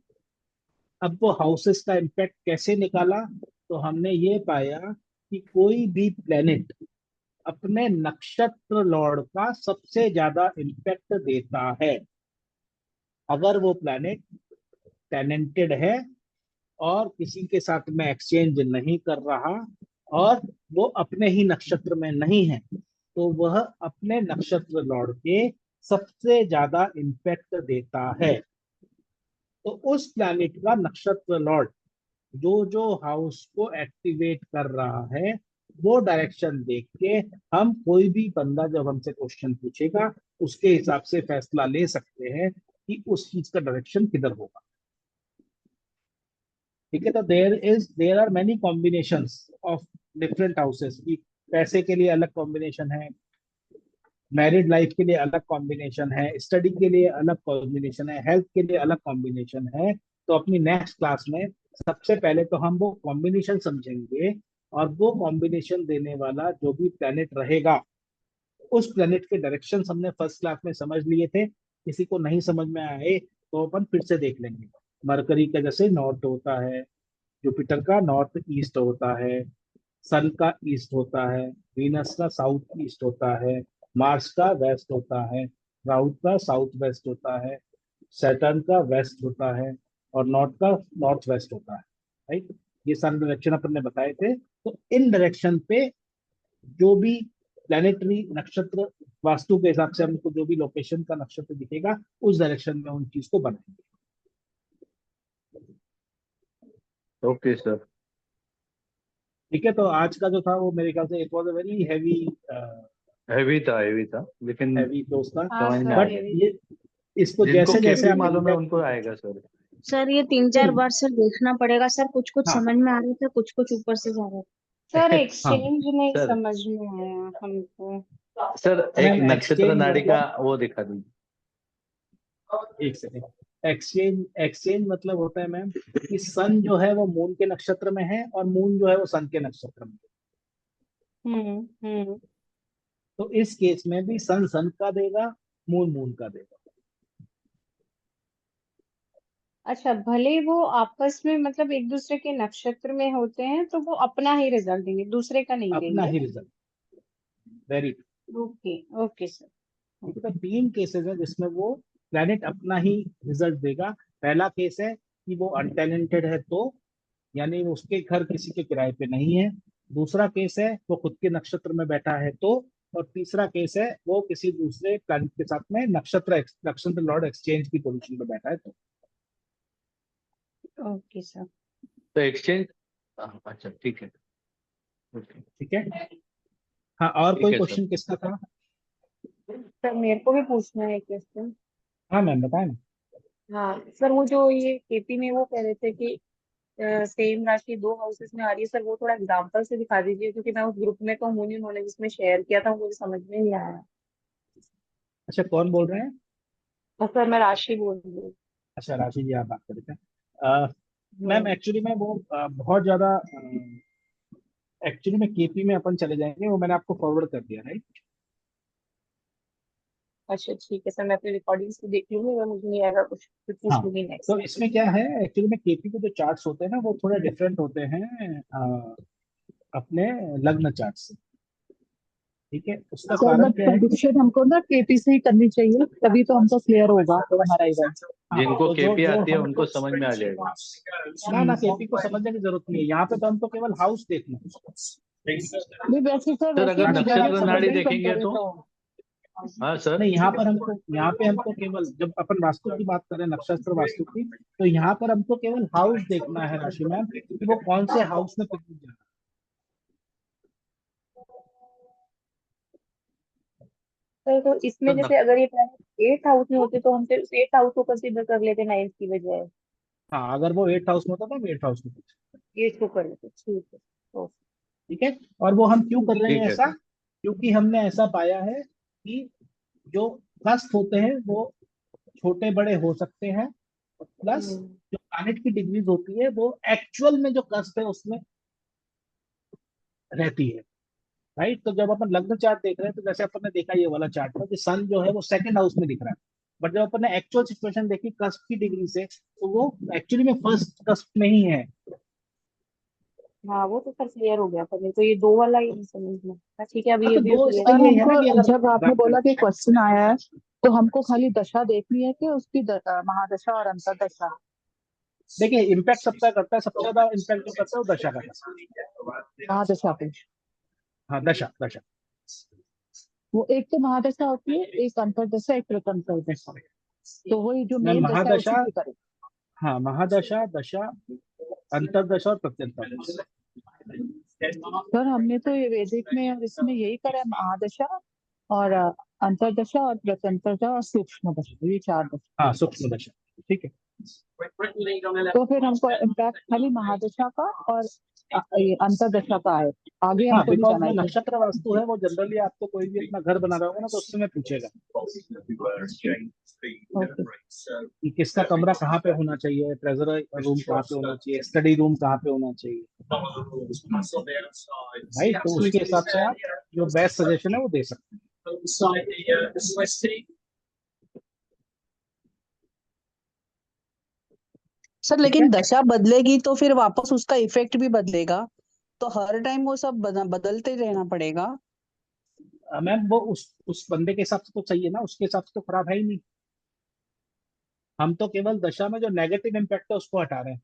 अब वो हाउसेस का इम्पैक्ट कैसे निकाला, तो हमने ये पाया कि कोई भी प्लेनेट अपने नक्षत्र लॉर्ड का सबसे ज्यादा इम्पैक्ट देता है अगर वो प्लेनेट टेनेंटेड है और किसी के साथ में एक्सचेंज नहीं कर रहा और वो अपने ही नक्षत्र में नहीं है, तो वह अपने नक्षत्र लॉर्ड के सबसे ज्यादा इम्पैक्ट देता है। तो उस प्लैनेट का नक्षत्र लॉर्ड जो जो हाउस को एक्टिवेट कर रहा है वो डायरेक्शन देख के हम, कोई भी बंदा जब हमसे क्वेश्चन पूछेगा उसके हिसाब से फैसला ले सकते हैं कि उस चीज का डायरेक्शन किधर होगा। ठीक है, तो there are many combinations of different houses की। पैसे के लिए अलग कॉम्बिनेशन है, मैरिड लाइफ के लिए अलग कॉम्बिनेशन है, स्टडी के लिए अलग कॉम्बिनेशन है, हेल्थ के लिए अलग कॉम्बिनेशन है। तो अपनी नेक्स्ट क्लास में सबसे पहले तो हम वो कॉम्बिनेशन समझेंगे और वो कॉम्बिनेशन देने वाला जो भी प्लेनेट रहेगा उस प्लेनेट के डायरेक्शन हमने फर्स्ट क्लास में समझ लिए थे। किसी को नहीं समझ में आए तो अपन फिर से देख लेंगे। मरकरी का जैसे नॉर्थ होता है, जुपिटर का नॉर्थ ईस्ट होता है, सन का ईस्ट होता है, वीनस का साउथ ईस्ट होता है, मार्स का वेस्ट होता है, राहु का साउथ वेस्ट होता है, सैटर्न का वेस्ट होता है और नॉर्थ का नॉर्थ वेस्ट होता है। राइट, ये सारे डायरेक्शन अपन ने बताए थे। तो इन डायरेक्शन पे जो भी प्लेनेटरी नक्षत्र वास्तु के हिसाब से हमको जो भी लोकेशन का नक्षत्र दिखेगा उस डायरेक्शन में उन चीज को बनाएंगे। Okay sir. ठीक है, तो आज का जो था वो मेरे ख्याल से it was a very heavy heavy था लेकिन दोस्त था। हाँ समझ में सर, आ बट गया। ये इसको जिनको जैसे जैसे केपी हम मालूम है impact- उनको आएगा सर। सर ये 3-4 नहीं, बार सर देखना पड़ेगा सर, कुछ कुछ हाँ समझ में आ रहा था, कुछ कुछ ऊपर से जा रहा था। सर हाँ एक्सचेंज नहीं सर समझ में आया हमको। सर एक मैम, नक्षत्र एक्सचेंज नाड़ी का मतलब वो दिखा दीजिए। एक सेकेंड, एक्सचेंज मतलब होता है मैम कि सन जो है वो मून के नक्षत्र में है और मून जो है वो सन के नक्षत्र में है। हम्म। तो इस केस में भी सन सन का देगा, मून मून का देगा। अच्छा, भले वो आपस में मतलब एक दूसरे के नक्षत्र में होते हैं तो वो अपना ही रिजल्ट देंगे, दूसरे का नहीं अपना देंगे। ही result. Very. Okay okay sir. ठीक है, तो 3 केसेस है जिसमें वो प्लेनेट अपना ही रिजल्ट देगा। पहला केस है कि वो अनटैलेंटेड है तो, यानी उसके घर किसी के किराए पे नहीं है। दूसरा केस है वो खुद के नक्षत्र में बैठा है तो, और तीसरा केस है वो किसी दूसरे प्लैनेट के साथ में नक्षत्र लॉर्ड एक्सचेंज की पोजीशन पे बैठा है तो। Okay sir. तो एक्सचेंज, अच्छा ठीक है। ओके ठीक है, हाँ, और ठीक कोई है सर। क्वेश्चन किसका था? सर मेरे को भी पूछना है क्वेश्चन। हाँ मैम, बताए ना। हाँ सर, वो जो ये केपी में वो कह रहे थे कि सेम राशि 2 हाउसेस में आ रही है, सर वो थोड़ा एग्जांपल से दिखा दीजिए, क्योंकि मैं उस ग्रुप में तो हूँ नहीं, उन्होंने जिसमें शेयर किया था मुझे समझ में नहीं आया। अच्छा, कौन बोल रहे हैं? और सर मैं राशि बोल रही हूँ। अच्छा, राशि जी, आप बात कर रहे थे। मैम हम्म। एक्चुअली में वो बहुत ज्यादा, एक्चुअली में केपी में अपन चले जाएंगे, वो मैंने आपको फॉरवर्ड कर दिया, राइट। अच्छा ठीक है सर, मैं अपनी रिकॉर्डिंग्स भी देख लूंगी, अगर मुझे नहीं आएगा कुछ फिर पूछ हाँ, लूंगी नेक्स्ट तो टाइम। इसमें क्या है, एक्चुअली में केपी के जो चार्ट्स होते हैं ना वो थोड़े डिफरेंट होते हैं अपने लग्न चार्ट से। ठीक है, उसका सर कारण बट क्या है कि प्रेडिक्शन हमको ना केपी से ही करनी चाहिए, तभी तो हमको क्लियर होगा तो हमारा इवेंट। हाँ, जिनको तो जो केपी जो आती है हमको उनको समझ में आ जाएगा। ना केपी को समझने की जरूरत नहीं है, यहाँ पे तो हमको केवल हाउस देखना है। नहीं वैसे सर, सर वैसे अगर हम नक्षत्र नक्षत्र नाड़ी समझ नहीं देखेंगे करें तो, तो हाँ सर, नहीं, यहाँ पे हमको केवल जब अपन वास्तु की बात करें, नक्षत्र वास्तु की, तो यहाँ पर हमको केवल हाउस देखना है राशि मैम, कि वो कौन से हाउस में पिकनिक जा रहा है। सर तो तो इसमें जैसे अगर ये प्लैनेट 8th हाउस में होते तो हम फिर 8th हाउस को कंसीडर कर लेते 9th की बजाय। हाँ, अगर वो 8th हाउस में होता तो हम 8th हाउस में पूछते। 8th को कर लेते, ठीक है। ओके। ठीक है, और वो हम क्यों कर रहे हैं ठीक है ऐसा? सर। क्योंकि हमने ऐसा पाया है कि जो कष्ट होते हैं वो छोटे बड़े हो सकते हैं, प्लस हम्म। जो प्लैनेट की डिग्रीज होती है वो एक्चुअल में जो कष्ट है उसमें रहती है। राइट, तो जब अपन लग्न चार्ट देख रहे हैं तो जैसे अपन ने देखा ये वाला चार्ट में कि सन जो है वो सेकंड हाउस में दिख रहा है, बट जब अपन ने एक्चुअल सिचुएशन देखी कस्प की डिग्री से, तो वो एक्चुअली में फर्स्ट कस्प में ही है। हाँ वो तो सर क्लियर हो गया, पर मेरे को ये 2 वाला ही नहीं समझ में आया। ठीक है, अभी हाँ ये तो भी दो क्लियर इसका सर ये है ना कि हमको अगर जब आपने बोला कि क्वेश्चन आया है तो हमको खाली दशा देखनी है कि उसकी महादशा और अंतरदशा? देखिए इम्पैक्ट सबका करता है, सबसे ज्यादा इम्पैक्ट जो करता है वो दशा का करता है। महादशा पे हाँ दशा दशा। वो एक तो महादशा होती है, एक अंतरदशा, एक प्रत्यंतरदशा, तो वही जो मैं मेन दशा है उसी महादशा, की करें। हाँ महादशा, दशा, अंतरदशा और प्रत्यंतरदशा। सर हमने तो ये वैदिक में और इसमें यही करा है, महादशा और अंतरदशा और प्रत्यंतरदशा और सूक्ष्म दशा, ये 4 दशा। हाँ सूक्ष्म दशा, ठीक है। तो फिर हमको इम्पैक्ट खाली महादशा का और ये अंतरदशा का है, आगे हाँ हमको नहीं बिकॉज जाना में है। नक्षत्र वास्तु है, वो जनरली आपको कोई भी अपना घर बना रहा होगा ना तो उससे में पूछेगा ओके। कि किसका कमरा कहाँ पे होना चाहिए, ट्रेजर रूम कहाँ पे होना चाहिए, स्टडी रूम कहाँ पे होना चाहिए, राइट। तो उसके हिसाब से आप जो बेस्ट सजेशन है वो दे सकते हैं। सर ठीक है, लेकिन दशा बदलेगी तो फिर वापस उसका इफेक्ट भी बदलेगा, तो हर टाइम वो सब बदलते रहना पड़ेगा। मैम वो उस बंदे के हिसाब से तो सही है ना, उसके हिसाब से तो खराब है ही नहीं। हम तो केवल दशा में जो नेगेटिव इम्पैक्ट है उसको हटा रहे हैं।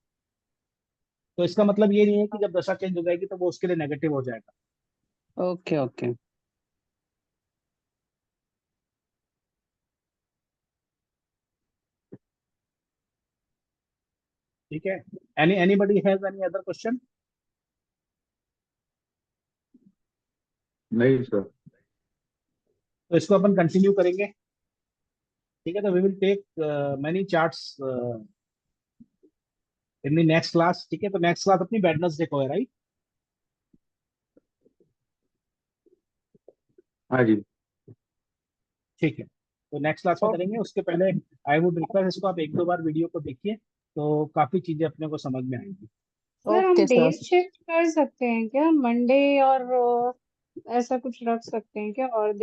तो इसका मतलब ये नहीं है कि जब दशा चेंज हो जाएगी तो वो उसके लिए नेगेटिव हो जाएगा। Okay okay. ठीक है, anybody has any other question? नहीं सर। तो इसको अपन कंटिन्यू करेंगे, ठीक है। तो we will take many charts in the next class, ठीक है। तो नेक्स्ट क्लास अपनी वेडनेसडे को है, राइट? हाँ जी। ठीक है, तो नेक्स्ट क्लास में करेंगे। उसके पहले आई वुड रिक्वेस्ट इसको आप 1-2 बार वीडियो को देखिए, तो काफी चीजें अपने को समझ में आएंगी। सर हम ओके डेट सर। शिफ्ट कर सकते हैं क्या, मंडे और ऐसा कुछ रख सकते हैं क्या, और